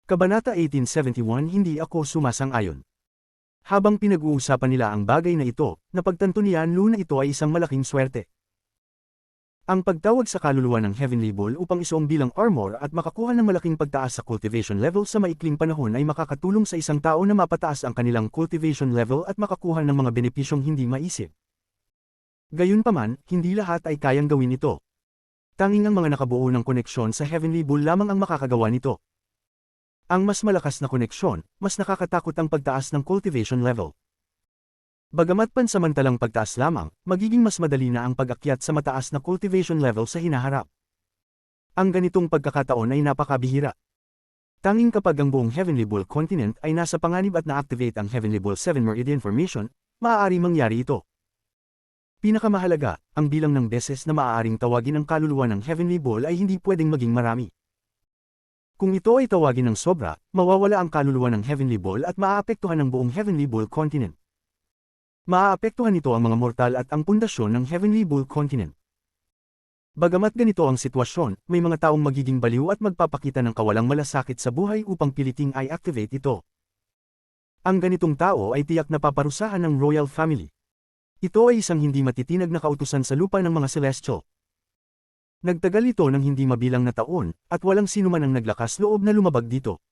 Kabanata 1871 Hindi ako sumasang-ayon. Habang pinag-uusapan nila ang bagay na ito, napagtanto ni Yanlu na ito ay isang malaking swerte. Ang pagtawag sa kaluluwa ng Heavenly Ball upang isuong bilang armor at makakuha ng malaking pagtaas sa cultivation level sa maikling panahon ay makakatulong sa isang tao na mapataas ang kanilang cultivation level at makakuha ng mga benepisyong hindi maisip. Gayunpaman, hindi lahat ay kayang gawin ito. Tanging ang mga nakabuo ng koneksyon sa Heavenly Ball lamang ang makakagawa nito. Ang mas malakas na koneksyon, mas nakakatakot ang pagtaas ng cultivation level. Bagamat pansamantalang pagtaas lamang, magiging mas madali na ang pag-akyat sa mataas na cultivation level sa hinaharap. Ang ganitong pagkakataon ay napakabihira. Tanging kapag ang buong Heavenly Ball continent ay nasa panganib at na-activate ang Heavenly Ball 7 Meridian Formation, maaari mangyari ito. Pinakamahalaga, ang bilang ng beses na maaaring tawagin ang kaluluwa ng Heavenly Ball ay hindi pwedeng maging marami. Kung ito ay tawagin ng sobra, mawawala ang kaluluwa ng Heavenly Ball at maaapektuhan ang buong Heavenly Ball continent. Maaapektuhan nito ang mga mortal at ang pundasyon ng Heavenly Ball continent. Bagamat ganito ang sitwasyon, may mga taong magiging baliw at magpapakita ng kawalang malasakit sa buhay upang piliting i-activate ito. Ang ganitong tao ay tiyak na paparusahan ng royal family. Ito ay isang hindi matitinag na kautusan sa lupa ng mga celestial. Nagtagal ito ng hindi mabilang na taon, at walang sinuman ang naglakas loob na lumabag dito.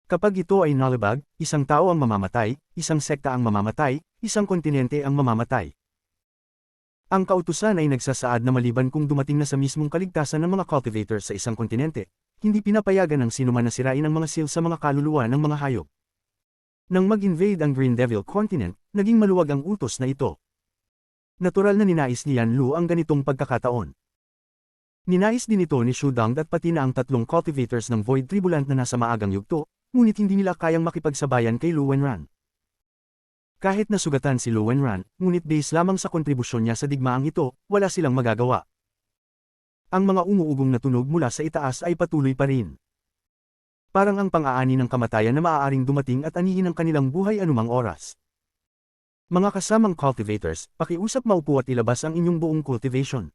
Kapag ito ay nalabag, isang tao ang mamamatay, isang sekta ang mamamatay, isang kontinente ang mamamatay. Ang kautusan ay nagsasaad na maliban kung dumating na sa mismong kaligtasan ng mga cultivators sa isang kontinente, hindi pinapayagan ng sinuman na sirain ang mga seal sa mga kaluluwa ng mga hayop. Nang mag-invade ang Green Devil continent, naging maluwag ang utos na ito. Natural na ninais ni Yanlu ang ganitong pagkakataon. Ninais din ito ni Shudang at pati na ang tatlong cultivators ng Void Tribulant na nasa maagang yugto, ngunit hindi nila kayang makipagsabayan kay Lu Wenran. Kahit nasugatan si Lu Wenran, ngunit base lamang sa kontribusyon niya sa digmaang ito, wala silang magagawa. Ang mga umuugong na tunog mula sa itaas ay patuloy pa rin. Parang ang pang-aani ng kamatayan na maaaring dumating at anihin ang kanilang buhay anumang oras. Mga kasamang cultivators, pakiusap maupo at ilabas ang inyong buong cultivation.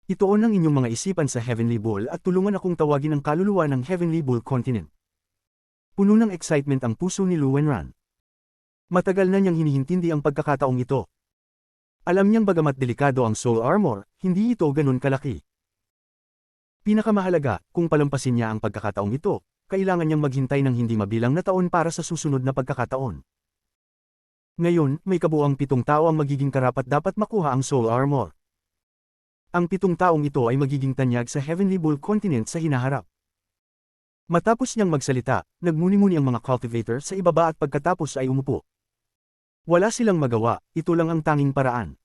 Ituon ang inyong mga isipan sa Heavenly Ball at tulungan akong tawagin ang kaluluwa ng Heavenly Ball continent. Puno ng excitement ang puso ni Lu Wenran. Matagal na niyang hinihintindi ang pagkakataong ito. Alam niyang bagamat delikado ang soul armor, hindi ito ganun kalaki. Pinakamahalaga, kung palampasin niya ang pagkakataong ito, kailangan niyang maghintay ng hindi mabilang na taon para sa susunod na pagkakataon. Ngayon, may kabuuang 7 tao ang magiging karapat-dapat makuha ang soul armor. Ang 7 taong ito ay magiging tanyag sa Heavenly Ball continent sa hinaharap. Matapos niyang magsalita, nagmuni-muni ang mga cultivator sa ibaba at pagkatapos ay umupo. Wala silang magawa, ito lang ang tanging paraan.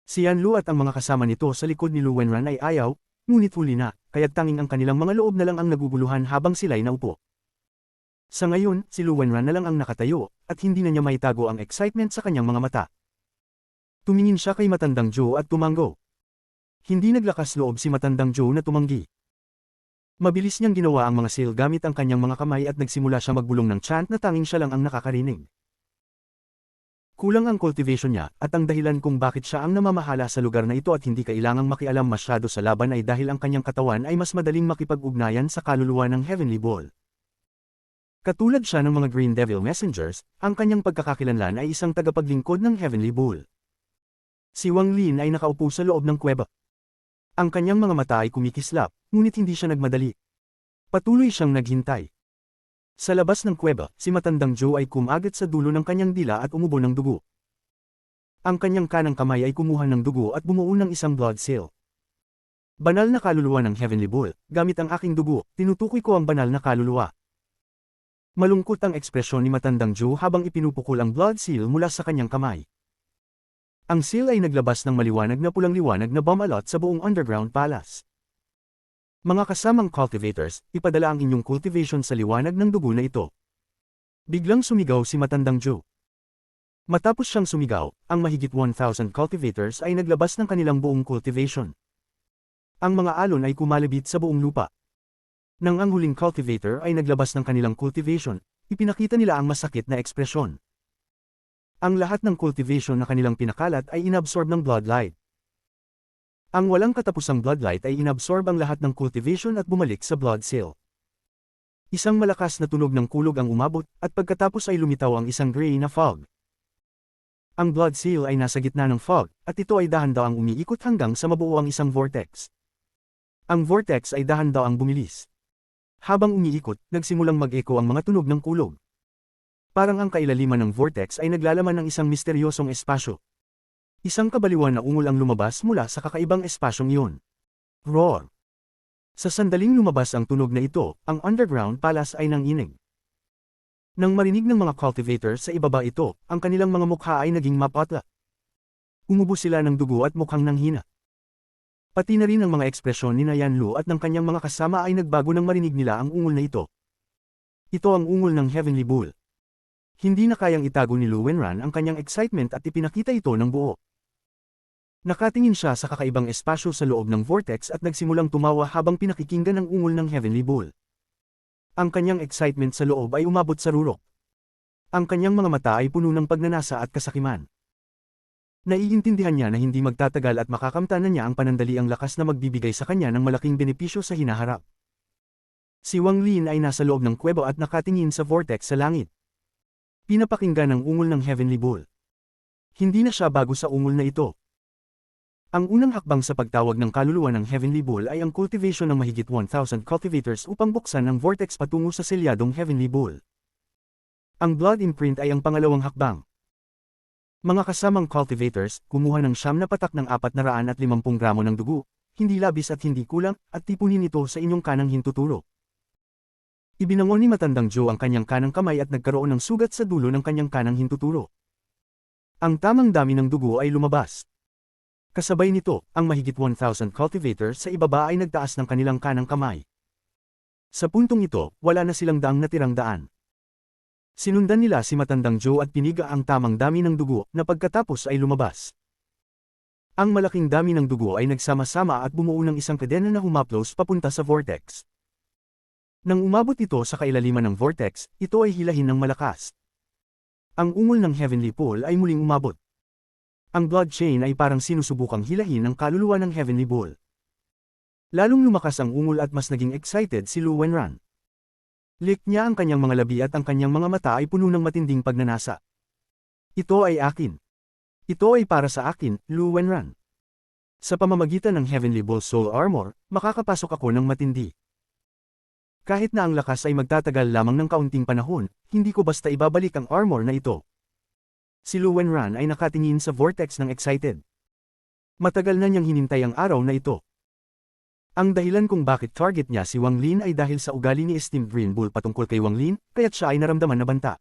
Si Yanlu at ang mga kasama nito sa likod ni Lu Wenran ay ayaw, ngunit huli na, kaya't tanging ang kanilang mga loob na lang ang naguguluhan habang sila'y naupo. Sa ngayon, si Lu Wenran na lang ang nakatayo, at hindi na niya maitago ang excitement sa kanyang mga mata. Tumingin siya kay Matandang Joe at tumango. Hindi naglakas loob si Matandang Joe na tumanggi. Mabilis niyang ginawa ang mga seal gamit ang kanyang mga kamay at nagsimula siya magbulong ng chant na tanging siya lang ang nakakarinig. Kulang ang cultivation niya, at ang dahilan kung bakit siya ang namamahala sa lugar na ito at hindi kailangang makialam masyado sa laban ay dahil ang kanyang katawan ay mas madaling makipag-ugnayan sa kaluluwa ng Heavenly Ball. Katulad siya ng mga Green Devil Messengers, ang kanyang pagkakakilanlan ay isang tagapaglingkod ng Heavenly Ball. Si Wang Lin ay nakaupo sa loob ng kuweba. Ang kanyang mga mata ay kumikislap, ngunit hindi siya nagmadali. Patuloy siyang naghintay. Sa labas ng kuweba, si Matandang Joe ay kumagat sa dulo ng kanyang dila at umubo ng dugo. Ang kanyang kanang kamay ay kumuha ng dugo at bumuo ng isang blood seal. Banal na kaluluwa ng Heavenly Ball, gamit ang aking dugo, tinutukoy ko ang banal na kaluluwa. Malungkot ang ekspresyon ni Matandang Joe habang ipinupukol ang blood seal mula sa kanyang kamay. Ang seal ay naglabas ng maliwanag na pulang liwanag na bumalot sa buong underground palace. Mga kasamang cultivators, ipadala ang inyong cultivation sa liwanag ng dugo na ito. Biglang sumigaw si Matandang Joe. Matapos siyang sumigaw, ang mahigit 1,000 cultivators ay naglabas ng kanilang buong cultivation. Ang mga alon ay kumalabit sa buong lupa. Nang ang huling cultivator ay naglabas ng kanilang cultivation, ipinakita nila ang masakit na ekspresyon. Ang lahat ng cultivation na kanilang pinakalat ay inabsorb ng bloodlight. Ang walang katapusang bloodlight ay inabsorb ang lahat ng cultivation at bumalik sa blood seal. Isang malakas na tunog ng kulog ang umabot, at pagkatapos ay lumitaw ang isang gray na fog. Ang blood seal ay nasa gitna ng fog, at ito ay dahan-daang umiikot hanggang sa mabuo ang isang vortex. Ang vortex ay dahan-daang bumilis. Habang umiikot, nagsimulang mag-echo ang mga tunog ng kulog. Parang ang kailaliman ng vortex ay naglalaman ng isang misteryosong espasyo. Isang kabaliwan na ungol ang lumabas mula sa kakaibang espasyong iyon. Roar! Sa sandaling lumabas ang tunog na ito, ang underground palace ay nanginig. Nang marinig ng mga cultivators sa ibaba ito, ang kanilang mga mukha ay naging mapatla. Umubo sila ng dugo at mukhang nanghina. Pati na rin ang mga ekspresyon ni Yanlu at ng kanyang mga kasama ay nagbago nang marinig nila ang ungol na ito. Ito ang ungol ng Heavenly Bull. Hindi na kayang itago ni Lu Wenran ang kanyang excitement at ipinakita ito ng buo. Nakatingin siya sa kakaibang espasyo sa loob ng vortex at nagsimulang tumawa habang pinakikinggan ang ungol ng Heavenly Bull. Ang kanyang excitement sa loob ay umabot sa rurok. Ang kanyang mga mata ay puno ng pagnanasa at kasakiman. Naiintindihan niya na hindi magtatagal at makakamtan na niya ang panandaliang lakas na magbibigay sa kanya ng malaking benepisyo sa hinaharap. Si Wang Lin ay nasa loob ng kuweba at nakatingin sa vortex sa langit. Pinapakinggan ang ungol ng Heavenly Bull. Hindi na siya bago sa ungol na ito. Ang unang hakbang sa pagtawag ng kaluluwa ng Heavenly Bull ay ang cultivation ng mahigit 1,000 cultivators upang buksan ang vortex patungo sa selyadong Heavenly Bull. Ang blood imprint ay ang pangalawang hakbang. Mga kasamang cultivators, kumuha ng 9 na patak ng 450 gramo ng dugo, hindi labis at hindi kulang, at tipunin ito sa inyong kanang hintuturo. Ibinangon ni Matandang Joe ang kanyang kanang kamay at nagkaroon ng sugat sa dulo ng kanyang kanang hintuturo. Ang tamang dami ng dugo ay lumabas. Kasabay nito, ang mahigit 1,000 cultivators sa ibaba ay nagtaas ng kanilang kanang kamay. Sa puntong ito, wala na silang daang natirang daan. Sinundan nila si Matandang Joe at piniga ang tamang dami ng dugo na pagkatapos ay lumabas. Ang malaking dami ng dugo ay nagsama-sama at bumuo ng isang kadena na humaplos papunta sa vortex. Nang umabot ito sa kailaliman ng vortex, ito ay hilahin ng malakas. Ang ungol ng Heavenly Bull ay muling umabot. Ang blood chain ay parang sinusubukang hilahin ng kaluluwa ng Heavenly Bull. Lalong lumakas ang ungol at mas naging excited si Lu Wenran. Lick niya ang kanyang mga labi at ang kanyang mga mata ay puno ng matinding pagnanasa. Ito ay akin. Ito ay para sa akin, Lu Wenran. Sa pamamagitan ng Heavenly Bull Soul Armor, makakapasok ako ng matindi. Kahit na ang lakas ay magtatagal lamang ng kaunting panahon, hindi ko basta ibabalik ang armor na ito. Si Lu Wenran ay nakatingin sa vortex ng excited. Matagal na niyang hinintay ang araw na ito. Ang dahilan kung bakit target niya si Wang Lin ay dahil sa ugali ni Esteemed Green Bull patungkol kay Wang Lin, kaya't siya ay naramdaman na banta.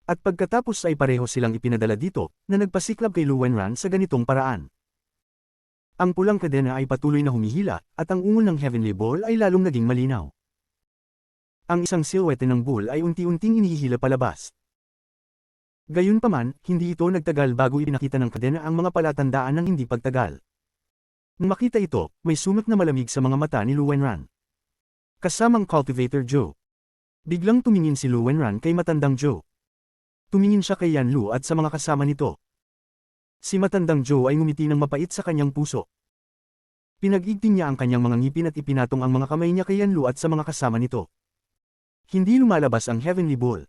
At pagkatapos ay pareho silang ipinadala dito, na nagpasiklab kay Lu Wenran sa ganitong paraan. Ang pulang kadena ay patuloy na humihila, at ang ungol ng Heavenly Bull ay lalong naging malinaw. Ang isang silhouette ng bull ay unti-unting inihihila palabas. Gayunpaman, hindi ito nagtagal bago ipinakita ng kadena ang mga palatandaan ng hindi pagtagal. Nang makita ito, may sumak na malamig sa mga mata ni Lu Wenran. Kasamang cultivator Joe. Biglang tumingin si Lu Wenran kay Matandang Joe. Tumingin siya kay Yanlu at sa mga kasama nito. Si Matandang Joe ay ngumiti ng mapait sa kanyang puso. Pinag-igting niya ang kanyang mga ngipin at ipinatong ang mga kamay niya kay Yanlu at sa mga kasama nito. Hindi lumalabas ang Heavenly Bull.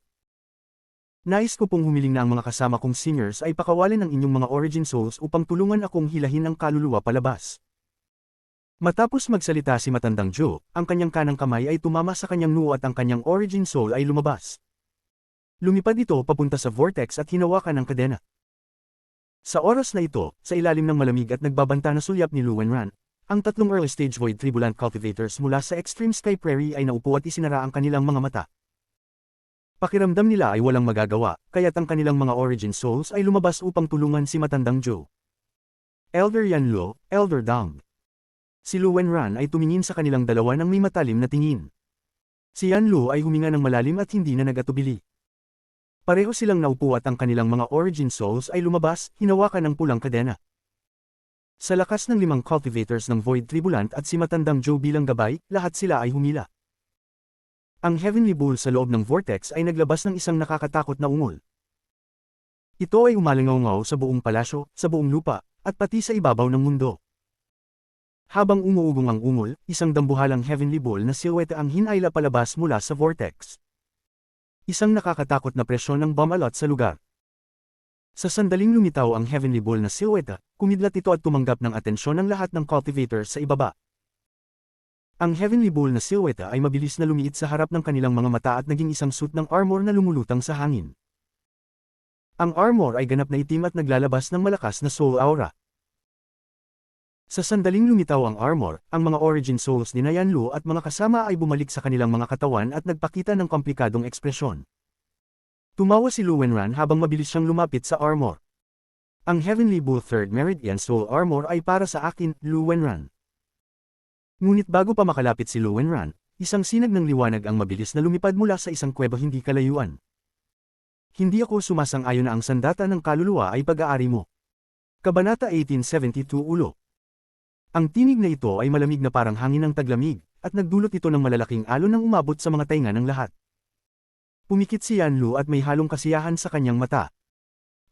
Nais ko pong humiling na ang mga kasama kong singers ay pakawalan ng inyong mga origin souls upang tulungan akong hilahin ang kaluluwa palabas. Matapos magsalita si Matandang Joe, ang kanyang kanang kamay ay tumama sa kanyang noo at ang kanyang origin soul ay lumabas. Lumipad ito papunta sa vortex at hinawakan ang kadena. Sa oras na ito, sa ilalim ng malamig at nagbabanta na sulyap ni Lu Wenran, ang tatlong early stage void tribulant cultivators mula sa Extreme Sky Prairie ay naupo at isinara ang kanilang mga mata. Pakiramdam nila ay walang magagawa, kaya't ang kanilang mga origin souls ay lumabas upang tulungan si Matandang Joe. Elder Yanlu, Elder Dang. Si Lu Wenran ay tumingin sa kanilang dalawa ng may matalim na tingin. Si Yanlu ay huminga ng malalim at hindi na nag-atubili. Pareho silang naupo at ang kanilang mga origin souls ay lumabas, hinawakan ng pulang kadena. Sa lakas ng 5 cultivators ng Void Tribulant at si Matandang Joe bilang gabay, lahat sila ay humila. Ang Heavenly Bull sa loob ng vortex ay naglabas ng isang nakakatakot na ungol. Ito ay umalingaw-ngaw sa buong palasyo, sa buong lupa, at pati sa ibabaw ng mundo. Habang umuugong ang ungol, isang dambuhalang heavenly ball na silhouette ang hinayla palabas mula sa vortex. Isang nakakatakot na presyon ng bumalot sa lugar. Sa sandaling lumitaw ang heavenly ball na silhouette, kumidlat ito at tumanggap ng atensyon ng lahat ng cultivators sa ibaba. Ang heavenly ball na silhouette ay mabilis na lumiit sa harap ng kanilang mga mata at naging isang suit ng armor na lumulutang sa hangin. Ang armor ay ganap na itim at naglalabas ng malakas na soul aura. Sa sandaling lumitaw ang armor, ang mga origin souls ni Yanlu at mga kasama ay bumalik sa kanilang mga katawan at nagpakita ng komplikadong ekspresyon. Tumawa si Lu Wenran habang mabilis siyang lumapit sa armor. Ang Heavenly Bull Third Meridian Soul Armor ay para sa akin, Lu Wenran. Ngunit bago pa makalapit si Lu Wenran, isang sinag ng liwanag ang mabilis na lumipad mula sa isang kuweba hindi kalayuan. Hindi ako sumasang-ayon na ang sandata ng kaluluwa ay pag-aari mo. Kabanata 1872 Ulo. Ang tinig na ito ay malamig na parang hangin ng taglamig, at nagdulot ito ng malalaking alon ng umabot sa mga tainga ng lahat. Pumikit si Yanlu at may halong kasiyahan sa kanyang mata.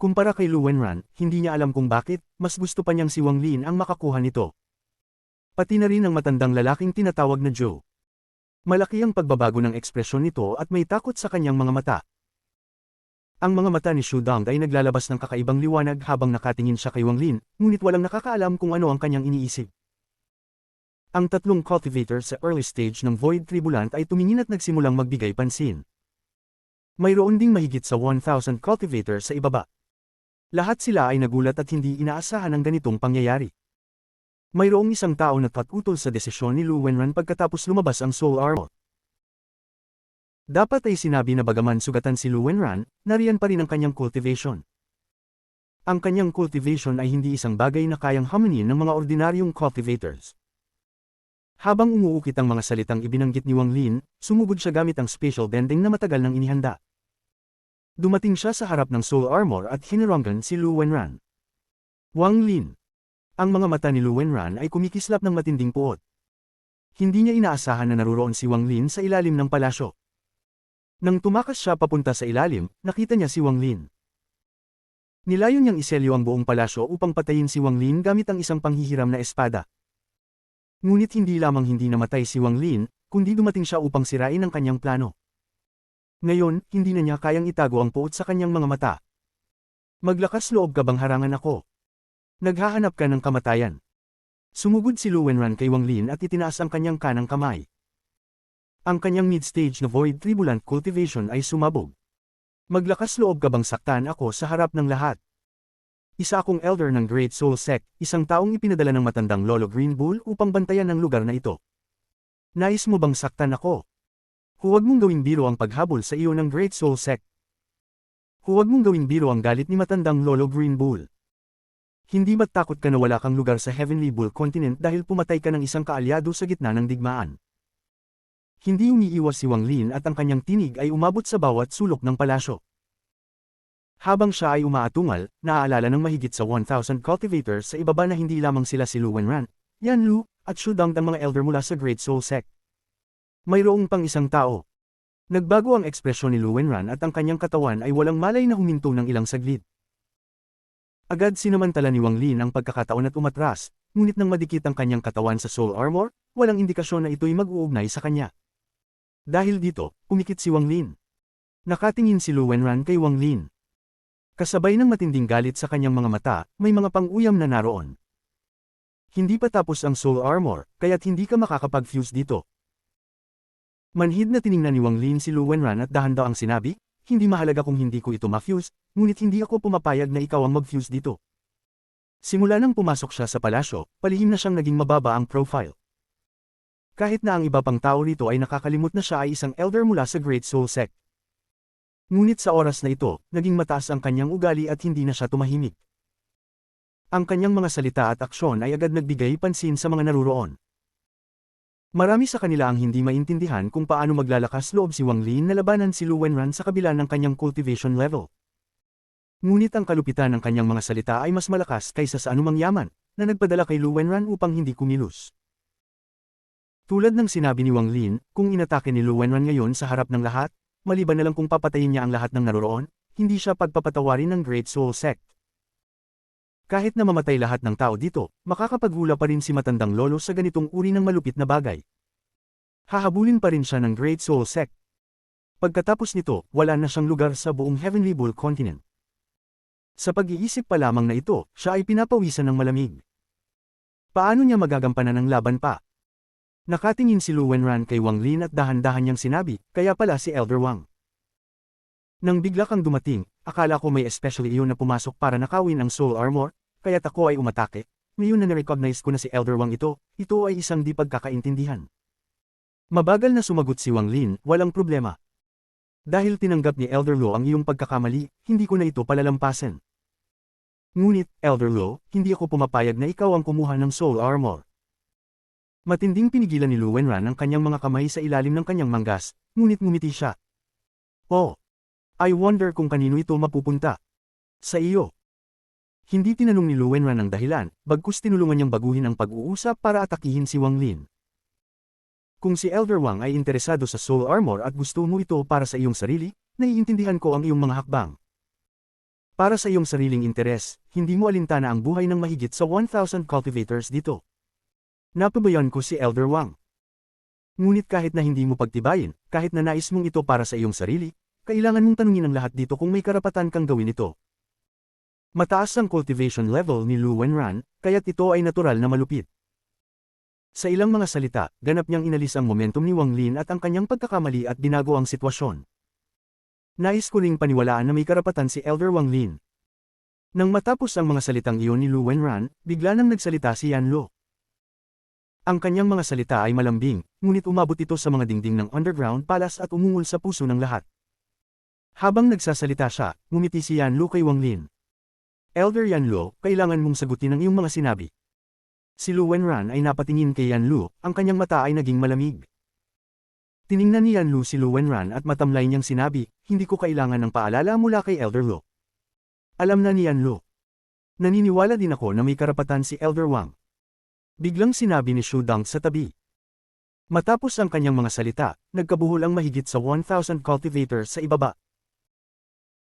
Kumpara kay Lu Wenran, hindi niya alam kung bakit, mas gusto pa niyang si Wang Lin ang makakuha nito. Pati na rin ang matandang lalaking tinatawag na Zhou. Malaki ang pagbabago ng ekspresyon nito at may takot sa kanyang mga mata. Ang mga mata ni Xu Dong ay naglalabas ng kakaibang liwanag habang nakatingin siya kay Wang Lin, ngunit walang nakakaalam kung ano ang kanyang iniisip. Ang tatlong cultivator sa early stage ng Void Tribulant ay tumingin at nagsimulang magbigay pansin. Mayroon ding mahigit sa 1,000 cultivator sa ibaba. Lahat sila ay nagulat at hindi inaasahan ang ganitong pangyayari. Mayroong isang tao na patutol sa desisyon ni Lu Wenran pagkatapos lumabas ang Soul Armor. Dapat ay sinabi na bagaman sugatan si Lu Wenran, nariyan pa rin ang kanyang cultivation. Ang kanyang cultivation ay hindi isang bagay na kayang hamunin ng mga ordinaryong cultivators. Habang umuukit ang mga salitang ibinanggit ni Wang Lin, sumugod siya gamit ang special bending na matagal nang inihanda. Dumating siya sa harap ng Soul Armor at hinironggan si Lu Wenran. Wang Lin. Ang mga mata ni Lu Wenran ay kumikislap ng matinding puot. Hindi niya inaasahan na naruroon si Wang Lin sa ilalim ng palasyo. Nang tumakas siya papunta sa ilalim, nakita niya si Wang Lin. Nilayon niyang iselyo ang buong palasyo upang patayin si Wang Lin gamit ang isang panghihiram na espada. Ngunit hindi lamang hindi namatay si Wang Lin, kundi dumating siya upang sirain ang kanyang plano. Ngayon, hindi na niya kayang itago ang puot sa kanyang mga mata. Maglakas loob ka bang harangan ako? Naghahanap ka ng kamatayan. Sumugod si Lu Wenran kay Wang Lin at itinaas ang kanyang kanang kamay. Ang kanyang mid-stage na Void Tribulant cultivation ay sumabog. Maglakas loob ka bang saktan ako sa harap ng lahat? Isa akong elder ng Great Soul Sect, isang taong ipinadala ng matandang Lolo Green Bull upang bantayan ang lugar na ito. Nais mo bang saktan ako? Huwag mong gawing biro ang paghabol sa iyo ng Great Soul Sect. Huwag mong gawing biro ang galit ni matandang Lolo Green Bull. Hindi ba't takot ka na wala kang lugar sa Heavenly Bull Continent dahil pumatay ka ng isang kaalyado sa gitna ng digmaan? Hindi umiiwas si Wang Lin at ang kanyang tinig ay umabot sa bawat sulok ng palasyo. Habang siya ay umaatungal, naaalala ng mahigit sa 1,000 cultivators sa ibaba na hindi lamang sila si Lu Wenran, Yanlu, at Xu Dong ang mga elder mula sa Great Soul Sect. Mayroong pang isang tao. Nagbago ang ekspresyon ni Lu Wenran at ang kanyang katawan ay walang malay na huminto ng ilang saglit. Agad sinamantala ni Wang Lin ang pagkakataon at umatras, ngunit nang madikit ang kanyang katawan sa Soul Armor, walang indikasyon na ito'y mag-uugnay sa kanya. Dahil dito, pumikit si Wang Lin. Nakatingin si Lu Wenran kay Wang Lin. Kasabay ng matinding galit sa kanyang mga mata, may mga pang-uyam na naroon. Hindi pa tapos ang Soul Armor, kaya't hindi ka makakapag-fuse dito. Manhid na tiningnan ni Wang Lin si Lu Wenran at dahan-daang sinabi, hindi mahalaga kung hindi ko ito ma-fuse, ngunit hindi ako pumapayag na ikaw ang mag-fuse dito. Simula nang pumasok siya sa palasyo, palihim na siyang naging mababa ang profile. Kahit na ang iba pang tao rito ay nakakalimot na siya ay isang elder mula sa Great Soul Sect. Ngunit sa oras na ito, naging mataas ang kanyang ugali at hindi na siya tumahimik. Ang kanyang mga salita at aksyon ay agad nagbigay pansin sa mga naruroon. Marami sa kanila ang hindi maintindihan kung paano maglalakas loob si Wang Lin na labanan si Lu Wenran sa kabila ng kanyang cultivation level. Ngunit ang kalupitan ng kanyang mga salita ay mas malakas kaysa sa anumang yaman, na nagpadala kay Lu Wenran upang hindi kumilos. Tulad ng sinabi ni Wang Lin, kung inatake ni Lu Wenran ngayon sa harap ng lahat, maliban na lang kung papatayin niya ang lahat ng naroon, hindi siya pagpapatawarin ng Great Soul Sect. Kahit na mamatay lahat ng tao dito, makakapaghula pa rin si matandang lolo sa ganitong uri ng malupit na bagay. Hahabulin pa rin siya ng Great Soul Sect. Pagkatapos nito, wala na siyang lugar sa buong Heavenly Bull Continent. Sa pag-iisip pa lamang na ito, siya ay pinapawisan ng malamig. Paano niya magagampanan ang laban pa? Nakatingin si Lu Wenran kay Wang Lin at dahan-dahan niyang sinabi, kaya pala si Elder Wang. Nang bigla kang dumating, akala ko may especially iyon na pumasok para nakawin ang Soul Armor, kaya't ako ay umatake. Ngayon na na-recognize ko na si Elder Wang ito ay isang di pagkakaintindihan. Mabagal na sumagot si Wang Lin, walang problema. Dahil tinanggap ni Elder Luo ang iyong pagkakamali, hindi ko na ito palalampasin. Ngunit, Elder Luo, hindi ako pumapayag na ikaw ang kumuha ng Soul Armor. Matinding pinigilan ni Lu Wenran ang kanyang mga kamay sa ilalim ng kanyang manggas, ngunit ngumiti siya. Oh! I wonder kung kanino ito mapupunta. Sa iyo. Hindi tinanong ni Lu Wenran ang dahilan, bagkus tinulungan niyang baguhin ang pag-uusap para atakihin si Wang Lin. Kung si Elder Wang ay interesado sa Soul Armor at gusto mo ito para sa iyong sarili, naiintindihan ko ang iyong mga hakbang. Para sa iyong sariling interes, hindi mo alintana ang buhay ng mahigit sa 1,000 cultivators dito. Napabayan ko si Elder Wang. Ngunit kahit na hindi mo pagtibayin, kahit na nais mong ito para sa iyong sarili, kailangan mong tanungin ang lahat dito kung may karapatan kang gawin ito. Mataas ang cultivation level ni Lu Wenran, kaya't ito ay natural na malupit. Sa ilang mga salita, ganap niyang inalis ang momentum ni Wang Lin at ang kanyang pagkakamali at binago ang sitwasyon. Nais ko ring paniwalaan na may karapatan si Elder Wang Lin. Nang matapos ang mga salitang iyon ni Lu Wenran, bigla nang nagsalita si Yan Lo. Ang kanyang mga salita ay malambing, ngunit umabot ito sa mga dingding ng Underground Palace at umungol sa puso ng lahat. Habang nagsasalita siya, ngumiti si Yan Lo kay Wang Lin. Elder Yan Lo, kailangan mong sagutin ang iyong mga sinabi. Si Lu Wenran ay napatingin kay Yan Lo, ang kanyang mata ay naging malamig. Tiningnan ni Yan Lo si Lu Wenran at matamlay niyang sinabi, hindi ko kailangan ng paalala mula kay Elder Lo. Alam na ni Yan Lo. Naniniwala din ako na may karapatan si Elder Wang. Biglang sinabi ni Shu Dong sa tabi. Matapos ang kanyang mga salita, nagkabuhol ang mahigit sa 1,000 cultivators sa ibaba.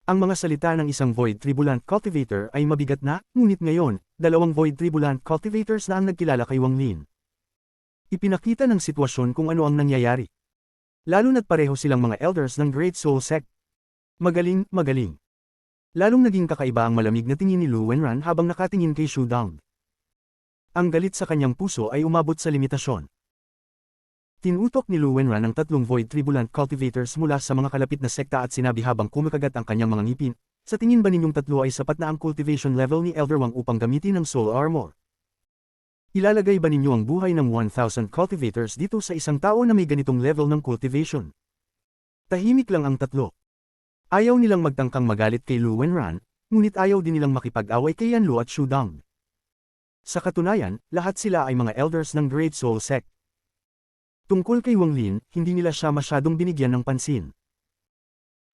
Ang mga salita ng isang Void Tribulant Cultivator ay mabigat na, ngunit ngayon, 2 Void Tribulant Cultivators na ang nagkilala kay Wang Lin. Ipinakita ng sitwasyon kung ano ang nangyayari. Lalo na't pareho silang mga elders ng Great Soul Sect. Magaling, magaling. Lalong naging kakaiba ang malamig na tingin ni Lu Wenran habang nakatingin kay Shu Dong. Ang galit sa kanyang puso ay umabot sa limitasyon. Tinutok ni Lu Wenran ang 3 Void Tribulant Cultivators mula sa mga kalapit na sekta at sinabi habang kumakagat ang kanyang mga ngipin, sa tingin ba ninyong 3 ay sapat na ang cultivation level ni Elder Wang upang gamitin ang Soul Armor? Ilalagay ba ninyo ang buhay ng 1,000 cultivators dito sa isang tao na may ganitong level ng cultivation? Tahimik lang ang 3. Ayaw nilang magtangkang magalit kay Lu Wenran, ngunit ayaw din nilang makipag-away kay Yan Lo at Shu Dong. Sa katunayan, lahat sila ay mga elders ng Great Soul Sect. Tungkol kay Wang Lin, hindi nila siya masyadong binigyan ng pansin.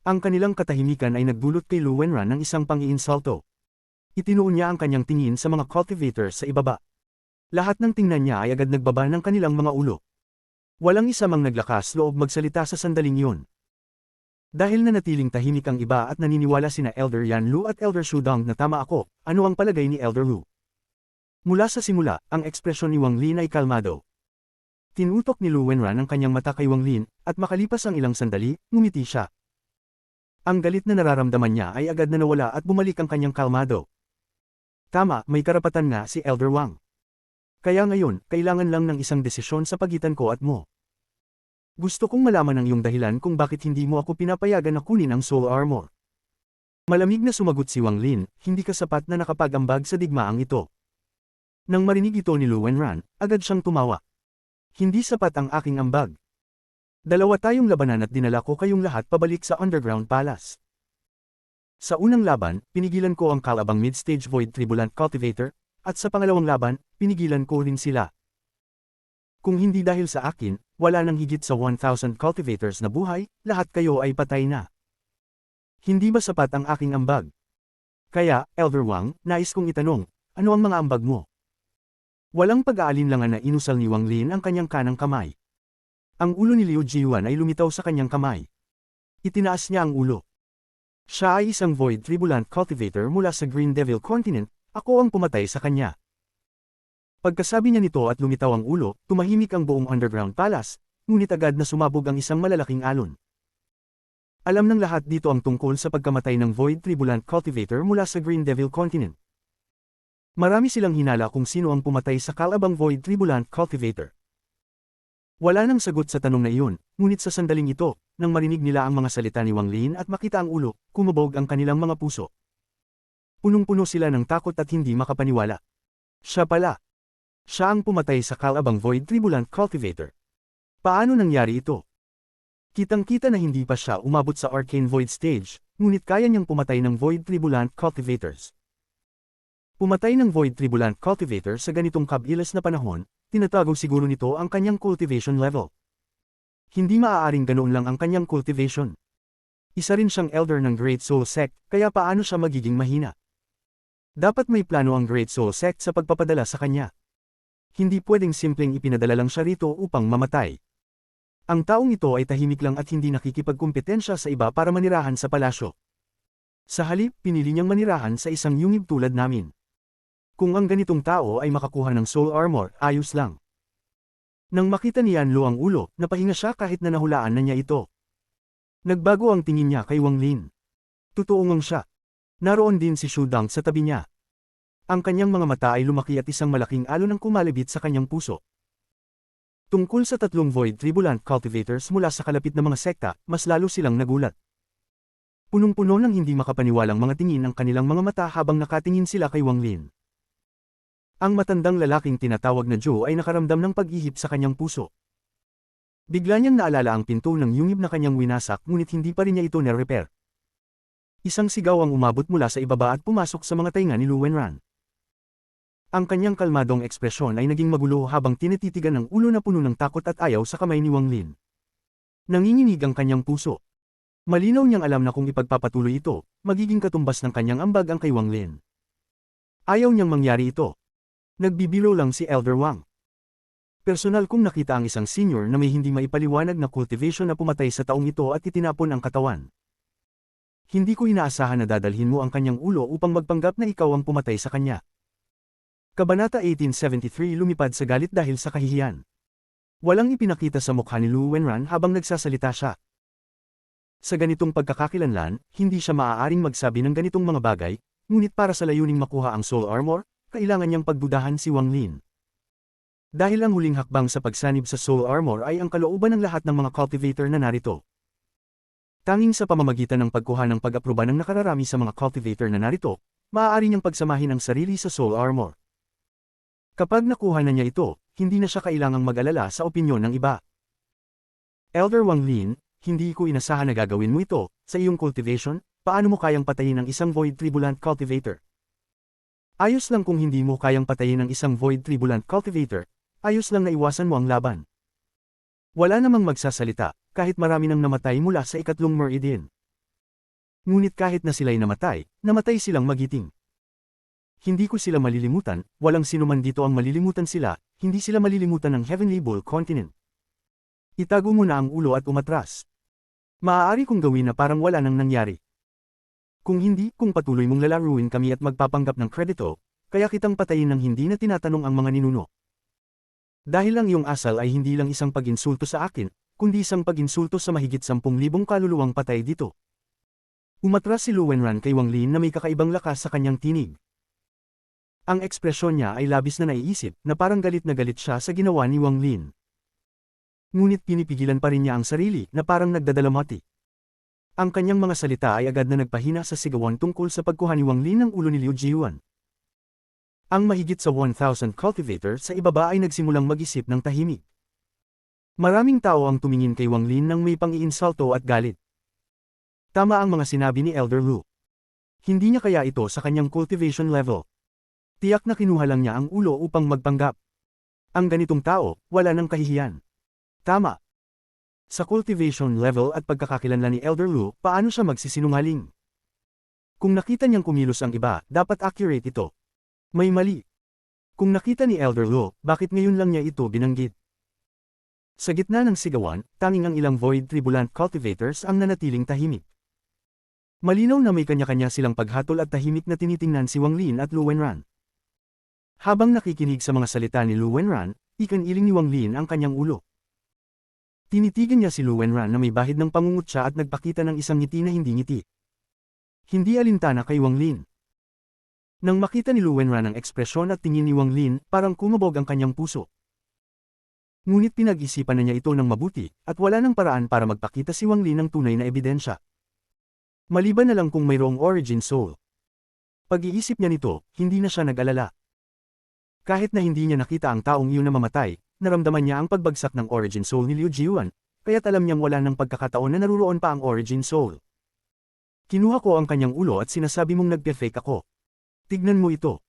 Ang kanilang katahimikan ay nagdulot kay Lu Wenran ng isang pang-iinsulto. Itinuon niya ang kanyang tingin sa mga cultivators sa ibaba. Lahat ng tingnan niya ay agad nagbaba ng kanilang mga ulo. Walang isa mang naglakas loob magsalita sa sandaling yun. Dahil nanatiling tahimik ang iba at naniniwala sina Elder Yan Lo at Elder Shu Dong na tama ako, ano ang palagay ni Elder Lu? Mula sa simula, ang ekspresyon ni Wang Lin ay kalmado. Tinutok ni Lu Wenran ang kanyang mata kay Wang Lin, at makalipas ang ilang sandali, ngumiti siya. Ang galit na nararamdaman niya ay agad na nawala at bumalik ang kanyang kalmado. Tama, may karapatan nga si Elder Wang. Kaya ngayon, kailangan lang ng isang desisyon sa pagitan ko at mo. Gusto kong malaman ang iyong dahilan kung bakit hindi mo ako pinapayagan na kunin ang Soul Armor. Malamig na sumagot si Wang Lin, hindi ka sapat na nakapag-ambag sa digmaang ito. Nang marinig ito ni Lu Wenran, agad siyang tumawa. Hindi sapat ang aking ambag. 2 tayong labanan at dinala ko kayong lahat pabalik sa Underground Palace. Sa unang laban, pinigilan ko ang kalabang mid-stage Void Tribulant Cultivator, at sa pangalawang laban, pinigilan ko rin sila. Kung hindi dahil sa akin, wala nang higit sa 1,000 cultivators na buhay, lahat kayo ay patay na. Hindi ba sapat ang aking ambag? Kaya, Elder Wang, nais kong itanong, ano ang mga ambag mo? Walang pag-aalinlangan na inusal ni Wang Lin ang kanyang kanang kamay. Ang ulo ni Liu Jiwan ay lumitaw sa kanyang kamay. Itinaas niya ang ulo. Siya ay isang Void Tribulant Cultivator mula sa Green Devil Continent, Ako ang pumatay sa kanya. Pagkasabi niya nito at lumitaw ang ulo, tumahimik ang buong underground palace, ngunit agad na sumabog ang isang malalaking alon. Alam ng lahat dito ang tungkol sa pagkamatay ng Void Tribulant Cultivator mula sa Green Devil Continent. Marami silang hinala kung sino ang pumatay sa kalabang Void Tribulant Cultivator. Wala nang sagot sa tanong na iyon, ngunit sa sandaling ito, nang marinig nila ang mga salita ni Wang Lin at makita ang ulo, kumabog ang kanilang mga puso. Punong-puno sila ng takot at hindi makapaniwala. Siya pala. Siya ang pumatay sa kalabang Void Tribulant Cultivator. Paano nangyari ito? Kitang-kita na hindi pa siya umabot sa Arcane Void stage, ngunit kaya niyang pumatay ng Void Tribulant Cultivators. Pumatay ng Void Tribulant Cultivator sa ganitong kabilas na panahon, tinatago siguro nito ang kanyang cultivation level. Hindi maaaring ganoon lang ang kanyang cultivation. Isa rin siyang elder ng Great Soul Sect, kaya paano siya magiging mahina? Dapat may plano ang Great Soul Sect sa pagpapadala sa kanya. Hindi pwedeng simpleng ipinadala lang siya rito upang mamatay. Ang taong ito ay tahimik lang at hindi nakikipagkumpetensya sa iba para manirahan sa palasyo. Sa halip, pinili niyang manirahan sa isang yungib tulad namin. Kung ang ganitong tao ay makakuha ng soul armor, ayos lang. Nang makita ni Yanlo ang ulo, napahinga siya kahit na nahulaan na niya ito. Nagbago ang tingin niya kay Wang Lin. Totoo ngang siya. Naroon din si Shu Dang sa tabi niya. Ang kanyang mga mata ay lumaki at isang malaking alon ang kumalabit sa kanyang puso. Tungkol sa tatlong Void Tribulant Cultivators mula sa kalapit na mga sekta, mas lalo silang nagulat. Punong-puno ng hindi makapaniwalang mga tingin ang kanilang mga mata habang nakatingin sila kay Wang Lin. Ang matandang lalaking tinatawag na Joe ay nakaramdam ng pag-ihip sa kanyang puso. Bigla niyang naalala ang pinto ng yungib na kanyang winasak ngunit hindi pa rin niya ito na-repair. Isang sigaw ang umabot mula sa ibaba at pumasok sa mga tainga ni Lu Wenran. Ang kanyang kalmadong ekspresyon ay naging magulo habang tinititigan ang ulo na puno ng takot at ayaw sa kamay ni Wang Lin. Nanginginig ang kanyang puso. Malinaw niyang alam na kung ipagpapatuloy ito, magiging katumbas ng kanyang ambag ang kay Wang Lin. Ayaw niyang mangyari ito. Nagbibiro lang si Elder Wang. Personal kong nakita ang isang senior na may hindi maipaliwanag na cultivation na pumatay sa taong ito at itinapon ang katawan. Hindi ko inaasahan na dadalhin mo ang kanyang ulo upang magpanggap na ikaw ang pumatay sa kanya. Kabanata 1873 lumipad sa galit dahil sa kahihiyan. Walang ipinakita sa mukha ni Lu Wenran habang nagsasalita siya. Sa ganitong pagkakakilanlan, hindi siya maaaring magsabi ng ganitong mga bagay, ngunit para sa layuning makuha ang soul armor, kailangan niyang pagdudahan si Wang Lin. Dahil ang huling hakbang sa pagsanib sa soul armor ay ang kalooban ng lahat ng mga cultivator na narito. Tanging sa pamamagitan ng pagkuha ng pag-aproba ng nakararami sa mga cultivator na narito, maaari niyang pagsamahin ang sarili sa soul armor. Kapag nakuha na niya ito, hindi na siya kailangang mag-alala sa opinyon ng iba. Elder Wang Lin, hindi ko inasahan na gagawin mo ito, sa iyong cultivation, paano mo kayang patayin ang isang Void Tribulant Cultivator? Ayos lang kung hindi mo kayang patayin ang isang Void Tribulant Cultivator, ayos lang na iwasan mo ang laban. Wala namang magsasalita, kahit marami nang namatay mula sa ikatlong meridian. Ngunit kahit na sila'y namatay silang magiting. Hindi ko sila malilimutan, walang sinuman dito ang malilimutan sila, hindi sila malilimutan ng Heavenly Bull Continent. Itago mo na ang ulo at umatras. Maaari kong gawin na parang wala nang nangyari. Kung hindi, kung patuloy mong lalaruin kami at magpapanggap ng kredito, kaya kitang patayin ng hindi na tinatanong ang mga ninuno. Dahil ang iyong asal ay hindi lang isang pag-insulto sa akin, kundi isang pag-insulto sa mahigit 10,000 kaluluwang patay dito. Umatras si Lu Wenran kay Wang Lin na may kakaibang lakas sa kanyang tinig. Ang ekspresyon niya ay labis na naiisip, na parang galit na galit siya sa ginawa ni Wang Lin. Ngunit pinipigilan pa rin niya ang sarili, na parang nagdadalamati. Ang kanyang mga salita ay agad na nagpahina sa sigawan tungkol sa pagkuha ni Wang Lin ng ulo ni Liu Jiuan. Ang mahigit sa 1,000 cultivator sa ibaba ay nagsimulang mag-isip ng tahimik. Maraming tao ang tumingin kay Wang Lin nang may pang-iinsulto at galit. Tama ang mga sinabi ni Elder Lu. Hindi niya kaya ito sa kanyang cultivation level. Tiyak na kinuha lang niya ang ulo upang magpanggap. Ang ganitong tao, wala nang kahihiyan. Tama. Sa cultivation level at pagkakakilanlan ni Elder Lu, paano siya magsisinungaling? Kung nakita niyang kumilos ang iba, dapat accurate ito. May mali. Kung nakita ni Elder Lu, bakit ngayon lang niya ito binanggit? Sa gitna ng sigawan, tanging ang ilang Void Tribulant Cultivators ang nanatiling tahimik. Malinaw na may kanya-kanya silang paghatol at tahimik na tinitingnan si Wang Lin at Lu Wenran. Habang nakikinig sa mga salita ni Lu Wenran, ikiniling ni Wang Lin ang kanyang ulo. Tinitigan niya si Lu Wenran na may bahid ng pangungutya at nagpakita ng isang ngiti na hindi ngiti. Hindi alintana kay Wang Lin. Nang makita ni Lu Wenran ang ekspresyon at tingin ni Wang Lin, parang kumabog ang kanyang puso. Ngunit pinag-isipan na niya ito ng mabuti, at wala nang paraan para magpakita si Wang Lin ng tunay na ebidensya. Maliban na lang kung mayroong origin soul. Pag-iisip niya nito, hindi na siya nag-alala. Kahit na hindi niya nakita ang taong iyon na mamatay, naramdaman niya ang pagbagsak ng origin soul ni Liu Jiuan, kaya't alam niyang wala ng pagkakataon na naruroon pa ang origin soul. Kinuha ko ang kanyang ulo at sinasabi mong nagpe-fake ako. Tignan mo ito.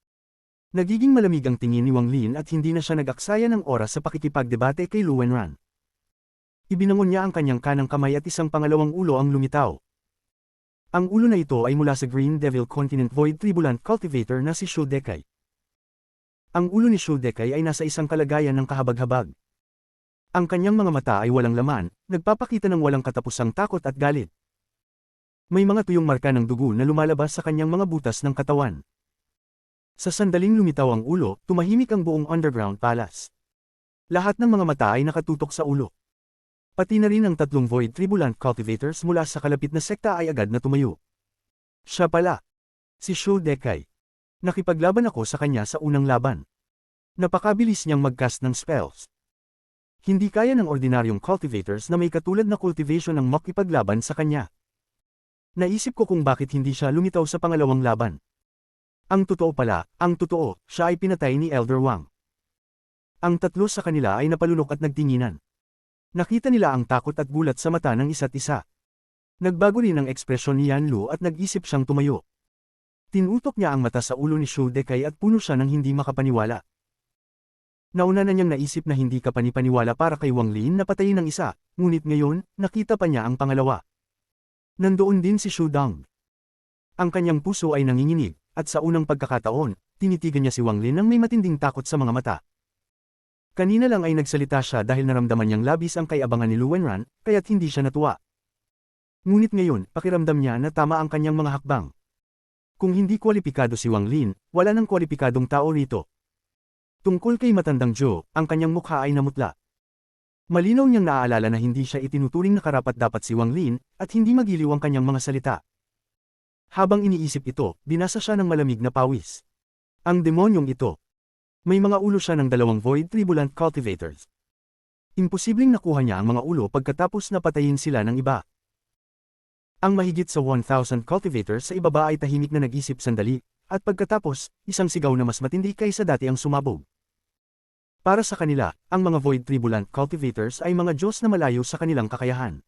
Nagiging malamig ang tingin ni Wang Lin at hindi na siya nag-aksaya ng oras sa pakikipagdebate kay Lu Wenran. Ibinangon niya ang kanyang kanang kamay at isang pangalawang ulo ang lumitaw. Ang ulo na ito ay mula sa Green Devil Continent Void Tribulant Cultivator na si Shu Dekai. Ang ulo ni Shu Dekai ay nasa isang kalagayan ng kahabag-habag. Ang kanyang mga mata ay walang laman, nagpapakita ng walang katapusang takot at galit. May mga tuyong marka ng dugo na lumalabas sa kanyang mga butas ng katawan. Sa sandaling lumitaw ang ulo, tumahimik ang buong underground palace. Lahat ng mga mata ay nakatutok sa ulo. Pati na rin ang tatlong Void Tribulant Cultivators mula sa kalapit na sekta ay agad na tumayo. Siya pala. Si Shu Dekai. Nakipaglaban ako sa kanya sa unang laban. Napakabilis niyang mag-cast ng spells. Hindi kaya ng ordinaryong cultivators na may katulad na cultivation ng makipaglaban sa kanya. Naisip ko kung bakit hindi siya lumitaw sa pangalawang laban. Ang totoo pala, siya ay pinatay ni Elder Wang. Ang tatlo sa kanila ay napalunok at nagtinginan. Nakita nila ang takot at gulat sa mata ng isa't isa. Nagbago rin ang ekspresyon ni Yan Lu at nag-isip siyang tumayo. Tinutok niya ang mata sa ulo ni Shu Dekai at puno siya ng hindi makapaniwala. Nauna na niyang naisip na hindi ka panipaniwala para kay Wang Lin na patayin ng isa, ngunit ngayon, nakita pa niya ang pangalawa. Nandoon din si Shu Dong. Ang kanyang puso ay nanginginig, at sa unang pagkakataon, tinitigan niya si Wang Lin nang may matinding takot sa mga mata. Kanina lang ay nagsalita siya dahil naramdaman niyang labis ang kaiabangan ni Lu Wenran, kaya't hindi siya natuwa. Ngunit ngayon, pakiramdam niya na tama ang kanyang mga hakbang. Kung hindi kwalipikado si Wang Lin, wala nang kwalipikadong tao rito. Tungkol kay Matandang Zhou, ang kanyang mukha ay namutla. Malinaw niyang naaalala na hindi siya itinuturing na karapat-dapat si Wang Lin, at hindi magiliw ang kanyang mga salita. Habang iniisip ito, binasa siya ng malamig na pawis. Ang demonyong ito. May mga ulo siya ng dalawang Void Tribulant Cultivators. Imposibleng nakuha niya ang mga ulo pagkatapos na patayin sila ng iba. Ang mahigit sa 1,000 cultivators sa ibaba ay tahimik na nag-isip sandali, at pagkatapos, isang sigaw na mas matindi kaysa dati ang sumabog. Para sa kanila, ang mga Void Tribulant Cultivators ay mga Diyos na malayo sa kanilang kakayahan.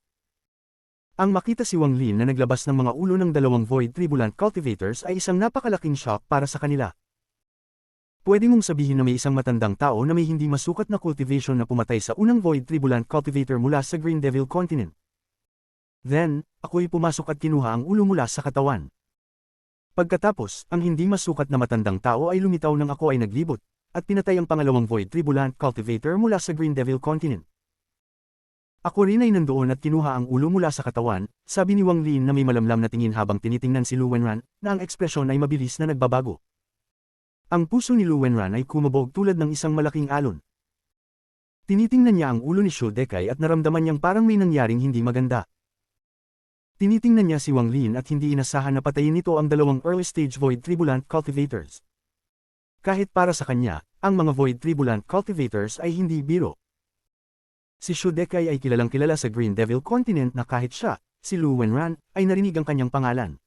Ang makita si Wang Lin na naglabas ng mga ulo ng dalawang Void Tribulant Cultivators ay isang napakalaking shock para sa kanila. Pwede mong sabihin na may isang matandang tao na may hindi masukat na cultivation na pumatay sa unang Void Tribulant Cultivator mula sa Green Devil Continent. Then, ako'y pumasok at kinuha ang ulo mula sa katawan. Pagkatapos, ang hindi masukat na matandang tao ay lumitaw nang ako ay naglibot, at pinatay ang pangalawang Void Tribulant Cultivator mula sa Green Devil Continent. Ako rin ay nandoon at kinuha ang ulo mula sa katawan, sabi ni Wang Lin na may malamlam na tingin habang tinitingnan si Lu Wenran, na ang ekspresyon ay mabilis na nagbabago. Ang puso ni Lu Wenran ay kumabog tulad ng isang malaking alon. Tinitingnan niya ang ulo ni Shu Dekai at naramdaman niyang parang may nangyaring hindi maganda. Tinitingnan niya si Wang Lin at hindi inasahan na patayin nito ang dalawang early-stage Void Tribulant Cultivators. Kahit para sa kanya, ang mga Void Tribulant Cultivators ay hindi biro. Si Shu Dekai ay kilalang-kilala sa Green Devil Continent na kahit siya, si Lu Wenran, ay narinig ang kanyang pangalan.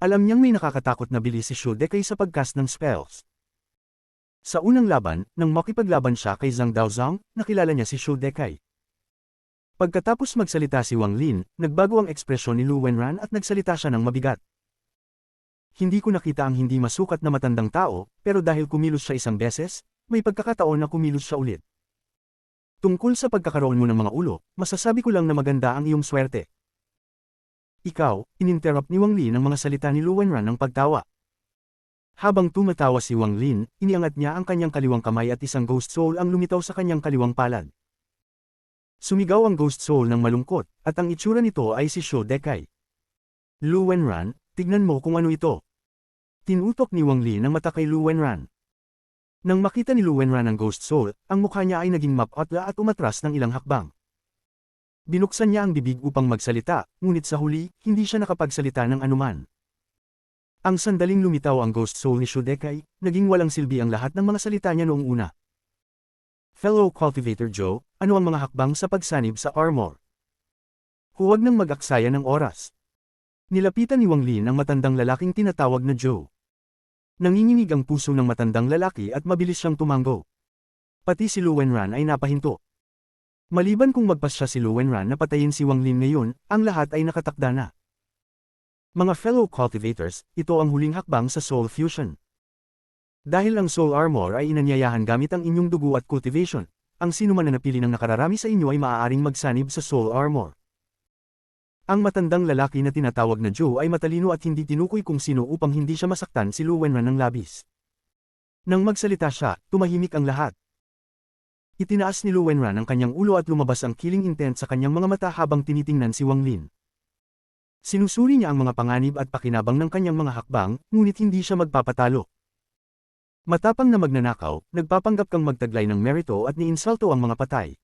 Alam niyang may nakakatakot na bilis si Shu Dekai sa pag-cast ng spells. Sa unang laban, nang makipaglaban siya kay Zhang Daozang, nakilala niya si Shu Dekai. Pagkatapos magsalita si Wang Lin, nagbago ang ekspresyon ni Lu Wenran at nagsalita siya ng mabigat. Hindi ko nakita ang hindi masukat na matandang tao, pero dahil kumilos siya isang beses, may pagkakataon na kumilos siya ulit. Tungkol sa pagkakaroon mo ng mga ulo, masasabi ko lang na maganda ang iyong swerte. Ikaw, ininterrupt ni Wang Lin ang mga salita ni Lu Wenran ng pagtawa. Habang tumatawa si Wang Lin, iniangat niya ang kanyang kaliwang kamay at isang ghost soul ang lumitaw sa kanyang kaliwang palad. Sumigaw ang ghost soul ng malungkot, at ang itsura nito ay si Shu Dekai. Lu Wenran, tignan mo kung ano ito. Tinutok ni Wang Li ng mata kay Lu Wenran. Nang makita ni Lu Wenran ang Ghost Soul, ang mukha niya ay naging mapotla at umatras ng ilang hakbang. Binuksan niya ang bibig upang magsalita, ngunit sa huli, hindi siya nakapagsalita ng anuman. Ang sandaling lumitaw ang Ghost Soul ni Shudekai, naging walang silbi ang lahat ng mga salita niya noong una. Fellow Cultivator Joe, ano ang mga hakbang sa pagsanib sa armor? Huwag nang mag-aksaya ng oras. Nilapitan ni Wang Lin ang matandang lalaking tinatawag na Joe. Nanginginig ang puso ng matandang lalaki at mabilis siyang tumango. Pati si Lu Wenran ay napahinto. Maliban kung magpasya si Lu Wenran na patayin si Wang Lin ngayon, ang lahat ay nakatakda na. Mga fellow cultivators, ito ang huling hakbang sa Soul Fusion. Dahil ang Soul Armor ay inanyayahan gamit ang inyong dugo at cultivation, ang sinuman na napili ng nakararami sa inyo ay maaaring magsanib sa Soul Armor. Ang matandang lalaki na tinatawag na Joe ay matalino at hindi tinukoy kung sino upang hindi siya masaktan si Lu Wenran ng labis. Nang magsalita siya, tumahimik ang lahat. Itinaas ni Lu Wenran ang kanyang ulo at lumabas ang killing intent sa kanyang mga mata habang tinitingnan si Wang Lin. Sinusuri niya ang mga panganib at pakinabang ng kanyang mga hakbang, ngunit hindi siya magpapatalo. Matapang na magnanakaw, nagpapanggap kang magtaglay ng merito at niinsulto ang mga patay.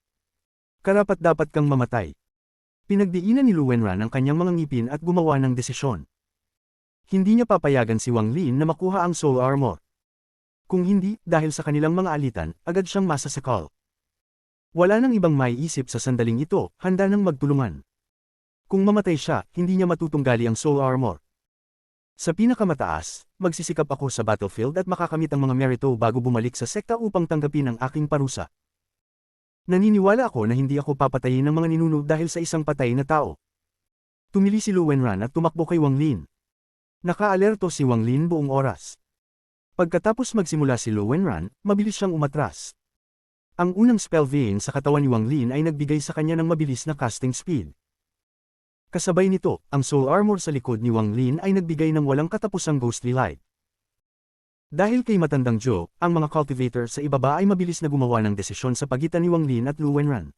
Karapat-dapat kang mamatay. Pinagdiinan ni Lu Wenran ang kanyang mga ngipin at gumawa ng desisyon. Hindi niya papayagan si Wang Lin na makuha ang Soul Armor. Kung hindi, dahil sa kanilang mga alitan, agad siyang masasakal. Wala nang ibang maiisip sa sandaling ito, handa nang magtulungan. Kung mamatay siya, hindi niya matutunggali ang Soul Armor. Sa pinakamataas, magsisikap ako sa battlefield at makakamit ang mga merito bago bumalik sa sekta upang tanggapin ang aking parusa. Naniniwala ako na hindi ako papatayin ng mga ninuno dahil sa isang patay na tao. Tumili si Lu Wenran at tumakbo kay Wang Lin. Nakaalerto si Wang Lin buong oras. Pagkatapos magsimula si Lu Wenran, mabilis siyang umatras. Ang unang spell vein sa katawan ni Wang Lin ay nagbigay sa kanya ng mabilis na casting speed. Kasabay nito, ang Soul Armor sa likod ni Wang Lin ay nagbigay ng walang katapusang ghostly light. Dahil kay matandang Joe, ang mga cultivator sa ibaba ay mabilis na gumawa ng desisyon sa pagitan ni Wang Lin at Lu Wenran.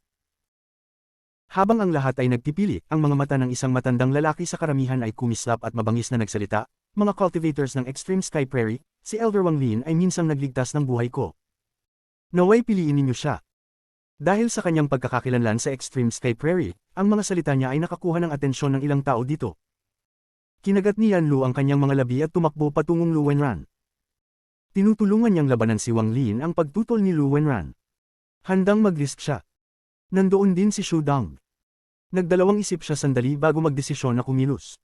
Habang ang lahat ay nagpipili, ang mga mata ng isang matandang lalaki sa karamihan ay kumislap at mabangis na nagsalita, mga cultivators ng Extreme Sky Prairie, si Elder Wang Lin ay minsang nagligtas ng buhay ko. Naway piliin ninyo siya. Dahil sa kanyang pagkakakilanlan sa Extreme Sky Prairie, ang mga salita niya ay nakakuha ng atensyon ng ilang tao dito. Kinagat ni Yan Lu ang kanyang mga labi at tumakbo patungong Lu Wenran. Tinutulungan niyang labanan si Wang Lin ang pagtutol ni Lu Wenran. Handang mag-risk siya. Nandoon din si Shu Dong. Nagdalawang isip siya sandali bago magdesisyon na kumilos.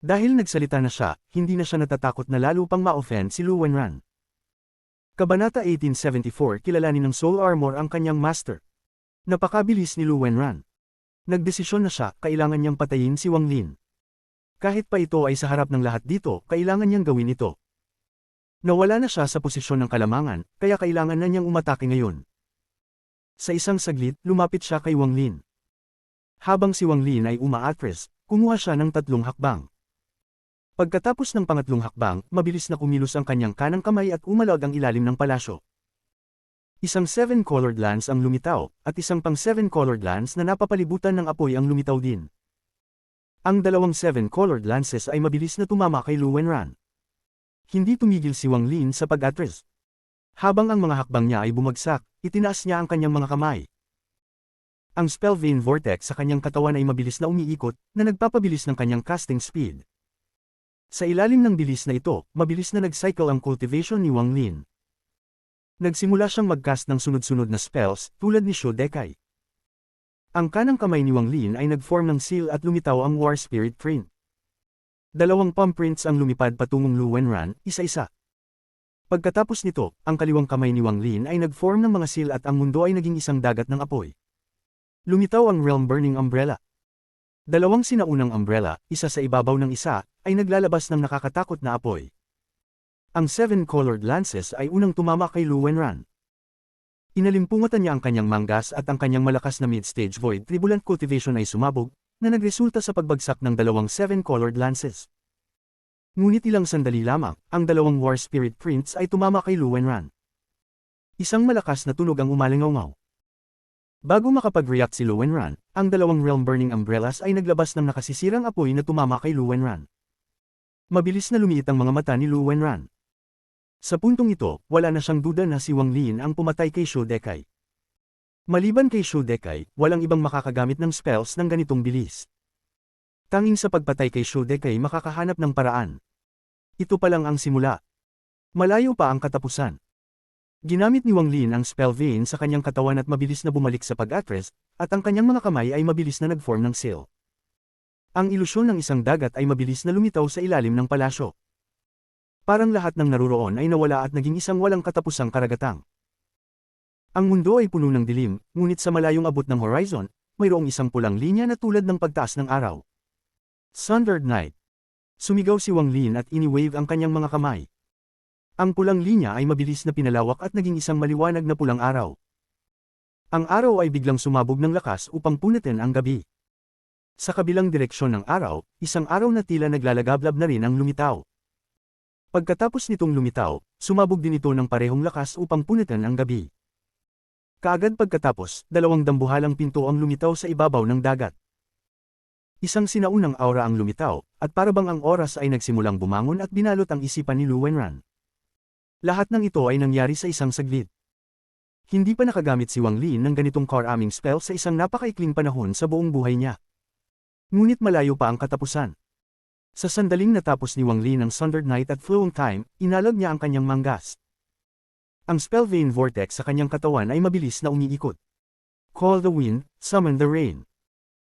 Dahil nagsalita na siya, hindi na siya natatakot na lalo pang ma-offend si Lu Wenran. Kabanata 1874 kilalanin ng Soul Armor ang kanyang master. Napakabilis ni Lu Wenran. Nagdesisyon na siya, kailangan niyang patayin si Wang Lin. Kahit pa ito ay sa harap ng lahat dito, kailangan niyang gawin ito. Nawala na siya sa posisyon ng kalamangan, kaya kailangan na niyang umatake ngayon. Sa isang saglit, lumapit siya kay Wang Lin. Habang si Wang Lin ay umaatras, kumuha siya ng 3 hakbang. Pagkatapos ng pangatlong hakbang, mabilis na kumilos ang kanyang kanang kamay at umalag ang ilalim ng palasyo. Isang 7-colored lance ang lumitaw, at isang pang 7-colored lance na napapalibutan ng apoy ang lumitaw din. Ang dalawang 7-colored lances ay mabilis na tumama kay Lu Wenran. Hindi tumigil si Wang Lin sa pag-atras. Habang ang mga hakbang niya ay bumagsak, itinaas niya ang kanyang mga kamay. Ang spell vein vortex sa kanyang katawan ay mabilis na umiikot, na nagpapabilis ng kanyang casting speed. Sa ilalim ng bilis na ito, mabilis na nag-cycle ang cultivation ni Wang Lin. Nagsimula siyang mag-cast ng sunod-sunod na spells, tulad ni Shudekai. Ang kanang kamay ni Wang Lin ay nag-form ng seal at lumitaw ang War Spirit Print. 2 palm prints ang lumipad patungong Lu Wenran, isa-isa. Pagkatapos nito, ang kaliwang kamay ni Wang Lin ay nag-form ng mga seal at ang mundo ay naging isang dagat ng apoy. Lumitaw ang Realm Burning Umbrella. 2 sinaunang umbrella, isa sa ibabaw ng isa, ay naglalabas ng nakakatakot na apoy. Ang 7-colored lances ay unang tumama kay Lu Wenran. Inalimpungatan niya ang kanyang manggas at ang kanyang malakas na mid-stage void tribulant cultivation ay sumabog, na nagresulta sa pagbagsak ng 2 7-colored lances. Ngunit ilang sandali lamang, ang 2 War Spirit Prints ay tumama kay Lu Wenran. Isang malakas na tunog ang umalingaw-ngaw. Bago makapag-react si Lu Wenran, ang dalawang realm-burning umbrellas ay naglabas ng nakasisirang apoy na tumama kay Lu Wenran. Mabilis na lumiit ang mga mata ni Lu Wenran. Sa puntong ito, wala na siyang duda na si Wang Lin ang pumatay kay Shu Dekai. Maliban kay Shu Dekai, walang ibang makakagamit ng spells ng ganitong bilis. Tanging sa pagpatay kay Shu Dekai makakahanap ng paraan. Ito pa lang ang simula. Malayo pa ang katapusan. Ginamit ni Wang Lin ang spell vein sa kanyang katawan at mabilis na bumalik sa pag-atras, at ang kanyang mga kamay ay mabilis na nag-form ng sail. Ang ilusyon ng isang dagat ay mabilis na lumitaw sa ilalim ng palasyo. Parang lahat ng naruroon ay nawala at naging isang walang katapusang karagatang. Ang mundo ay puno ng dilim, ngunit sa malayong abot ng horizon, mayroong isang pulang linya na tulad ng pagtaas ng araw. Sundered Night. Sumigaw si Wang Lin at ini-wave ang kanyang mga kamay. Ang pulang linya ay mabilis na pinalawak at naging isang maliwanag na pulang araw. Ang araw ay biglang sumabog ng lakas upang punitin ang gabi. Sa kabilang direksyon ng araw, isang araw na tila naglalagablab na rin ang lumitaw. Pagkatapos nitong lumitaw, sumabog din ito ng parehong lakas upang punitin ang gabi. Kaagad pagkatapos, dalawang dambuhalang pinto ang lumitaw sa ibabaw ng dagat. Isang sinaunang aura ang lumitaw, at parabang ang oras ay nagsimulang bumangon at binalot ang isipan ni Lu Wenran. Lahat ng ito ay nangyari sa isang saglit. Hindi pa nakagamit si Wang Lin ng ganitong car-arming spell sa isang napakaikling panahon sa buong buhay niya. Ngunit malayo pa ang katapusan. Sa sandaling natapos ni Wang Lin ang Sundered Night at Flowing Time, inalog niya ang kanyang manggas. Ang spell vein vortex sa kanyang katawan ay mabilis na umiikot. Call the wind, summon the rain.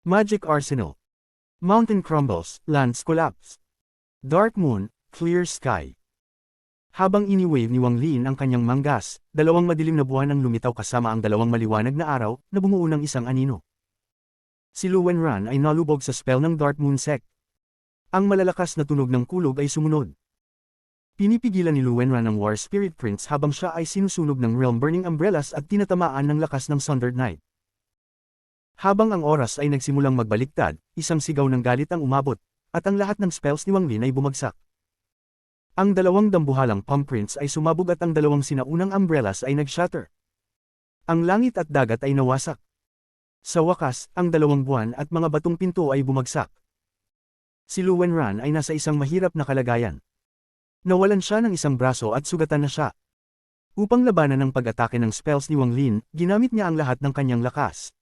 Magic arsenal. Mountain crumbles, lands collapse. Dark moon, clear sky. Habang ini-wave ni Wang Lin ang kanyang manggas, dalawang madilim na buwan ang lumitaw kasama ang dalawang maliwanag na araw na bumuo ng isang anino. Si Lu Wenran ay nalubog sa spell ng Dark Moon Sect. Ang malalakas na tunog ng kulog ay sumunod. Pinipigilan ni Lu Wenran ang War Spirit Prince habang siya ay sinusunog ng realm-burning umbrellas at tinatamaan ng lakas ng Sundered Night. Habang ang oras ay nagsimulang magbaliktad, isang sigaw ng galit ang umabot, at ang lahat ng spells ni Wang Lin ay bumagsak. Ang dalawang dambuhalang palm prints ay sumabog at ang dalawang sinaunang umbrellas ay nag-shatter. Ang langit at dagat ay nawasak. Sa wakas, ang dalawang buwan at mga batong pinto ay bumagsak. Si Lu Wenran ay nasa isang mahirap na kalagayan. Nawalan siya ng isang braso at sugatan na siya. Upang labanan ang pag-atake ng spells ni Wang Lin, ginamit niya ang lahat ng kanyang lakas.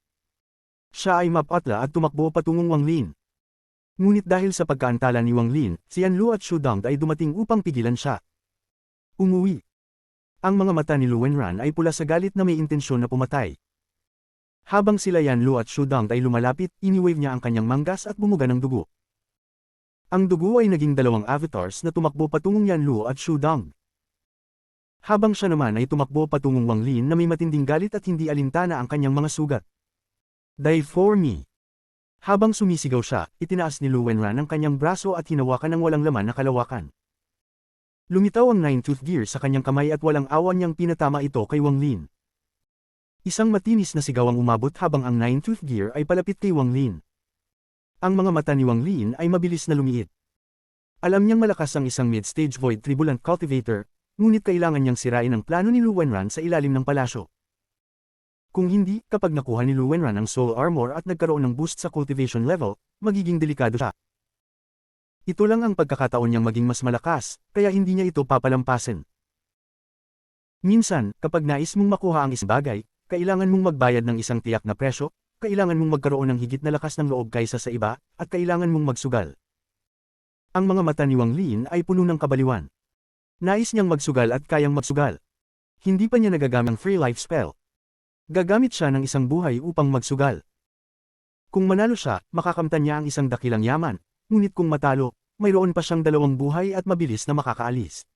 Siya ay mapatla at tumakbo patungong Wang Lin. Ngunit dahil sa pagkaantala ni Wang Lin, si Yan Lu at Shu Dong ay dumating upang pigilan siya. Umuwi. Ang mga mata ni Lu Wenran ay pula sa galit na may intensyon na pumatay. Habang sila Yan Lu at Shu Dong ay lumalapit, ini-wave niya ang kanyang manggas at bumuga ng dugo. Ang dugo ay naging dalawang avatars na tumakbo patungong Yan Lu at Shu Dong. Habang siya naman ay tumakbo patungong Wang Lin na may matinding galit at hindi alintana ang kanyang mga sugat. Die for me. Habang sumisigaw siya, itinaas ni Lu Wenran ang kanyang braso at hinawakan ng walang laman na kalawakan. Lumitaw ang Nine-Tooth Gear sa kanyang kamay at walang awan niyang pinatama ito kay Wang Lin. Isang matinis na sigaw ang umabot habang ang Nine-Tooth Gear ay palapit kay Wang Lin. Ang mga mata ni Wang Lin ay mabilis na lumiit. Alam niyang malakas ang isang mid-stage Void Tribulant Cultivator, ngunit kailangan niyang sirain ang plano ni Lu Wenran sa ilalim ng palasyo. Kung hindi, kapag nakuha ni Lu Wenran ang Soul Armor at nagkaroon ng boost sa cultivation level, magiging delikado siya. Ito lang ang pagkakataon niyang maging mas malakas, kaya hindi niya ito papalampasin. Minsan, kapag nais mong makuha ang isang bagay, kailangan mong magbayad ng isang tiyak na presyo, kailangan mong magkaroon ng higit na lakas ng loob kaysa sa iba, at kailangan mong magsugal. Ang mga mata ni Wang Lin ay puno ng kabaliwan. Nais niyang magsugal at kayang magsugal. Hindi pa niya nagagamit ang free life spell. Gagamit siya ng isang buhay upang magsugal. Kung manalo siya, makakamtan niya ang isang dakilang yaman, ngunit kung matalo, mayroon pa siyang dalawang buhay at mabilis na makakaalis.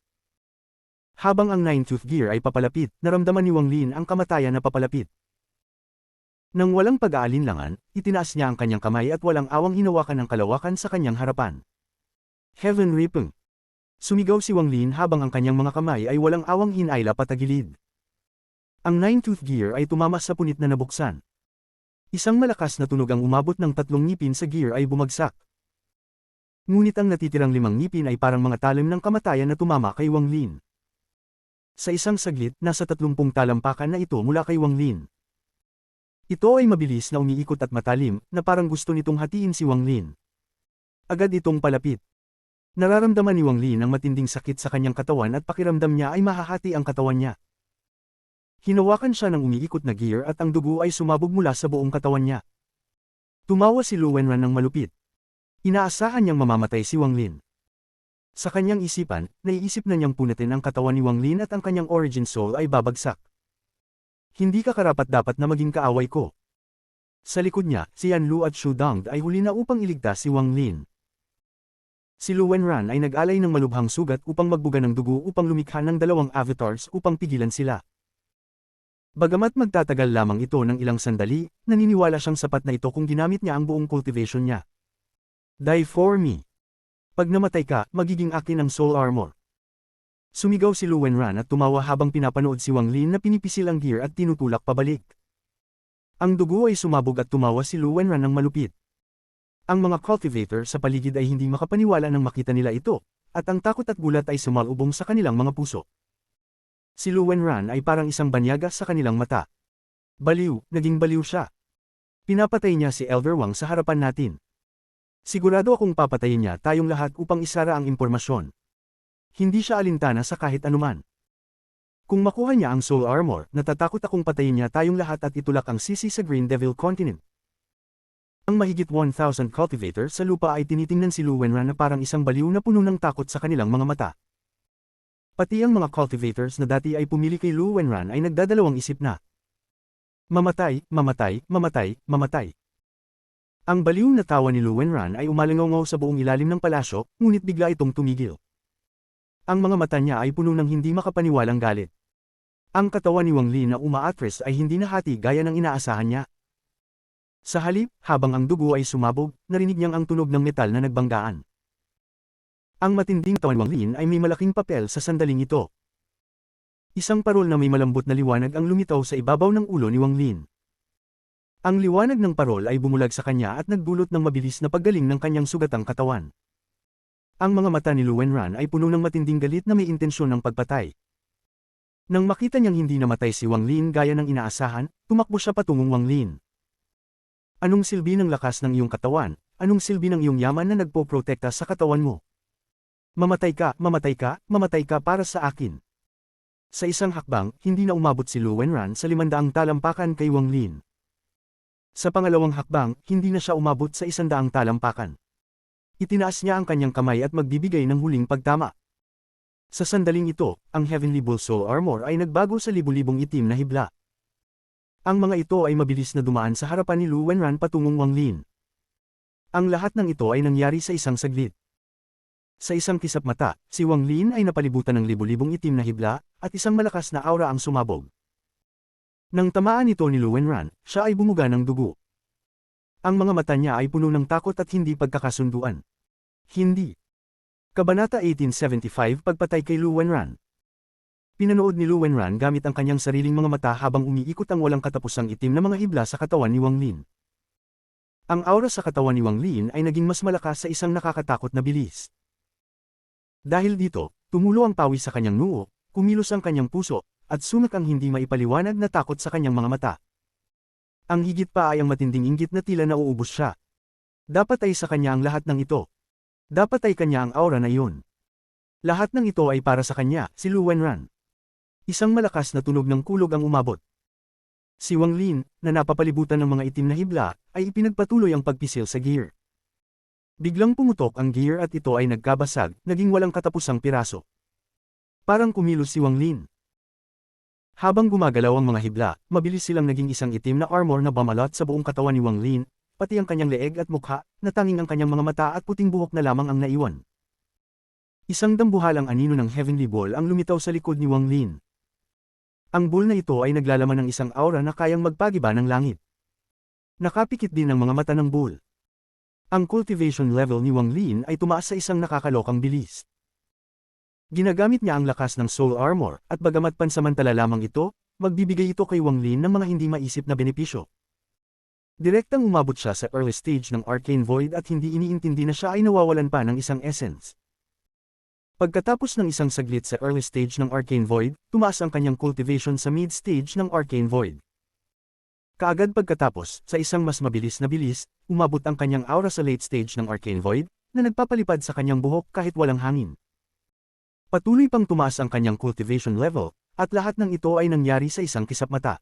Habang ang Nine-Tooth Gear ay papalapit, naramdaman ni Wang Lin ang kamatayan na papalapit. Nang walang pag-aalinlangan, itinaas niya ang kanyang kamay at walang awang hinawakan ang kalawakan sa kanyang harapan. Heaven Ripping. Sumigaw si Wang Lin habang ang kanyang mga kamay ay walang awang hinayla patagilid. Ang Nine-Tooth Gear ay tumama sa punit na nabuksan. Isang malakas na tunog ang umabot ng 3 ngipin sa gear ay bumagsak. Ngunit ang natitirang 5 ngipin ay parang mga talim ng kamatayan na tumama kay Wang Lin. Sa isang saglit, nasa 30 talampakan na ito mula kay Wang Lin. Ito ay mabilis na umiikot at matalim, na parang gusto nitong hatiin si Wang Lin. Agad itong palapit. Nararamdaman ni Wang Lin ang matinding sakit sa kanyang katawan at pakiramdam niya ay mahahati ang katawan niya. Hinawakan siya ng umiikot na gear at ang dugo ay sumabog mula sa buong katawan niya. Tumawa si Lu Wenran ng malupit. Inaasahan niyang mamamatay si Wang Lin. Sa kanyang isipan, naiisip na niyang punatin ang katawan ni Wang Lin at ang kanyang origin soul ay babagsak. Hindi ka karapat-dapat na maging kaaway ko. Sa likod niya, si Yan Lu at Shu Dongd ay huli na upang iligtas si Wang Lin. Si Lu Wenran ay nag-alay ng malubhang sugat upang magbuga ng dugo upang lumikha ng dalawang avatars upang pigilan sila. Bagamat magtatagal lamang ito ng ilang sandali, naniniwala siyang sapat na ito kung ginamit niya ang buong cultivation niya. Die for me. Pag namatay ka, magiging akin ang soul armor. Sumigaw si Lu Wenran at tumawa habang pinapanood si Wang Lin na pinipisil ang gear at tinutulak pabalik. Ang dugo ay sumabog at tumawa si Lu Wenran ng malupit. Ang mga cultivator sa paligid ay hindi makapaniwala nang makita nila ito, at ang takot at gulat ay sumalubong sa kanilang mga puso. Si Lu Wenran ay parang isang banyaga sa kanilang mata. Baliw, naging baliw siya. Pinapatay niya si Elder Wang sa harapan natin. Sigurado akong papatayin niya tayong lahat upang isara ang impormasyon. Hindi siya alintana sa kahit anuman. Kung makuha niya ang soul armor, natatakot akong patayin niya tayong lahat at itulak ang sisi sa Green Devil Continent. Ang mahigit 1,000 cultivator sa lupa ay tinitingnan si Lu Wenran na parang isang baliw na puno ng takot sa kanilang mga mata. Pati ang mga cultivators na dati ay pumili kay Lu Wenran ay nagdadalawang isip na. Mamatay, mamatay, mamatay, mamatay. Ang baliw na tawa ni Lu Wenran ay umalangaw sa buong ilalim ng palasyo, ngunit bigla itong tumigil. Ang mga mata niya ay puno ng hindi makapaniwalang galit. Ang katawan ni Wang Lin na umaatres ay hindi nahati gaya ng inaasahan niya. Sa halip, habang ang dugo ay sumabog, narinig niyang ang tunog ng metal na nagbanggaan. Ang matinding tawan ni Wang Lin ay may malaking papel sa sandaling ito. Isang parol na may malambot na liwanag ang lumitaw sa ibabaw ng ulo ni Wang Lin. Ang liwanag ng parol ay bumulag sa kanya at nagdulot ng mabilis na paggaling ng kanyang sugatang katawan. Ang mga mata ni Lu Wenran ay puno ng matinding galit na may intensyon ng pagpatay. Nang makita niyang hindi namatay si Wang Lin gaya ng inaasahan, tumakbo siya patungong Wang Lin. Anong silbi ng lakas ng iyong katawan? Anong silbi ng iyong yaman na nagpoprotekta sa katawan mo? Mamatay ka, mamatay ka, mamatay ka para sa akin. Sa isang hakbang, hindi na umabot si Lu Wenran sa 500 talampakan kay Wang Lin. Sa pangalawang hakbang, hindi na siya umabot sa 100 talampakan. Itinaas niya ang kanyang kamay at magbibigay ng huling pagtama. Sa sandaling ito, ang Heavenly Bull Soul Armor ay nagbago sa libu-libong itim na hibla. Ang mga ito ay mabilis na dumaan sa harapan ni Lu Wenran patungong Wang Lin. Ang lahat ng ito ay nangyari sa isang saglit. Sa isang kisap mata, si Wang Lin ay napalibutan ng libu-libong itim na hibla, at isang malakas na aura ang sumabog. Nang tamaan ito ni Lu Wenran, siya ay bumuga ng dugo. Ang mga mata niya ay puno ng takot at hindi pagkakasunduan. Hindi. Kabanata 1875 Pagpatay kay Lu Wenran. Pinanood ni Lu Wenran gamit ang kanyang sariling mga mata habang umiikot ang walang katapusang itim na mga hibla sa katawan ni Wang Lin. Ang aura sa katawan ni Wang Lin ay naging mas malakas sa isang nakakatakot na bilis. Dahil dito, tumulo ang pawis sa kanyang noo, kumilos ang kanyang puso, at sunak ang hindi maipaliwanag na takot sa kanyang mga mata. Ang higit pa ay ang matinding inggit na tila nauubos siya. Dapat ay sa kanya ang lahat ng ito. Dapat ay kanya ang aura na iyon. Lahat ng ito ay para sa kanya, si Lu Wenran. Isang malakas na tunog ng kulog ang umabot. Si Wang Lin, na napapalibutan ng mga itim na hibla, ay ipinagpatuloy ang pagpisil sa gear. Biglang pumutok ang gear at ito ay nagkabasag, naging walang katapusang piraso. Parang kumilos si Wang Lin. Habang gumagalaw ang mga hibla, mabilis silang naging isang itim na armor na bamalot sa buong katawan ni Wang Lin, pati ang kanyang leeg at mukha, na tanging ang kanyang mga mata at puting buhok na lamang ang naiwan. Isang dambuhalang anino ng Heavenly Ball ang lumitaw sa likod ni Wang Lin. Ang ball na ito ay naglalaman ng isang aura na kayang magpagiba ng langit. Nakapikit din ang mga mata ng ball. Ang cultivation level ni Wang Lin ay tumaas sa isang nakakalokang bilis. Ginagamit niya ang lakas ng soul armor, at bagamat pansamantala lamang ito, magbibigay ito kay Wang Lin ng mga hindi maisip na benepisyo. Direktang umabot siya sa early stage ng Arcane Void at hindi iniintindi na siya ay nawawalan pa ng isang essence. Pagkatapos ng isang saglit sa early stage ng Arcane Void, tumaas ang kanyang cultivation sa mid stage ng Arcane Void. Kaagad pagkatapos, sa isang mas mabilis na bilis, umabot ang kanyang aura sa late stage ng Arcane Void, na nagpapalipad sa kanyang buhok kahit walang hangin. Patuloy pang tumaas ang kanyang cultivation level, at lahat ng ito ay nangyari sa isang kisap mata.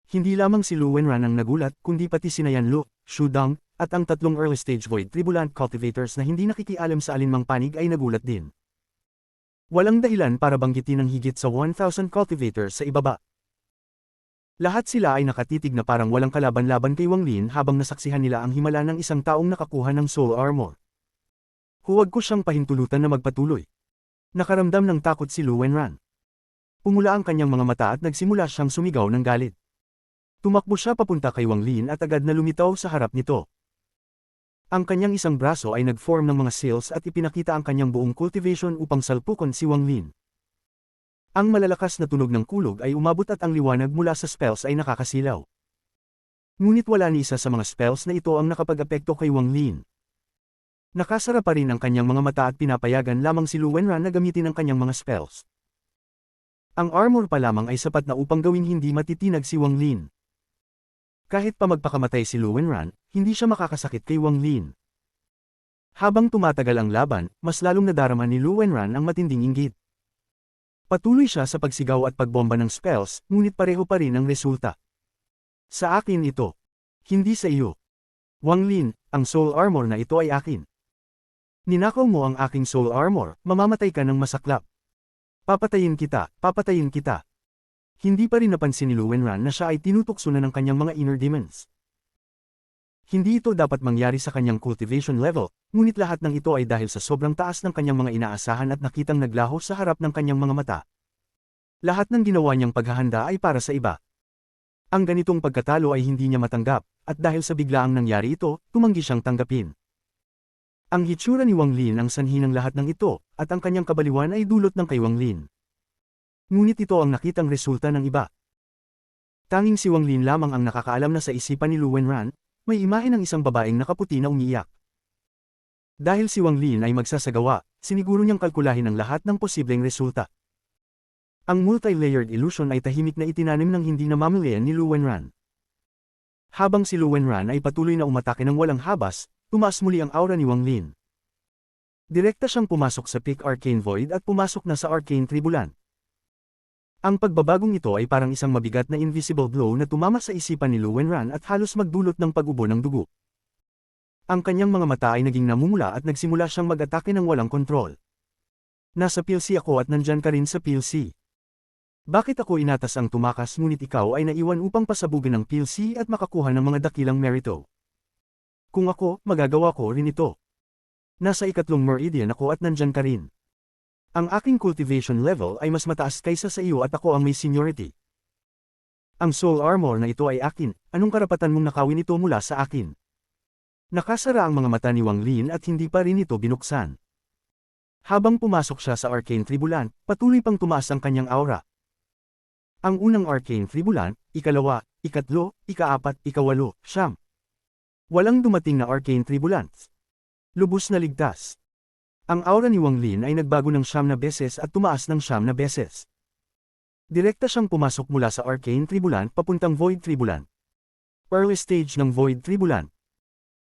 Hindi lamang si Lu Wenran ang nagulat, kundi pati si Yan Lu, Shu Dong, at ang tatlong early stage Void Tribulant cultivators na hindi nakikialam sa alinmang panig ay nagulat din. Walang dahilan para banggitin ang higit sa 1,000 cultivators sa ibaba. Lahat sila ay nakatitig na parang walang kalaban-laban kay Wang Lin habang nasaksihan nila ang himala ng isang taong nakakuha ng soul armor. Huwag ko siyang pahintulutan na magpatuloy. Nakaramdam ng takot si Lu Wenran. Pumula ang kanyang mga mata at nagsimula siyang sumigaw ng galit. Tumakbo siya papunta kay Wang Lin at agad na lumitaw sa harap nito. Ang kanyang isang braso ay nag-form ng mga seals at ipinakita ang kanyang buong cultivation upang salpukan si Wang Lin. Ang malalakas na tunog ng kulog ay umabot at ang liwanag mula sa spells ay nakakasilaw. Ngunit wala ni isa sa mga spells na ito ang nakapag-apekto kay Wang Lin. Nakasara pa rin ang kanyang mga mata at pinapayagan lamang si Lu Wenran na gamitin ang kanyang mga spells. Ang armor pa lamang ay sapat na upang gawing hindi matitinag si Wang Lin. Kahit pa magpakamatay si Lu Wenran, hindi siya makakasakit kay Wang Lin. Habang tumatagal ang laban, mas lalong nadarama ni Lu Wenran ang matinding inggit. Patuloy siya sa pagsigaw at pagbomba ng spells, ngunit pareho pa rin ang resulta. Sa akin ito. Hindi sa iyo. Wang Lin, ang soul armor na ito ay akin. Ninakaw mo ang aking soul armor, mamamatay ka ng masaklap. Papatayin kita, papatayin kita. Hindi pa rin napansin ni Lu Wenran na siya ay tinutokso na ng kanyang mga inner demons. Hindi ito dapat mangyari sa kanyang cultivation level, ngunit lahat ng ito ay dahil sa sobrang taas ng kanyang mga inaasahan at nakitang naglaho sa harap ng kanyang mga mata. Lahat ng ginawa niyang paghahanda ay para sa iba. Ang ganitong pagkatalo ay hindi niya matanggap, at dahil sa biglaang nangyari ito, tumanggi siyang tanggapin. Ang hitsura ni Wang Lin ang sanhi ng lahat ng ito, at ang kanyang kabaliwan ay dulot ng kay Wang Lin. Ngunit ito ang nakitang resulta ng iba. Tanging si Wang Lin lamang ang nakakaalam na sa isipan ni Lu Wenran, may imahe ng isang babaeng nakaputi na umiiyak. Dahil si Wang Lin ay magsasagawa, siniguro niyang kalkulahin ang lahat ng posibleng resulta. Ang multi-layered illusion ay tahimik na itinanim ng hindi namamalayan ni Lu Wenran. Habang si Lu Wenran ay patuloy na umatake ng walang habas, tumaas muli ang aura ni Wang Lin. Direkta siyang pumasok sa Peak Arcane Void at pumasok na sa Arcane Tribulant. Ang pagbabagong ito ay parang isang mabigat na invisible blow na tumama sa isipan ni Lu Wenran at halos magdulot ng pag-ubo ng dugo. Ang kanyang mga mata ay naging namumula at nagsimula siyang mag-atake ng walang kontrol. Nasa PLC ako at nandyan ka rin sa PLC. Bakit ako inatas ang tumakas ngunit ikaw ay naiwan upang pasabugin ng PLC at makakuha ng mga dakilang merito? Kung ako, magagawa ko rin ito. Nasa ikatlong meridian ako at nandyan ka rin. Ang aking cultivation level ay mas mataas kaysa sa iyo at ako ang may seniority. Ang soul armor na ito ay akin, anong karapatan mong nakawin ito mula sa akin? Nakasara ang mga mata ni Wang Lin at hindi pa rin ito binuksan. Habang pumasok siya sa Arcane Tribulant, patuloy pang tumaas ang kanyang aura. Ang unang Arcane Tribulant, ikalawa, ikatlo, ikaapat, ikawalo, siyam. Walang dumating na Arcane Tribulants. Lubos na ligtas. Ang aura ni Wang Lin ay nagbago ng 9 na beses at tumaas ng 9 na beses. Direkta siyang pumasok mula sa Arcane Tribulant papuntang Void Tribulant. Early stage ng Void Tribulant.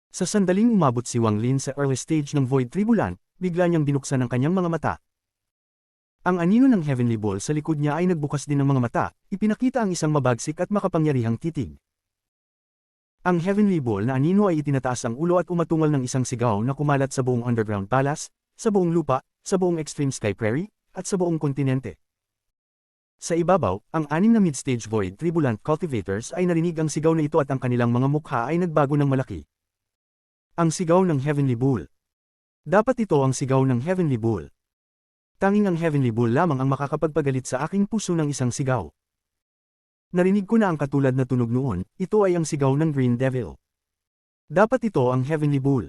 Sa sandaling umabot si Wang Lin sa early stage ng Void Tribulant, bigla niyang binuksan ang kanyang mga mata. Ang anino ng Heavenly Ball sa likod niya ay nagbukas din ng mga mata, ipinakita ang isang mabagsik at makapangyarihang titig. Ang Heavenly Ball na anino ay itinataas ang ulo at umatungal ng isang sigaw na kumalat sa buong underground palace, sa buong lupa, sa buong extreme sky prairie, at sa buong kontinente. Sa ibabaw, ang 6 na mid-stage Void Tribulant cultivators ay narinig ang sigaw na ito at ang kanilang mga mukha ay nagbago ng malaki. Ang sigaw ng Heavenly Bull. Dapat ito ang sigaw ng Heavenly Bull. Tanging ang Heavenly Bull lamang ang makakapagpagalit sa aking puso ng isang sigaw. Narinig ko na ang katulad na tunog noon, ito ay ang sigaw ng Green Devil. Dapat ito ang Heavenly Bull.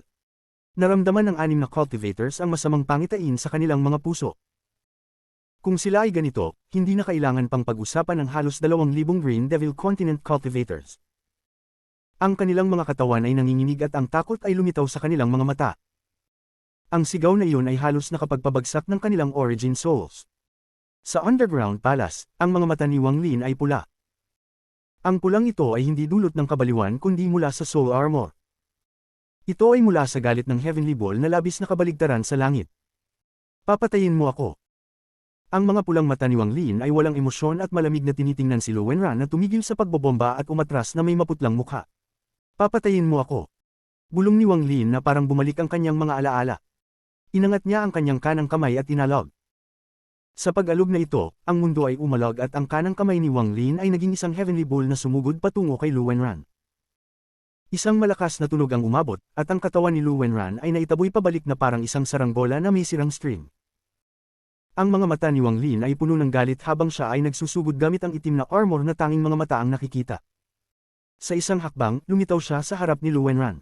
Naramdaman ng 6 na cultivators ang masamang pangitain sa kanilang mga puso. Kung sila ay ganito, hindi na kailangan pang pag-usapan ng halos 2,000 Green Devil Continent cultivators. Ang kanilang mga katawan ay nanginginig at ang takot ay lumitaw sa kanilang mga mata. Ang sigaw na iyon ay halos nakapagpabagsak ng kanilang origin souls. Sa Underground Palace, ang mga mata ni Wang Lin ay pula. Ang pulang ito ay hindi dulot ng kabaliwan kundi mula sa soul armor. Ito ay mula sa galit ng Heavenly Ball na labis na kabaligtaran sa langit. Papatayin mo ako. Ang mga pulang mata ni Wang Lin ay walang emosyon at malamig na tinitingnan si Lu Wenran na tumigil sa pagbobomba at umatras na may maputlang mukha. Papatayin mo ako. Bulong ni Wang Lin na parang bumalik ang kanyang mga alaala. Inangat niya ang kanyang kanang kamay at inalog. Sa pag-alog na ito, ang mundo ay umalog at ang kanang kamay ni Wang Lin ay naging isang Heavenly Ball na sumugod patungo kay Lu Wenran. Isang malakas na tunog ang umabot, at ang katawan ni Lu Wenran ay naitaboy pabalik na parang isang saranggola na may sirang string. Ang mga mata ni Wang Lin ay puno ng galit habang siya ay nagsusugod gamit ang itim na armor na tanging mga mata ang nakikita. Sa isang hakbang, lumitaw siya sa harap ni Lu Wenran.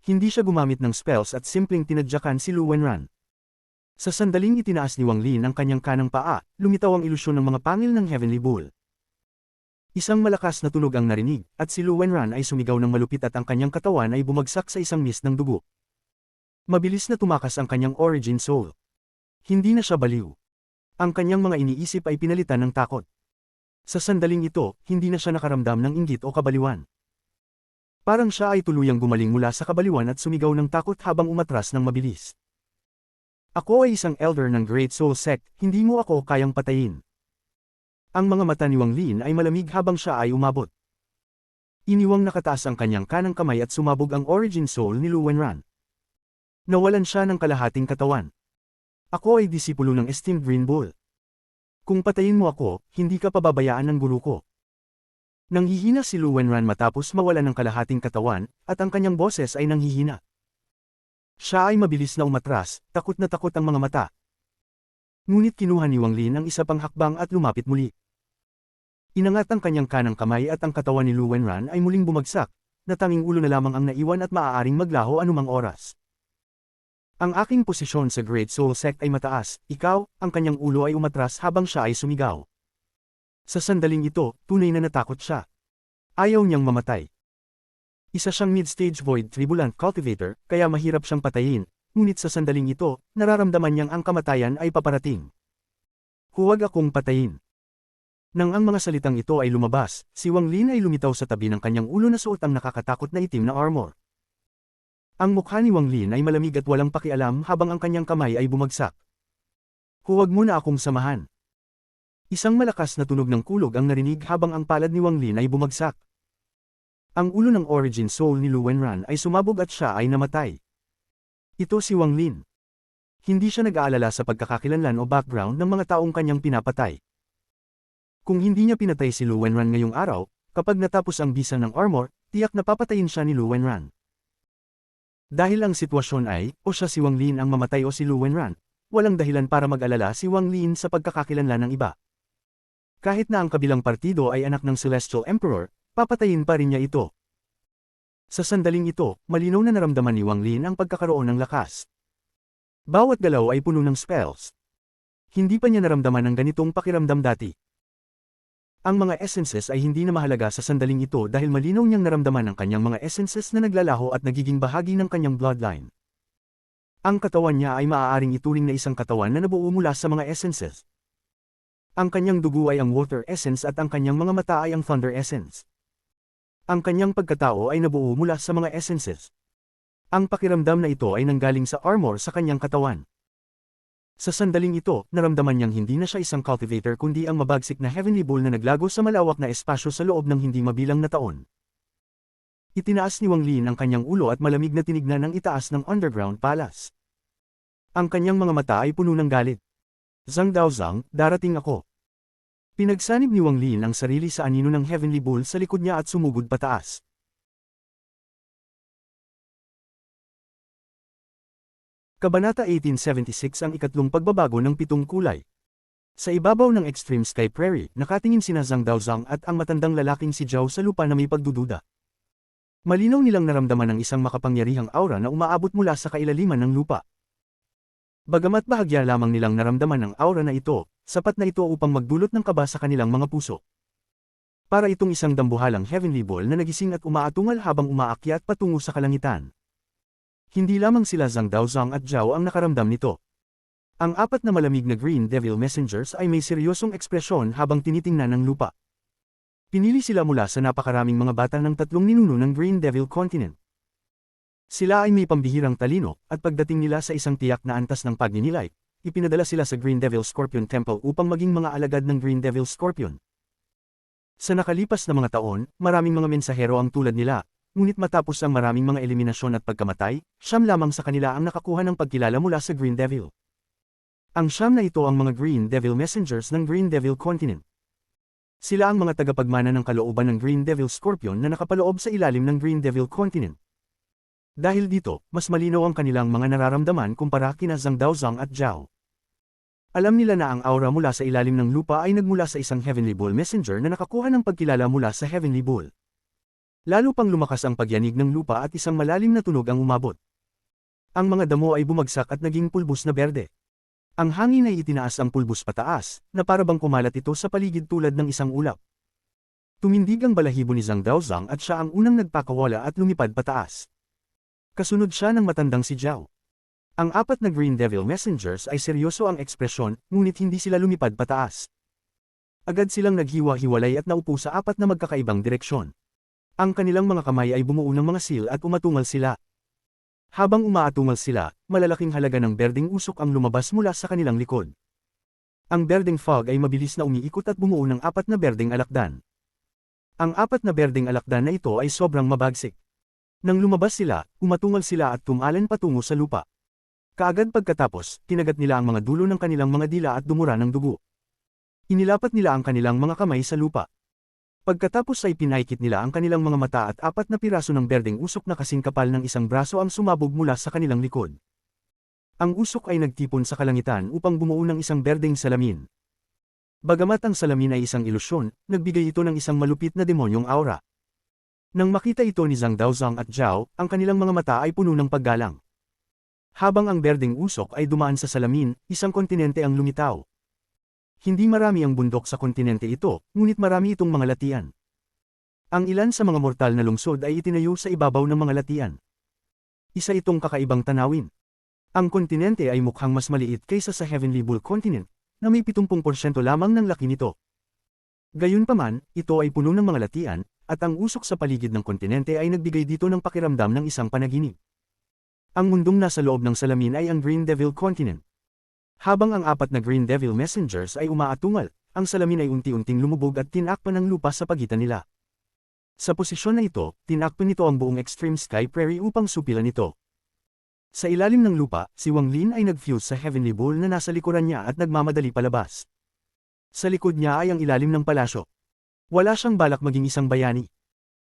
Hindi siya gumamit ng spells at simpleng tinadyakan si Lu Wenran. Sa sandaling itinaas ni Wang Lin ang kanyang kanang paa, lumitaw ang ilusyon ng mga pangil ng Heavenly Bull. Isang malakas na tunog ang narinig, at si Lu Wenran ay sumigaw ng malupit at ang kanyang katawan ay bumagsak sa isang mist ng dugo. Mabilis na tumakas ang kanyang origin soul. Hindi na siya baliw. Ang kanyang mga iniisip ay pinalitan ng takot. Sa sandaling ito, hindi na siya nakaramdam ng inggit o kabaliwan. Parang siya ay tuluyang gumaling mula sa kabaliwan at sumigaw ng takot habang umatras ng mabilis. Ako ay isang elder ng Great Soul Sect, hindi mo ako kayang patayin. Ang mga mata ni Wang Lin ay malamig habang siya ay umabot. Iniwang nakataas ang kanyang kanang kamay at sumabog ang origin soul ni Lu Wenran. Nawalan siya ng kalahating katawan. Ako ay disipulo ng esteemed Green Bull. Kung patayin mo ako, hindi ka pababayaan ng guru ko. Nanghihina si Lu Wenran matapos mawalan ng kalahating katawan, at ang kanyang boses ay nanghihina. Siya ay mabilis na umatras, takot na takot ang mga mata. Ngunit kinuha ni Wang Lin ang isa pang hakbang at lumapit muli. Inangat ang kanyang kanang kamay at ang katawan ni Lu Wenran ay muling bumagsak, na tanging ulo na lamang ang naiwan at maaaring maglaho anumang oras. Ang aking posisyon sa Great Soul Sect ay mataas, ikaw, ang kanyang ulo ay umatras habang siya ay sumigaw. Sa sandaling ito, tunay na natakot siya. Ayaw niyang mamatay. Isa siyang mid-stage void tribulant cultivator, kaya mahirap siyang patayin, ngunit sa sandaling ito, nararamdaman niyang ang kamatayan ay paparating. Huwag akong patayin. Nang ang mga salitang ito ay lumabas, si Wang Lin ay lumitaw sa tabi ng kanyang ulo na suot ang nakakatakot na itim na armor. Ang mukha ni Wang Lin ay malamig at walang pakialam habang ang kanyang kamay ay bumagsak. Huwag mo na akong samahan. Isang malakas na tunog ng kulog ang narinig habang ang palad ni Wang Lin ay bumagsak. Ang ulo ng origin soul ni Lu Wenran ay sumabog at siya ay namatay. Ito si Wang Lin. Hindi siya nag-aalala sa pagkakakilanlan o background ng mga taong kanyang pinapatay. Kung hindi niya pinatay si Lu Wenran ngayong araw, kapag natapos ang bisa ng armor, tiyak na papatayin siya ni Lu Wenran. Dahil ang sitwasyon ay, o siya si Wang Lin ang mamatay o si Lu Wenran, walang dahilan para mag-alala si Wang Lin sa pagkakakilanlan ng iba. Kahit na ang kabilang partido ay anak ng Celestial Emperor, papatayin pa rin niya ito. Sa sandaling ito, malinaw na naramdaman ni Wang Lin ang pagkakaroon ng lakas. Bawat galaw ay puno ng spells. Hindi pa niya naramdaman ang ganitong pakiramdam dati. Ang mga essences ay hindi na mahalaga sa sandaling ito dahil malinaw niyang naramdaman ang kanyang mga essences na naglalaho at nagiging bahagi ng kanyang bloodline. Ang katawan niya ay maaaring ituring na isang katawan na nabuo mula sa mga essences. Ang kanyang dugo ay ang water essence at ang kanyang mga mata ay ang thunder essence. Ang kanyang pagkatao ay nabuo mula sa mga essences. Ang pakiramdam na ito ay nanggaling sa armor sa kanyang katawan. Sa sandaling ito, naramdaman niyang hindi na siya isang cultivator kundi ang mabagsik na Heavenly Bull na naglago sa malawak na espasyo sa loob ng hindi mabilang na taon. Itinaas ni Wang Lin ang kanyang ulo at malamig na tinignan ang itaas ng Underground Palace. Ang kanyang mga mata ay puno ng galit. Zhang Daozang, darating ako. Pinagsanib ni Wang Lin ang sarili sa anino ng Heavenly Bull sa likod niya at sumugod pataas. Kabanata 1876 ang ikatlong pagbabago ng pitong kulay. Sa ibabaw ng Extreme Sky Prairie, nakatingin sina Zhang Daozang at ang matandang lalaking si Zhao sa lupa na may pagdududa. Malinaw nilang naramdaman ang isang makapangyarihang aura na umaabot mula sa kailaliman ng lupa. Bagamat bahagya lamang nilang naramdaman ang aura na ito, sapat na ito upang magdulot ng kaba sa kanilang mga puso. Para itong isang dambuhalang Heavenly Ball na nagising at umaatungal habang umaakyat patungo sa kalangitan. Hindi lamang sila Zhang Daozang at Zhao ang nakaramdam nito. Ang apat na malamig na Green Devil Messengers ay may seryosong ekspresyon habang tinitingnan ng lupa. Pinili sila mula sa napakaraming mga bata ng tatlong ninuno ng Green Devil Continent. Sila ay may pambihirang talino, at pagdating nila sa isang tiyak na antas ng pagninilay, ipinadala sila sa Green Devil Scorpion Temple upang maging mga alagad ng Green Devil Scorpion. Sa nakalipas na mga taon, maraming mga mensahero ang tulad nila, ngunit matapos ang maraming mga eliminasyon at pagkamatay, siyam lamang sa kanila ang nakakuha ng pagkilala mula sa Green Devil. Ang siyam na ito ang mga Green Devil Messengers ng Green Devil Continent. Sila ang mga tagapagmana ng kalooban ng Green Devil Scorpion na nakapaloob sa ilalim ng Green Devil Continent. Dahil dito, mas malinaw ang kanilang mga nararamdaman kumpara kina Zhang Daozang at Zhao. Alam nila na ang aura mula sa ilalim ng lupa ay nagmula sa isang Heavenly Bull Messenger na nakakuha ng pagkilala mula sa Heavenly Bull. Lalo pang lumakas ang pagyanig ng lupa at isang malalim na tunog ang umabot. Ang mga damo ay bumagsak at naging pulbos na berde. Ang hangin ay itinaas ang pulbos pataas, na parabang kumalat ito sa paligid tulad ng isang ulap. Tumindig ang balahibo ni Zhang Daozang at siya ang unang nagpakawala at lumipad pataas. Kasunod siya ng matandang si Zhao. Ang apat na Green Devil Messengers ay seryoso ang ekspresyon, ngunit hindi sila lumipad pataas. Agad silang naghiwa-hiwalay at naupo sa apat na magkakaibang direksyon. Ang kanilang mga kamay ay bumuo ng mga seal at umatungal sila. Habang umaatungal sila, malalaking halaga ng berdeng usok ang lumabas mula sa kanilang likod. Ang berdeng fog ay mabilis na umiikot at bumuo ng apat na berdeng alakdan. Ang apat na berdeng alakdan na ito ay sobrang mabagsik. Nang lumabas sila, umatungal sila at tumalan patungo sa lupa. Kaagad pagkatapos, kinagat nila ang mga dulo ng kanilang mga dila at dumura ng dugo. Inilapat nila ang kanilang mga kamay sa lupa. Pagkatapos ay pinaikit nila ang kanilang mga mata at apat na piraso ng berdeng usok na kasing kapal ng isang braso ang sumabog mula sa kanilang likod. Ang usok ay nagtipon sa kalangitan upang bumuo ng isang berdeng salamin. Bagamat ang salamin ay isang ilusyon, nagbigay ito ng isang malupit na demonyong aura. Nang makita ito ni Zhang Daozang at Zhao, ang kanilang mga mata ay puno ng paggalang. Habang ang berdeng usok ay dumaan sa salamin, isang kontinente ang lumitaw. Hindi marami ang bundok sa kontinente ito, ngunit marami itong mga latian. Ang ilan sa mga mortal na lungsod ay itinayo sa ibabaw ng mga latian. Isa itong kakaibang tanawin. Ang kontinente ay mukhang mas maliit kaysa sa Heavenly Bull Continent, na may 70% lamang ng laki nito. Gayunpaman, ito ay puno ng mga latian, at ang usok sa paligid ng kontinente ay nagbigay dito ng pakiramdam ng isang panaginip. Ang mundong nasa loob ng salamin ay ang Green Devil Continent. Habang ang apat na Green Devil Messengers ay umaatungal, ang salamin ay unti-unting lumubog at tinakpan ng lupa sa pagitan nila. Sa posisyon na ito, tinakpan nito ang buong Extreme Sky Prairie upang supilan ito. Sa ilalim ng lupa, si Wang Lin ay nag-fuse sa Heavenly Bull na nasa likuran niya at nagmamadali palabas. Sa likod niya ay ang ilalim ng palasyo. Wala siyang balak maging isang bayani.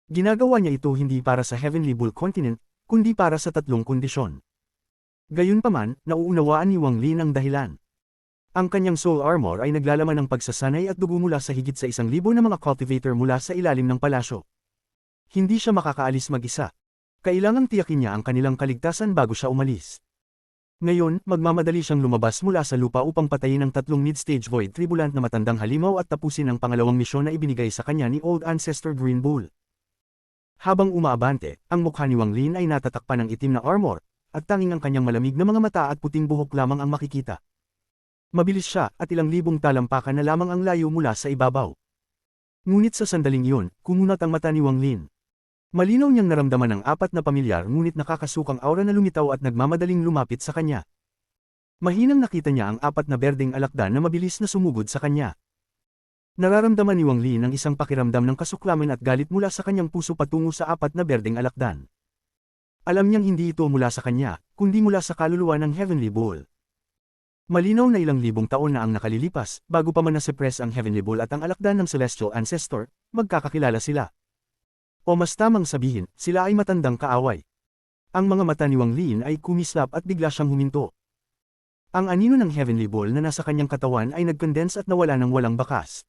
Ginagawa niya ito hindi para sa Heavenly Bull Continent, kundi para sa tatlong kondisyon. Gayunpaman, nauunawaan ni Wang Lin ang dahilan. Ang kanyang soul armor ay naglalaman ng pagsasanay at dugo mula sa higit sa 1,000 na mga cultivator mula sa ilalim ng palasyo. Hindi siya makakaalis mag-isa. Kailangang tiyakin niya ang kanilang kaligtasan bago siya umalis. Ngayon, magmamadali siyang lumabas mula sa lupa upang patayin ang tatlong mid-stage void tribulant na matandang halimaw at tapusin ang pangalawang misyon na ibinigay sa kanya ni Old Ancestor Green Bull. Habang umaabante, ang mukha ni Wang Lin ay natatakpan ng itim na armor, at tanging ang kanyang malamig na mga mata at puting buhok lamang ang makikita. Mabilis siya at ilang libong talampakan na lamang ang layo mula sa ibabaw. Ngunit sa sandaling iyon, kumunat ang mata ni Wang Lin. Malinaw niyang naramdaman ang apat na pamilyar ngunit nakakasukang aura na lumitaw at nagmamadaling lumapit sa kanya. Mahinang nakita niya ang apat na berdeng alakdan na mabilis na sumugod sa kanya. Nararamdaman ni Wang Lin ang isang pakiramdam ng kasuklaman at galit mula sa kanyang puso patungo sa apat na berdeng alakdan. Alam niyang hindi ito mula sa kanya, kundi mula sa kaluluwa ng Heavenly Bull. Malinaw na ilang libong taon na ang nakalilipas, bago pa man na-suppress ang Heavenly Bull at ang alakdan ng Celestial Ancestor, magkakakilala sila. O mas tamang sabihin, sila ay matandang kaaway. Ang mga mata ni Wang Lin ay kumislap at bigla siyang huminto. Ang anino ng Heavenly Bull na nasa kanyang katawan ay nag-condense at nawala ng walang bakas.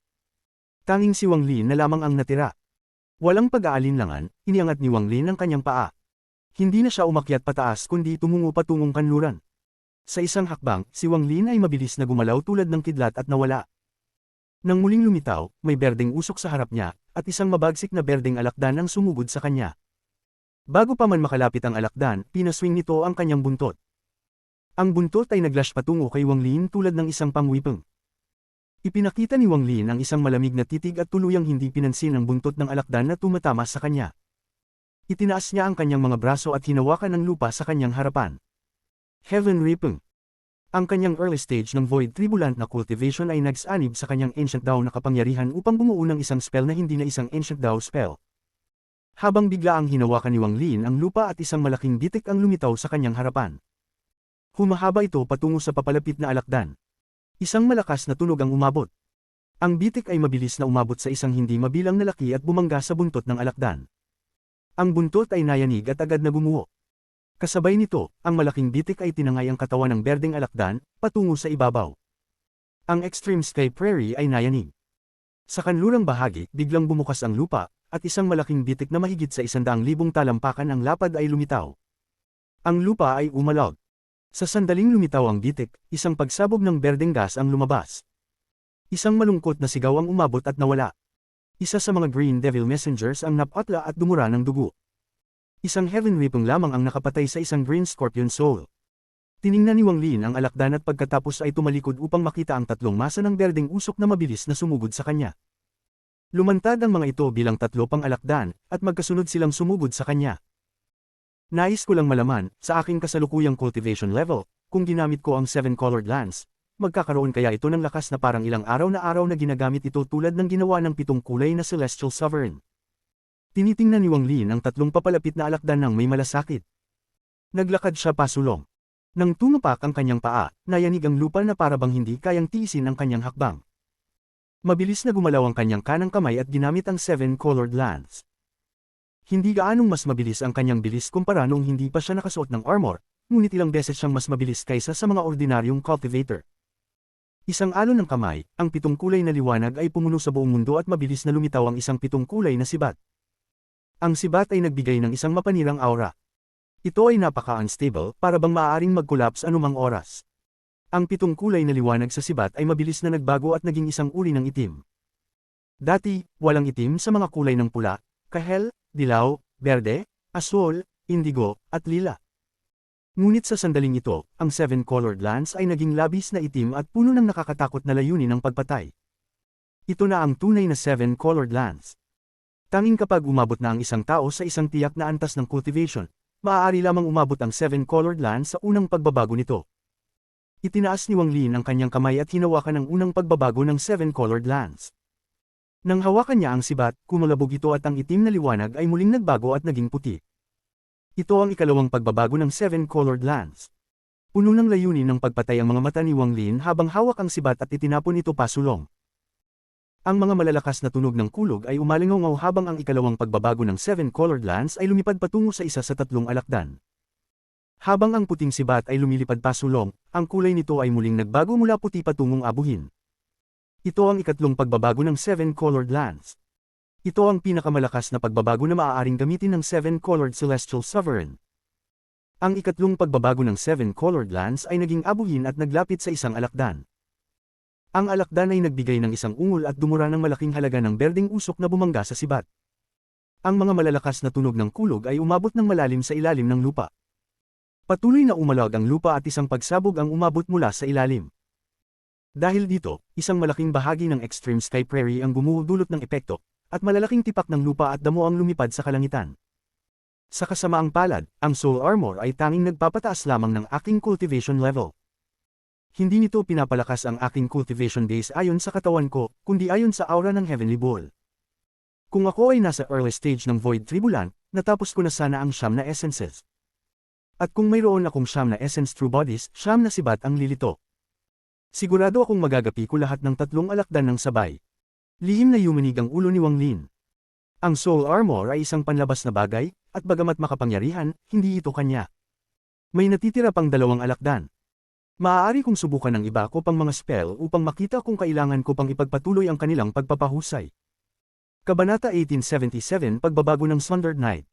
Tanging si Wang Lin na lamang ang natira. Walang pag-aalinlangan, iniangat ni Wang Lin ang kanyang paa. Hindi na siya umakyat pataas kundi tumungo patungong kanluran. Sa isang hakbang, si Wang Lin ay mabilis na gumalaw tulad ng kidlat at nawala. Nang muling lumitaw, may berdeng usok sa harap niya, at isang mabagsik na berdeng alakdan ang sumugod sa kanya. Bago pa man makalapit ang alakdan, pinaswing nito ang kanyang buntot. Ang buntot ay naglash patungo kay Wang Lin tulad ng isang pangwipeng. Ipinakita ni Wang Lin ang isang malamig na titig at tuluyang hindi pinansin ang buntot ng alakdan na tumatama sa kanya. Itinaas niya ang kanyang mga braso at hinawakan ang lupa sa kanyang harapan. Heaven Ripeng. Ang kanyang early stage ng Void Tribulant na cultivation ay nagsanib sa kanyang Ancient Dao na kapangyarihan upang bumuo ng isang spell na hindi na isang Ancient Dao spell. Habang bigla ang hinawakan ni Wang Lin ang lupa at isang malaking bitik ang lumitaw sa kanyang harapan. Humahaba ito patungo sa papalapit na alakdan. Isang malakas na tunog ang umabot. Ang bitik ay mabilis na umabot sa isang hindi mabilang na laki at bumangga sa buntot ng alakdan. Ang buntot ay nayanig at agad na gumuho. Kasabay nito, ang malaking bitik ay tinangay ang katawan ng berdeng alakdan, patungo sa ibabaw. Ang Extreme Sky Prairie ay nayanig. Sa kanlurang bahagi, biglang bumukas ang lupa, at isang malaking bitik na mahigit sa 100,000 talampakan ang lapad ay lumitaw. Ang lupa ay umalog. Sa sandaling lumitaw ang bitik, isang pagsabog ng berdeng gas ang lumabas. Isang malungkot na sigaw ang umabot at nawala. Isa sa mga Green Devil Messengers ang napatla at dumura ng dugo. Isang Heaven Ripeng lamang ang nakapatay sa isang Green Scorpion Soul. Tiningnan ni Wang Lin ang alakdan at pagkatapos ay tumalikod upang makita ang tatlong masa ng berdeng usok na mabilis na sumugod sa kanya. Lumantad ang mga ito bilang tatlo pang alakdan, at magkasunod silang sumugod sa kanya. Nais ko lang malaman, sa aking kasalukuyang cultivation level, kung ginamit ko ang 7-colored lance, magkakaroon kaya ito ng lakas na parang ilang araw na ginagamit ito tulad ng ginawa ng 7 kulay na Celestial Sovereign. Tinitingnan ni Wang Lin ang tatlong papalapit na alakdan ng may malasakit. Naglakad siya pasulong. Nang tumapak ang kanyang paa, nayanig ang lupa na parabang hindi kayang tiisin ang kanyang hakbang. Mabilis na gumalaw ang kanyang kanang kamay at ginamit ang 7-colored lance. Hindi gaanong mas mabilis ang kanyang bilis kumpara noong hindi pa siya nakasuot ng armor, ngunit ilang beses siyang mas mabilis kaysa sa mga ordinaryong cultivator. Isang alon ng kamay, ang 7 kulay na liwanag ay pumuno sa buong mundo at mabilis na lumitaw ang isang 7 kulay na sibat. Ang sibat ay nagbigay ng isang mapanirang aura. Ito ay napaka-unstable, para bang maaaring mag-collapse anumang oras. Ang 7 kulay na liwanag sa sibat ay mabilis na nagbago at naging isang uri ng itim. Dati, walang itim sa mga kulay ng pula, kahel, dilaw, berde, asul, indigo, at lila. Ngunit sa sandaling ito, ang 7-colored lance ay naging labis na itim at puno ng nakakatakot na layunin ng pagpatay. Ito na ang tunay na 7-colored lance. Tanging kapag umabot na ang isang tao sa isang tiyak na antas ng cultivation, maaari lamang umabot ang 7-colored lance sa unang pagbabago nito. Itinaas ni Wang Lin ang kanyang kamay at hinawakan ang unang pagbabago ng 7-colored lance. Nang hawakan niya ang sibat, kumalabog ito at ang itim na liwanag ay muling nagbago at naging puti. Ito ang ikalawang pagbabago ng 7-colored lance. Puno ng layunin ng pagpatay ang mga mata ni Wang Lin habang hawak ang sibat at itinapon ito pasulong. Ang mga malalakas na tunog ng kulog ay umalingaw habang ang ikalawang pagbabago ng 7-colored lance ay lumipad patungo sa isa sa tatlong alakdan. Habang ang puting sibat ay lumilipad pasulong, ang kulay nito ay muling nagbago mula puti patungong abuhin. Ito ang ikatlong pagbabago ng 7-colored lance. Ito ang pinakamalakas na pagbabago na maaaring gamitin ng 7-colored Celestial Sovereign. Ang ikatlong pagbabago ng 7-colored lance ay naging abuhin at naglapit sa isang alakdan. Ang alakdan ay nagbigay ng isang ungol at dumura ng malaking halaga ng berdeng usok na bumangga sa sibat. Ang mga malalakas na tunog ng kulog ay umabot ng malalim sa ilalim ng lupa. Patuloy na umalag ang lupa at isang pagsabog ang umabot mula sa ilalim. Dahil dito, isang malaking bahagi ng Extreme Sky Prairie ang gumudulot ng epekto, at malalaking tipak ng lupa at damo ang lumipad sa kalangitan. Sa kasamaang palad, ang Soul Armor ay tanging nagpapataas lamang ng aking cultivation level. Hindi nito pinapalakas ang aking cultivation base ayon sa katawan ko, kundi ayon sa aura ng Heavenly Ball. Kung ako ay nasa early stage ng Void Tribulant, natapos ko na sana ang 9 na essences. At kung mayroon akong 9 na essence true bodies, 9 na sibat ang lilito. Sigurado akong magagapi ko lahat ng tatlong alakdan ng sabay. Lihim na yumanig ang ulo ni Wang Lin. Ang Soul Armor ay isang panlabas na bagay, at bagamat makapangyarihan, hindi ito kanya. May natitira pang 2 alakdan. Maaari kong subukan ng iba ko pang mga spell upang makita kung kailangan ko pang ipagpatuloy ang kanilang pagpapahusay. Kabanata 1877 Pagbabago ng Sundered Knight.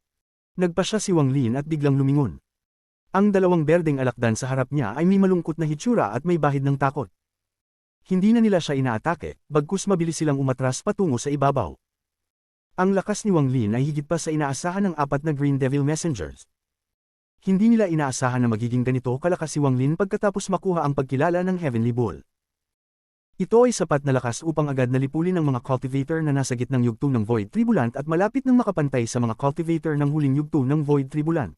Nagpa siya si Wang Lin at biglang lumingon. Ang 2 berdeng alakdan sa harap niya ay may malungkot na hitsura at may bahid ng takot. Hindi na nila siya inaatake, bagkus mabilis silang umatras patungo sa ibabaw. Ang lakas ni Wang Lin ay higit pa sa inaasahan ng 4 na Green Devil Messengers. Hindi nila inaasahan na magiging ganito kalakas si Wang Lin pagkatapos makuha ang pagkilala ng Heavenly Ball. Ito ay sapat na lakas upang agad nalipulin ng mga cultivator na nasa gitnang yugto ng Void Tribulant at malapit nang makapantay sa mga cultivator ng huling yugto ng Void Tribulant.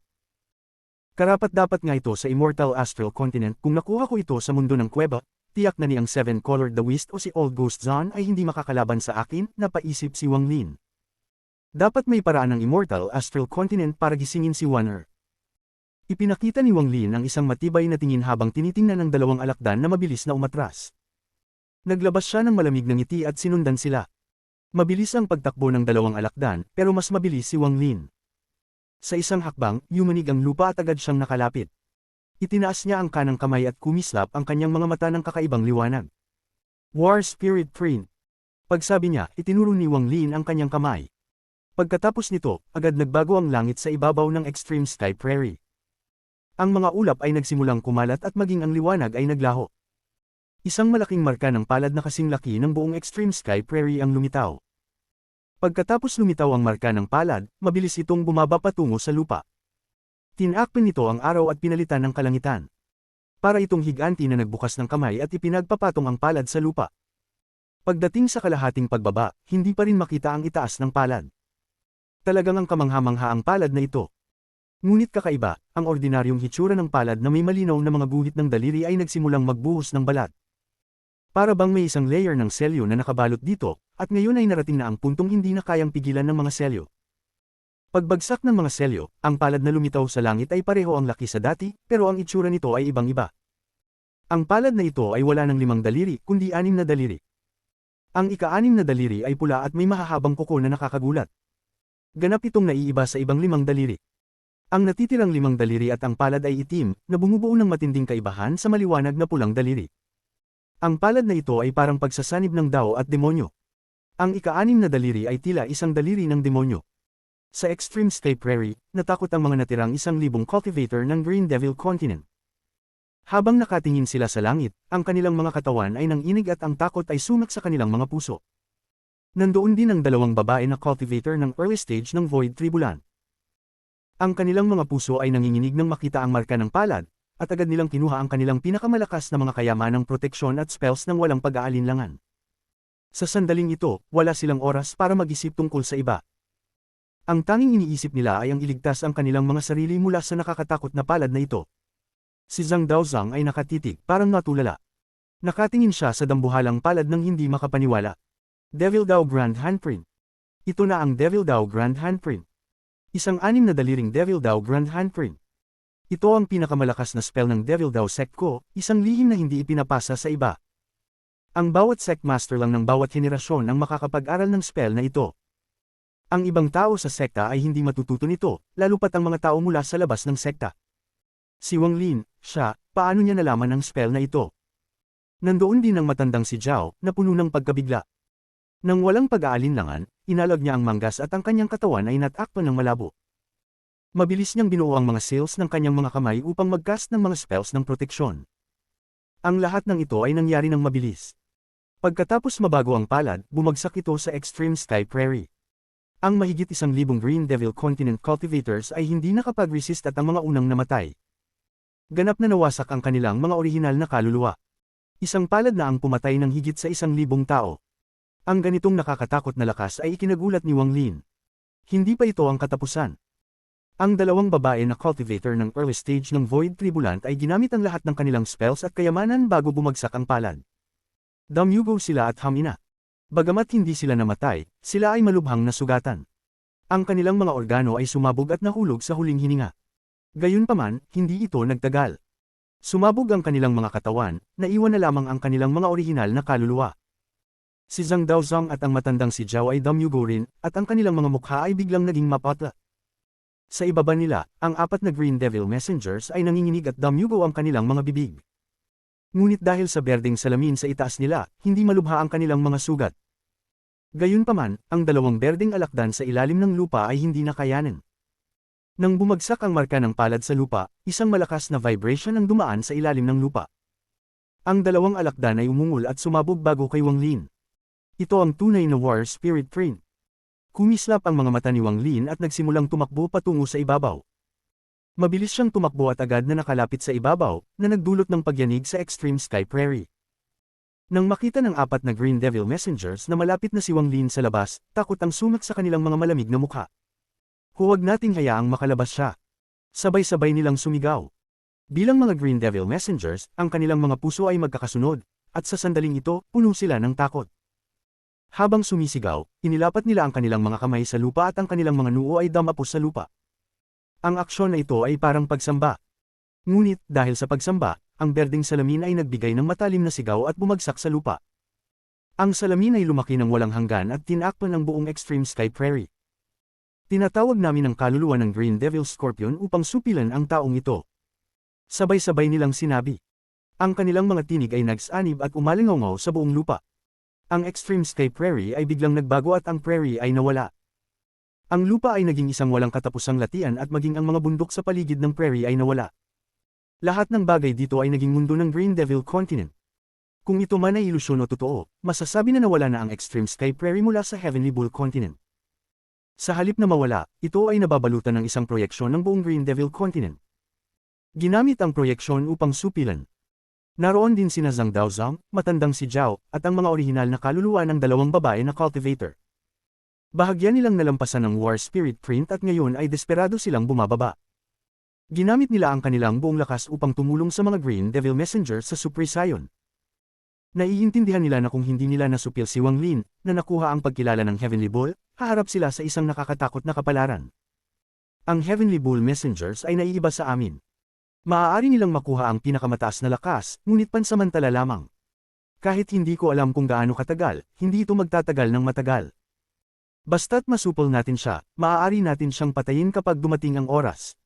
Karapat-dapat nga ito sa Immortal Astral Continent. Kung nakuha ko ito sa mundo ng kuweba, tiyak na ni ang Seven Colored the Wist o si Old Ghost Zon ay hindi makakalaban sa akin, napaisip si Wang Lin. Dapat may paraan ng Immortal Astral Continent para gisingin si Wan'er. Ipinakita ni Wang Lin ang isang matibay na tingin habang tinitingnan ng dalawang alakdan na mabilis na umatras. Naglabas siya ng malamig na ngiti at sinundan sila. Mabilis ang pagtakbo ng dalawang alakdan, pero mas mabilis si Wang Lin. Sa isang hakbang, yumanig ang lupa at agad siyang nakalapit. Itinaas niya ang kanang kamay at kumislap ang kanyang mga mata ng kakaibang liwanag. War Spirit Print. Pagsabi niya, itinuro ni Wang Lin ang kanyang kamay. Pagkatapos nito, agad nagbago ang langit sa ibabaw ng Extreme Sky Prairie. Ang mga ulap ay nagsimulang kumalat at maging ang liwanag ay naglaho. Isang malaking marka ng palad na kasing laki ng buong Extreme Sky Prairie ang lumitaw. Pagkatapos lumitaw ang marka ng palad, mabilis itong bumaba patungo sa lupa. Tinakpan nito ang araw at pinalitan ng kalangitan. Para itong higanti na nagbukas ng kamay at ipinagpapatong ang palad sa lupa. Pagdating sa kalahating pagbaba, hindi pa rin makita ang itaas ng palad. Talagang ang kamangha-mangha ang palad na ito. Ngunit kakaiba, ang ordinaryong hitsura ng palad na may malinaw na mga guhit ng daliri ay nagsimulang magbuhos ng balat. Para bang may isang layer ng selyo na nakabalot dito, at ngayon ay narating na ang puntong hindi na kayang pigilan ng mga selyo. Pagbagsak ng mga selyo, ang palad na lumitaw sa langit ay pareho ang laki sa dati, pero ang itsura nito ay ibang-iba. Ang palad na ito ay wala ng 5 daliri, kundi 6 na daliri. Ang ika-6 na daliri ay pula at may mahahabang kuko na nakakagulat. Ganap itong naiiba sa ibang 5 daliri. Ang natitirang 5 daliri at ang palad ay itim, na bumubuo ng matinding kaibahan sa maliwanag na pulang daliri. Ang palad na ito ay parang pagsasanib ng Dao at demonyo. Ang ika-6 na daliri ay tila isang daliri ng demonyo. Sa Extreme Sky Prairie, natakot ang mga natirang 1,000 cultivator ng Green Devil Continent. Habang nakatingin sila sa langit, ang kanilang mga katawan ay nanginig at ang takot ay sumak sa kanilang mga puso. Nandoon din ang 2 babae na cultivator ng early stage ng Void Tribulant. Ang kanilang mga puso ay nanginginig nang makita ang marka ng palad, at agad nilang kinuha ang kanilang pinakamalakas na mga kayamanang proteksyon at spells ng walang pag-aalinlangan. Sa sandaling ito, wala silang oras para mag-isip tungkol sa iba. Ang tanging iniisip nila ay ang iligtas ang kanilang mga sarili mula sa nakakatakot na palad na ito. Si Zhang Daozang ay nakatitig, parang natulala. Nakatingin siya sa dambuhalang palad ng hindi makapaniwala. Devil Dao Grand Handprint. Ito na ang Devil Dao Grand Handprint. Isang 6 na daliring Devil Dao Grand Handprint. Ito ang pinakamalakas na spell ng Devil Dao Sect ko, isang lihim na hindi ipinapasa sa iba. Ang bawat Sect Master lang ng bawat henerasyon ang makakapag-aral ng spell na ito. Ang ibang tao sa sekta ay hindi matututo nito, lalo pat ang mga tao mula sa labas ng sekta. Si Wang Lin, siya, paano niya nalaman ang spell na ito? Nandoon din ang matandang si Zhao, na puno ng pagkabigla. Nang walang pag-aalinlangan, inalag niya ang manggas at ang kanyang katawan ay natakpan ng malabo. Mabilis niyang binuo ang mga seals ng kanyang mga kamay upang mag-cast ng mga spells ng proteksyon. Ang lahat ng ito ay nangyari ng mabilis. Pagkatapos mabago ang palad, bumagsak ito sa Extreme Sky Prairie. Ang mahigit 1,000 Green Devil Continent cultivators ay hindi nakapag-resist at ang mga unang namatay. Ganap na nawasak ang kanilang mga orihinal na kaluluwa. Isang palad na ang pumatay ng higit sa 1,000 tao. Ang ganitong nakakatakot na lakas ay ikinagulat ni Wang Lin. Hindi pa ito ang katapusan. Ang 2 babae na cultivator ng early stage ng Void Tribulant ay ginamit ang lahat ng kanilang spells at kayamanan bago bumagsak ang palad. Damyugo sila at hamina. Bagamat hindi sila namatay, sila ay malubhang nasugatan. Ang kanilang mga organo ay sumabog at nahulog sa huling hininga. Gayunpaman, hindi ito nagtagal. Sumabog ang kanilang mga katawan, naiwan na lamang ang kanilang mga orihinal na kaluluwa. Si Zhang Daozang at ang matandang si Zhao ay damyugo rin, at ang kanilang mga mukha ay biglang naging mapatla. Sa ibaba nila, ang 4 na Green Devil Messengers ay nanginginig at damyugo ang kanilang mga bibig. Ngunit dahil sa berdeng salamin sa itaas nila, hindi malubha ang kanilang mga sugat. Gayunpaman, ang 2 berdeng alakdan sa ilalim ng lupa ay hindi nakayanan. Nang bumagsak ang marka ng palad sa lupa, isang malakas na vibration ang dumaan sa ilalim ng lupa. Ang 2 alakdan ay umungol at sumabog bago kay Wang Lin. Ito ang tunay na War Spirit Print. Kumislap ang mga mata ni Wang Lin at nagsimulang tumakbo patungo sa ibabaw. Mabilis siyang tumakbo at agad na nakalapit sa ibabaw, na nagdulot ng pagyanig sa Extreme Sky Prairie. Nang makita ng apat na Green Devil Messengers na malapit na si Wang Lin sa labas, takot ang sumak sa kanilang mga malamig na mukha. Huwag nating hayaang makalabas siya. Sabay-sabay nilang sumigaw. Bilang mga Green Devil Messengers, ang kanilang mga puso ay magkakasunod, at sa sandaling ito, puno sila ng takot. Habang sumisigaw, inilapat nila ang kanilang mga kamay sa lupa at ang kanilang mga noo ay damapos sa lupa. Ang aksyon na ito ay parang pagsamba. Ngunit, dahil sa pagsamba, ang berdeng salamin ay nagbigay ng matalim na sigaw at bumagsak sa lupa. Ang salamin ay lumaki ng walang hanggan at tinakpan ng buong Extreme Sky Prairie. Tinatawag namin ang kaluluwa ng Green Devil Scorpion upang supilan ang taong ito. Sabay-sabay nilang sinabi. Ang kanilang mga tinig ay nagsanib at umalingaw sa buong lupa. Ang Extreme Sky Prairie ay biglang nagbago at ang prairie ay nawala. Ang lupa ay naging isang walang katapusang latian at maging ang mga bundok sa paligid ng prairie ay nawala. Lahat ng bagay dito ay naging mundo ng Green Devil Continent. Kung ito man ay ilusyon o totoo, masasabi na nawala na ang Extreme Sky Prairie mula sa Heavenly Bull Continent. Sa halip na mawala, ito ay nababalutan ng isang proyeksyon ng buong Green Devil Continent. Ginamit ang proyeksyon upang supilan. Naroon din sina Zhang Daozang, matandang si Zhao, at ang mga orihinal na kaluluwa ng dalawang babae na cultivator. Bahagya nilang nalampasan ng War Spirit Print at ngayon ay desperado silang bumababa. Ginamit nila ang kanilang buong lakas upang tumulong sa mga Green Devil Messenger sa Suprisayon. Naiintindihan nila na kung hindi nila nasupil si Wang Lin, na nakuha ang pagkilala ng Heavenly Bull, haharap sila sa isang nakakatakot na kapalaran. Ang Heavenly Bull Messengers ay naiiba sa amin. Maaari nilang makuha ang pinakamataas na lakas, ngunit pansamantala lamang. Kahit hindi ko alam kung gaano katagal, hindi ito magtatagal ng matagal. Basta't masupol natin siya, maaari natin siyang patayin kapag dumating ang oras.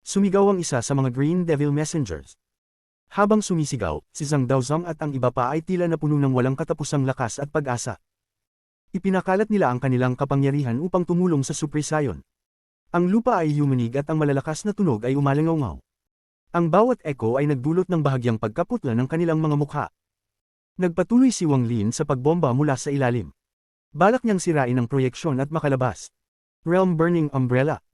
Sumigaw ang isa sa mga Green Devil Messengers. Habang sumisigaw, si Zhang Daozang at ang iba pa ay tila napuno ng walang katapusang lakas at pag-asa. Ipinakalat nila ang kanilang kapangyarihan upang tumulong sa Suprisayon. Ang lupa ay yumanig at ang malalakas na tunog ay umalingaw. Ang bawat echo ay nagdulot ng bahagyang pagkaputla ng kanilang mga mukha. Nagpatuloy si Wang Lin sa pagbomba mula sa ilalim. Balak niyang sirain ang proyeksyon at makalabas. Realm Burning Umbrella.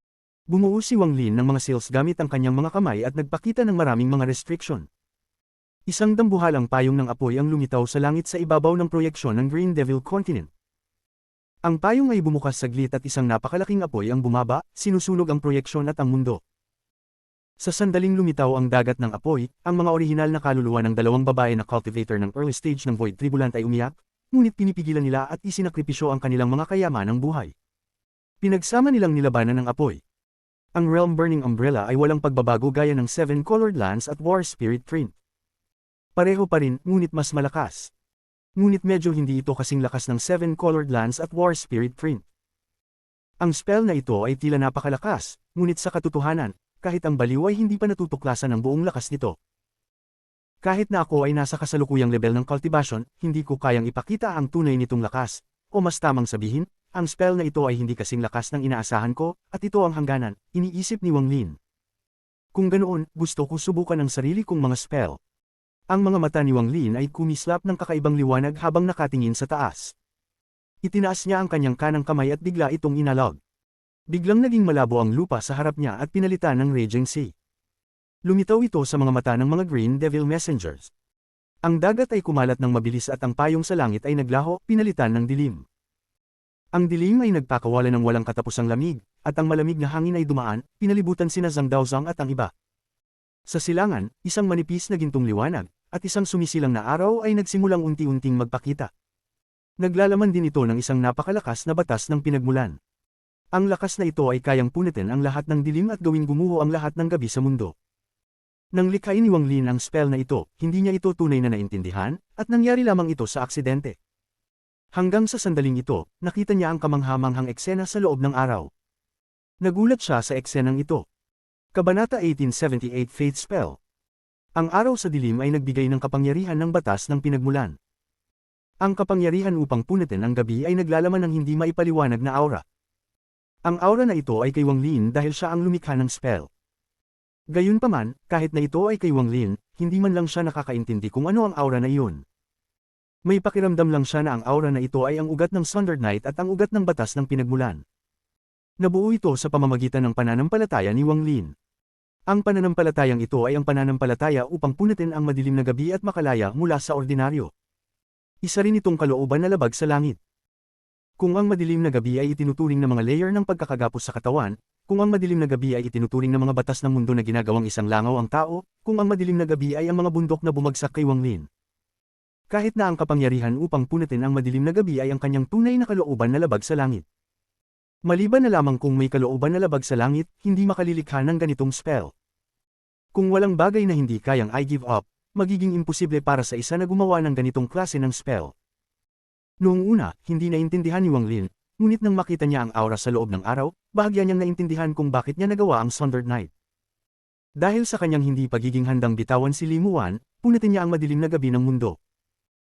Bumuo si Wang Lin ng mga seals gamit ang kanyang mga kamay at nagpakita ng maraming mga restriction. Isang dambuhalang payong ng apoy ang lumitaw sa langit sa ibabaw ng proyeksyon ng Green Devil Continent. Ang payong ay bumukas saglit at isang napakalaking apoy ang bumaba, sinusunog ang proyeksyon at ang mundo. Sa sandaling lumitaw ang dagat ng apoy, ang mga orihinal na kaluluwa ng dalawang babae na cultivator ng early stage ng Void Tribulant ay umiyak, ngunit pinipigilan nila at isinakripisyo ang kanilang mga kayamanang buhay. Pinagsama nilang nilabanan ng apoy. Ang Realm Burning Umbrella ay walang pagbabago gaya ng Seven Colored Lands at War Spirit Print. Pareho pa rin, ngunit mas malakas. Ngunit medyo hindi ito kasing lakas ng Seven Colored Lands at War Spirit Print. Ang spell na ito ay tila napakalakas, ngunit sa katotohanan, kahit ang baliw ay hindi pa natutuklasan ng buong lakas nito. Kahit na ako ay nasa kasalukuyang level ng cultivation, hindi ko kayang ipakita ang tunay nitong lakas, o mas tamang sabihin, ang spell na ito ay hindi kasing lakas ng inaasahan ko, at ito ang hangganan, iniisip ni Wang Lin. Kung ganoon, gusto ko subukan ang sarili kong mga spell. Ang mga mata ni Wang Lin ay kumislap ng kakaibang liwanag habang nakatingin sa taas. Itinaas niya ang kanyang kanang kamay at bigla itong inalog. Biglang naging malabo ang lupa sa harap niya at pinalitan ng Raging Sea. Lumitaw ito sa mga mata ng mga Green Devil Messengers. Ang dagat ay kumalat ng mabilis at ang payong sa langit ay naglaho, pinalitan ng dilim. Ang dilim ay nagpakawala ng walang katapusang lamig, at ang malamig na hangin ay dumaan, pinalibutan sina Zhang Daozang at ang iba. Sa silangan, isang manipis na gintong liwanag, at isang sumisilang na araw ay nagsimulang unti-unting magpakita. Naglalaman din ito ng isang napakalakas na batas ng pinagmulan. Ang lakas na ito ay kayang punitin ang lahat ng dilim at gawing gumuho ang lahat ng gabi sa mundo. Nang likhain ni Wang Lin ang spell na ito, hindi niya ito tunay na naintindihan, at nangyari lamang ito sa aksidente. Hanggang sa sandaling ito, nakita niya ang kamanghamanghang eksena sa loob ng araw. Nagulat siya sa eksenang ito. Kabanata 1878 Faith Spell. Ang araw sa dilim ay nagbigay ng kapangyarihan ng batas ng pinagmulan. Ang kapangyarihan upang punitin ang gabi ay naglalaman ng hindi maipaliwanag na aura. Ang aura na ito ay kay Wang Lin dahil siya ang lumikha ng spell. Gayunpaman, kahit na ito ay kay Wang Lin, hindi man lang siya nakakaintindi kung ano ang aura na iyon. May pakiramdam lang siya na ang aura na ito ay ang ugat ng Thunder Knight at ang ugat ng batas ng pinagmulan. Nabuo ito sa pamamagitan ng pananampalataya ni Wang Lin. Ang pananampalatayang ito ay ang pananampalataya upang punitin ang madilim na gabi at makalaya mula sa ordinaryo. Isa rin itong kalooban na labag sa langit. Kung ang madilim na gabi ay itinuturing na mga layer ng pagkakagapos sa katawan, kung ang madilim na gabi ay itinuturing na mga batas ng mundo na ginagawang isang langaw ang tao, kung ang madilim na gabi ay ang mga bundok na bumagsak kay Wang Lin. Kahit na ang kapangyarihan upang punatin ang madilim na gabi ay ang kanyang tunay na kalooban na labag sa langit. Maliban na lamang kung may kalooban na labag sa langit, hindi makalilikha ng ganitong spell. Kung walang bagay na hindi kayang I give up, magiging imposible para sa isa na gumawa ng ganitong klase ng spell. Noong una, hindi naintindihan ni Wang Lin, ngunit nang makita niya ang aura sa loob ng araw, bahagya niyang naintindihan kung bakit niya nagawa ang Sundered Night. Dahil sa kanyang hindi pagiging handang bitawan si Li Muan, punatin niya ang madilim na gabi ng mundo.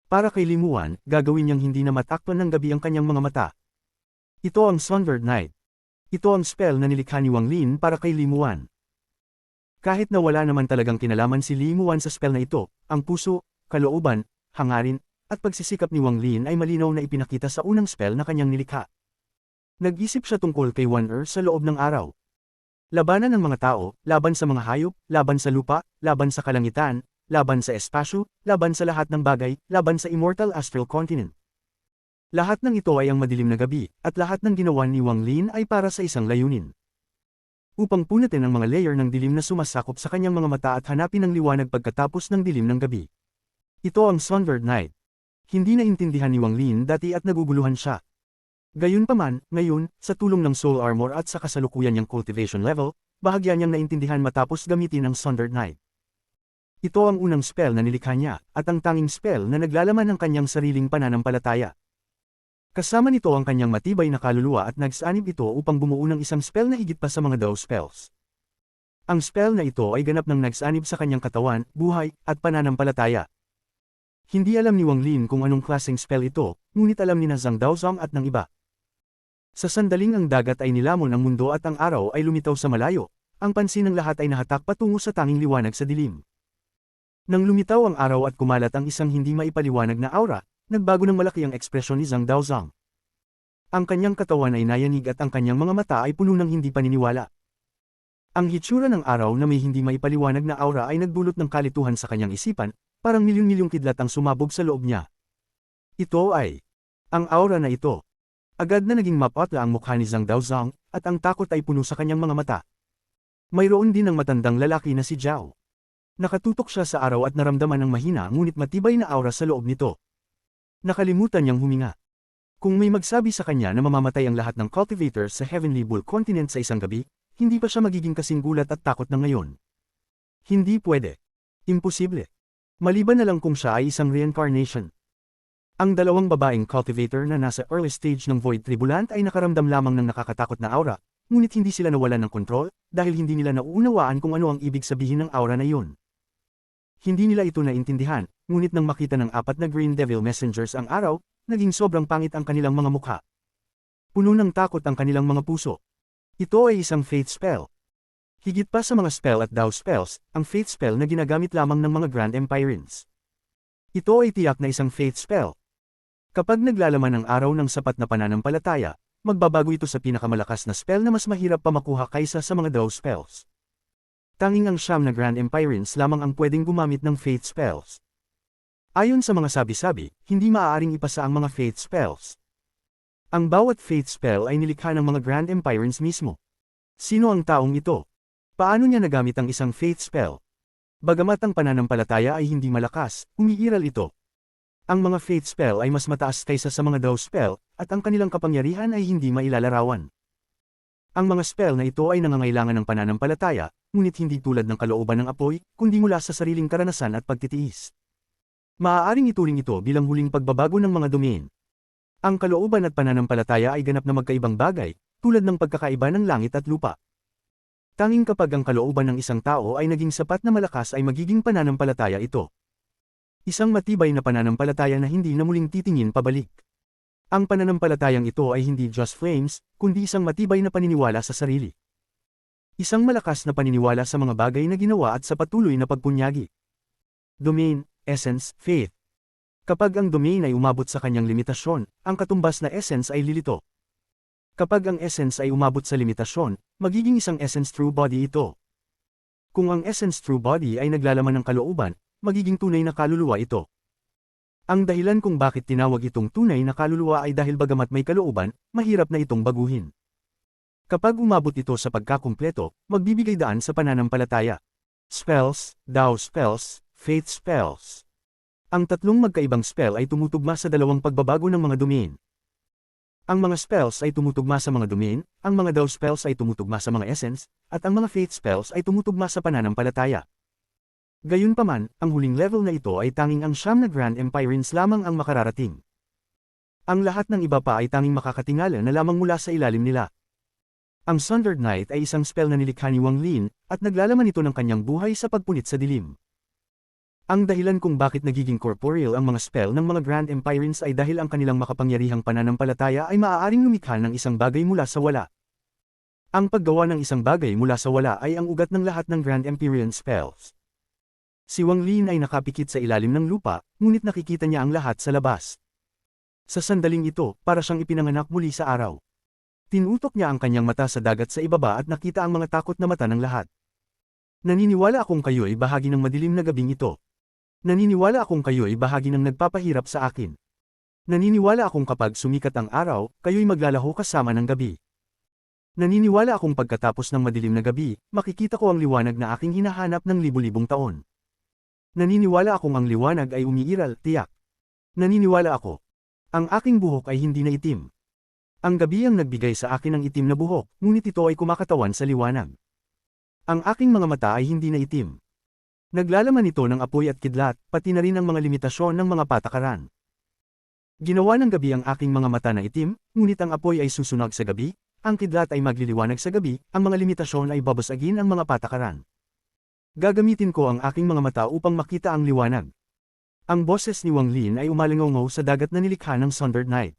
Para kay Li Muan, gagawin niyang hindi na matakpan ng gabi ang kanyang mga mata. Ito ang Sundered Night. Ito ang spell na nilikha ni Wang Lin para kay Li Muan. Kahit na wala naman talagang kinalaman si Li Muan sa spell na ito, ang puso, kalooban, hangarin, at pagsisikap ni Wang Lin ay malinaw na ipinakita sa unang spell na kanyang nilikha. Nag-isip siya tungkol kay Wan sa loob ng araw. Labanan ng mga tao, laban sa mga hayop, laban sa lupa, laban sa kalangitan, laban sa espasyo, laban sa lahat ng bagay, laban sa immortal astral continent. Lahat ng ito ay ang madilim na gabi, at lahat ng ginawa ni Wang Lin ay para sa isang layunin. Upang punatin ang mga layer ng dilim na sumasakop sa kanyang mga mata at hanapin ang liwanag pagkatapos ng dilim ng gabi. Ito ang Sundered Night. Hindi naintindihan ni Wang Lin dati at naguguluhan siya. Gayunpaman, ngayon, sa tulong ng soul armor at sa kasalukuyan niyang cultivation level, bahagya niyang naintindihan matapos gamitin ang Sundered Night. Ito ang unang spell na nilikha niya, at ang tanging spell na naglalaman ng kanyang sariling pananampalataya. Kasama nito ang kanyang matibay na kaluluwa at nagsanib ito upang bumuo ng isang spell na higit pa sa mga Dao spells. Ang spell na ito ay ganap ng nagsanib sa kanyang katawan, buhay, at pananampalataya. Hindi alam ni Wang Lin kung anong klaseng spell ito, ngunit alam ni Zhang Daozong at ng iba. Sa sandaling ang dagat ay nilamon ang mundo at ang araw ay lumitaw sa malayo, ang pansin ng lahat ay nahatak patungo sa tanging liwanag sa dilim. Nang lumitaw ang araw at kumalat ang isang hindi maipaliwanag na aura, nagbago ng malaki ang ekspresyon ni Zhang Daozong. Ang kanyang katawan ay nayanig at ang kanyang mga mata ay puno ng hindi paniniwala. Ang hitsura ng araw na may hindi maipaliwanag na aura ay nagdulot ng kalituhan sa kanyang isipan, parang milyon-milyong kidlat ang sumabog sa loob niya. Ito ay ang aura na ito. Agad na naging mapatla ang mukha ni Zhang Daozong, at ang takot ay puno sa kanyang mga mata. Mayroon din ang matandang lalaki na si Zhao. Nakatutok siya sa araw at naramdaman ng mahina ngunit matibay na aura sa loob nito. Nakalimutan niyang huminga. Kung may magsabi sa kanya na mamamatay ang lahat ng cultivators sa Heavenly Bull Continent sa isang gabi, hindi pa siya magiging kasing gulat at takot na ngayon. Hindi pwede. Imposible. Maliban na lang kung siya ay isang reincarnation. Ang dalawang babaeng cultivator na nasa early stage ng Void Tribulant ay nakaramdam lamang ng nakakatakot na aura, ngunit hindi sila nawalan ng kontrol, dahil hindi nila nauunawaan kung ano ang ibig sabihin ng aura na iyon. Hindi nila ito naintindihan, ngunit nang makita ng 4 na Green Devil Messengers ang araw, naging sobrang pangit ang kanilang mga mukha. Puno ng takot ang kanilang mga puso. Ito ay isang faith spell. Higit pa sa mga spell at Dao spells, ang faith spell na ginagamit lamang ng mga Grand Empirines. Ito ay tiyak na isang faith spell. Kapag naglalaman ang araw ng sapat na pananampalataya, magbabago ito sa pinakamalakas na spell na mas mahirap pa makuha kaysa sa mga Dao spells. Tanging ang 9 na Grand Empirines lamang ang pwedeng gumamit ng faith spells. Ayon sa mga sabi-sabi, hindi maaaring ipasa ang mga faith spells. Ang bawat faith spell ay nilikha ng mga Grand Empirines mismo. Sino ang taong ito? Paano niya nagamit ang isang faith spell? Bagamat ang pananampalataya ay hindi malakas, umiiral ito. Ang mga faith spell ay mas mataas kaysa sa mga Dao spell, at ang kanilang kapangyarihan ay hindi mailalarawan. Ang mga spell na ito ay nangangailangan ng pananampalataya, ngunit hindi tulad ng kalooban ng apoy, kundi mula sa sariling karanasan at pagtitiis. Maaaring ituring ito bilang huling pagbabago ng mga domain. Ang kalooban at pananampalataya ay ganap na magkaibang bagay, tulad ng pagkakaiba ng langit at lupa. Tanging kapag ang kalooban ng isang tao ay naging sapat na malakas ay magiging pananampalataya ito. Isang matibay na pananampalataya na hindi na muling titingin pabalik. Ang pananampalatayang ito ay hindi just flames, kundi isang matibay na paniniwala sa sarili. Isang malakas na paniniwala sa mga bagay na ginawa at sa patuloy na pagpunyagi. Domain, essence, faith. Kapag ang domain ay umabot sa kanyang limitasyon, ang katumbas na essence ay lilito. Kapag ang essence ay umabot sa limitasyon, magiging isang essence true body ito. Kung ang essence true body ay naglalaman ng kalooban, magiging tunay na kaluluwa ito. Ang dahilan kung bakit tinawag itong tunay na kaluluwa ay dahil bagamat may kalooban, mahirap na itong baguhin. Kapag umabot ito sa pagkakumpleto, magbibigay daan sa pananampalataya. Spells, Dao spells, Faith spells. Ang tatlong magkaibang spell ay tumutugma sa dalawang pagbabago ng mga domain. Ang mga spells ay tumutugma sa mga domain, ang mga Dao spells ay tumutugma sa mga essence, at ang mga Faith spells ay tumutugma sa pananampalataya. Gayunpaman, ang huling level na ito ay tanging ang siyam na Grand Empirines lamang ang makararating. Ang lahat ng iba pa ay tanging makakatingala na lamang mula sa ilalim nila. Ang Sundered Knight ay isang spell na nilikha ni Wang Lin, at naglalaman ito ng kanyang buhay sa pagpunit sa dilim. Ang dahilan kung bakit nagiging corporeal ang mga spell ng mga Grand Empirines ay dahil ang kanilang makapangyarihang pananampalataya ay maaaring lumikha ng isang bagay mula sa wala. Ang paggawa ng isang bagay mula sa wala ay ang ugat ng lahat ng Grand Empyrean spells. Si Wang Lin ay nakapikit sa ilalim ng lupa, ngunit nakikita niya ang lahat sa labas. Sa sandaling ito, para siyang ipinanganak muli sa araw. Tinutok niya ang kanyang mata sa dagat sa ibaba at nakita ang mga takot na mata ng lahat. Naniniwala akong kayo'y bahagi ng madilim na gabing ito. Naniniwala akong kayo'y bahagi ng nagpapahirap sa akin. Naniniwala akong kapag sumikat ang araw, kayo'y maglalaho kasama ng gabi. Naniniwala akong pagkatapos ng madilim na gabi, makikita ko ang liwanag na aking hinahanap ng libu-libong taon. Naniniwala akong ang liwanag ay umiiral, tiyak. Naniniwala ako. Ang aking buhok ay hindi na itim. Ang gabi ang nagbigay sa akin ng itim na buhok, ngunit ito ay kumakatawan sa liwanag. Ang aking mga mata ay hindi na itim. Naglalaman ito ng apoy at kidlat, pati na rin ang mga limitasyon ng mga patakaran. Ginawa ng gabi ang aking mga mata na itim, ngunit ang apoy ay susunog sa gabi, ang kidlat ay magliliwanag sa gabi, ang mga limitasyon ay babasagin ang mga patakaran. Gagamitin ko ang aking mga mata upang makita ang liwanag. Ang boses ni Wang Lin ay umalingaw sa dagat na nilikha ng Sundered Knight.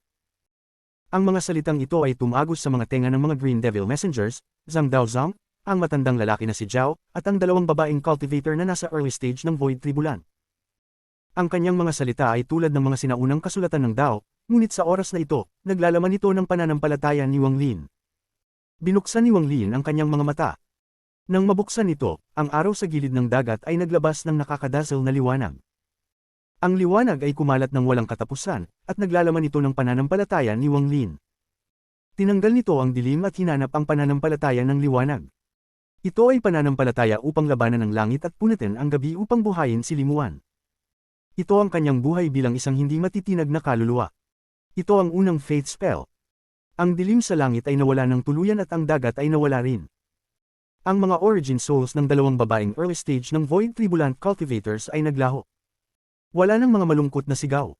Ang mga salitang ito ay tumagos sa mga tenga ng mga Green Devil Messengers, Zhang Daozang, ang matandang lalaki na si Zhao, at ang dalawang babaeng cultivator na nasa early stage ng Void Tribulan. Ang kanyang mga salita ay tulad ng mga sinaunang kasulatan ng Dao, ngunit sa oras na ito, naglalaman ito ng pananampalataya ni Wang Lin. Binuksan ni Wang Lin ang kanyang mga mata. Nang mabuksan ito, ang araw sa gilid ng dagat ay naglabas ng nakakadazzle na liwanag. Ang liwanag ay kumalat ng walang katapusan, at naglalaman ito ng pananampalataya ni Wang Lin. Tinanggal nito ang dilim at hinanap ang pananampalataya ng liwanag. Ito ay pananampalataya upang labanan ang langit at punitin ang gabi upang buhayin si Limuan. Ito ang kanyang buhay bilang isang hindi matitinag na kaluluwa. Ito ang unang faith spell. Ang dilim sa langit ay nawala ng tuluyan at ang dagat ay nawala rin. Ang mga origin souls ng dalawang babaeng early stage ng Void Tribulant cultivators ay naglaho. Wala nang mga malungkot na sigaw.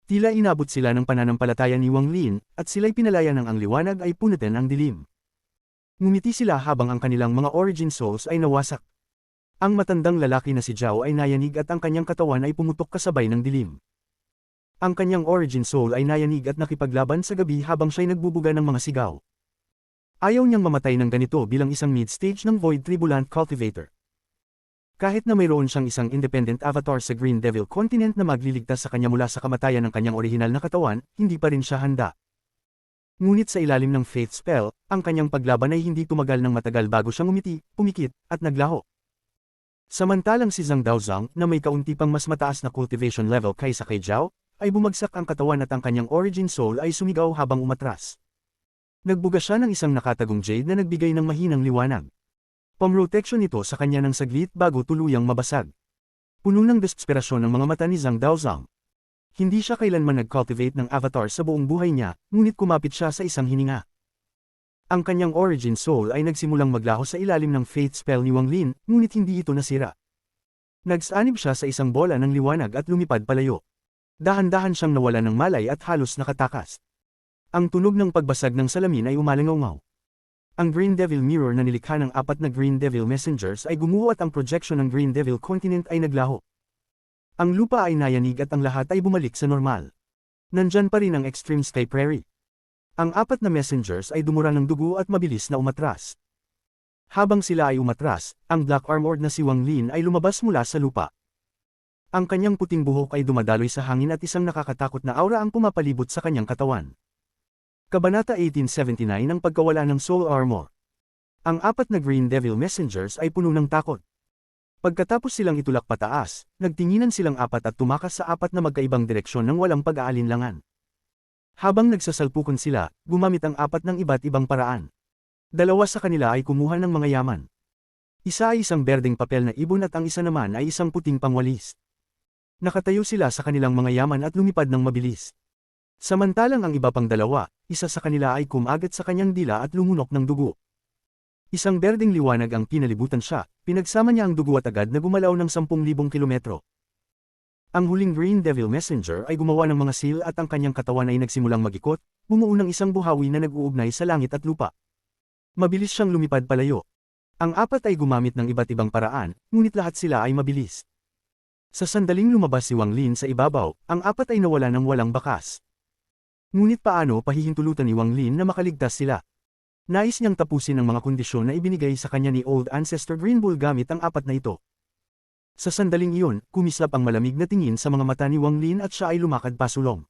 Tila inabot sila ng pananampalataya ni Wang Lin, at sila'y pinalaya ng ang liwanag ay punitin ang dilim. Ngumiti sila habang ang kanilang mga origin souls ay nawasak. Ang matandang lalaki na si Zhao ay nayanig at ang kanyang katawan ay pumutok kasabay ng dilim. Ang kanyang origin soul ay nayanig at nakipaglaban sa gabi habang siya'y nagbubuga ng mga sigaw. Ayaw niyang mamatay ng ganito bilang isang mid-stage ng Void Tribulant cultivator. Kahit na mayroon siyang isang independent avatar sa Green Devil Continent na magliligtas sa kanya mula sa kamatayan ng kanyang orihinal na katawan, hindi pa rin siya handa. Ngunit sa ilalim ng faith spell, ang kanyang paglaban ay hindi tumagal ng matagal bago siyang umiti, pumikit, at naglaho. Samantalang si Zhang Daozang, na may kaunti pang mas mataas na cultivation level kaysa kay Zhao, ay bumagsak ang katawan at ang kanyang origin soul ay sumigaw habang umatras. Nagbuga siya ng isang nakatagong jade na nagbigay ng mahinang liwanag. Pamroteksyon ito sa kanya ng saglit bago tuluyang mabasag. Puno ng desperasyon ang mga mata ni Zhang Daozang. Hindi siya kailanman nag-cultivate ng avatar sa buong buhay niya, ngunit kumapit siya sa isang hininga. Ang kanyang origin soul ay nagsimulang maglaho sa ilalim ng faith spell ni Wang Lin, ngunit hindi ito nasira. Nagsanib siya sa isang bola ng liwanag at lumipad palayo. Dahan-dahan siyang nawala ng malay at halos nakatakas. Ang tunog ng pagbasag ng salamin ay umalingaw. Ang Green Devil Mirror na nilikha ng 4 na Green Devil Messengers ay gumuho at ang projection ng Green Devil Continent ay naglaho. Ang lupa ay nayanig at ang lahat ay bumalik sa normal. Nandyan pa rin ang Extreme Sky Prairie. Ang 4 na messengers ay dumura ng dugo at mabilis na umatras. Habang sila ay umatras, ang Black Armored na si Wang Lin ay lumabas mula sa lupa. Ang kanyang puting buhok ay dumadaloy sa hangin at isang nakakatakot na aura ang pumapalibot sa kanyang katawan. Kabanata 1879 ang pagkawala ng Soul Armor. Ang 4 na Green Devil Messengers ay puno ng takot. Pagkatapos silang itulak pataas, nagtinginan silang apat at tumakas sa apat na magkaibang direksyon ng walang pag-aalinlangan. Habang nagsasalpukan sila, gumamit ang apat ng iba't ibang paraan. Dalawa sa kanila ay kumuha ng mga yaman. Isa ay isang berdeng papel na ibon at ang isa naman ay isang puting pangwalis. Nakatayo sila sa kanilang mga yaman at lumipad ng mabilis. Samantalang ang iba pang dalawa, isa sa kanila ay kumagat sa kanyang dila at lumunok ng dugo. Isang berdeng liwanag ang pinalibutan siya, pinagsama niya ang dugo at agad na gumalaw ng 10,000 kilometro. Ang huling Green Devil Messenger ay gumawa ng mga seal at ang kanyang katawan ay nagsimulang mag-ikot, bumuo ng isang buhawi na nag-uugnay sa langit at lupa. Mabilis siyang lumipad palayo. Ang apat ay gumamit ng iba't ibang paraan, ngunit lahat sila ay mabilis. Sa sandaling lumabas si Wang Lin sa ibabaw, ang apat ay nawala ng walang bakas. Ngunit paano pahihintulutan ni Wang Lin na makaligtas sila? Nais niyang tapusin ang mga kondisyon na ibinigay sa kanya ni Old Ancestor Green Bull gamit ang apat na ito. Sa sandaling iyon, kumislap ang malamig na tingin sa mga mata ni Wang Lin at siya ay lumakad pasulong.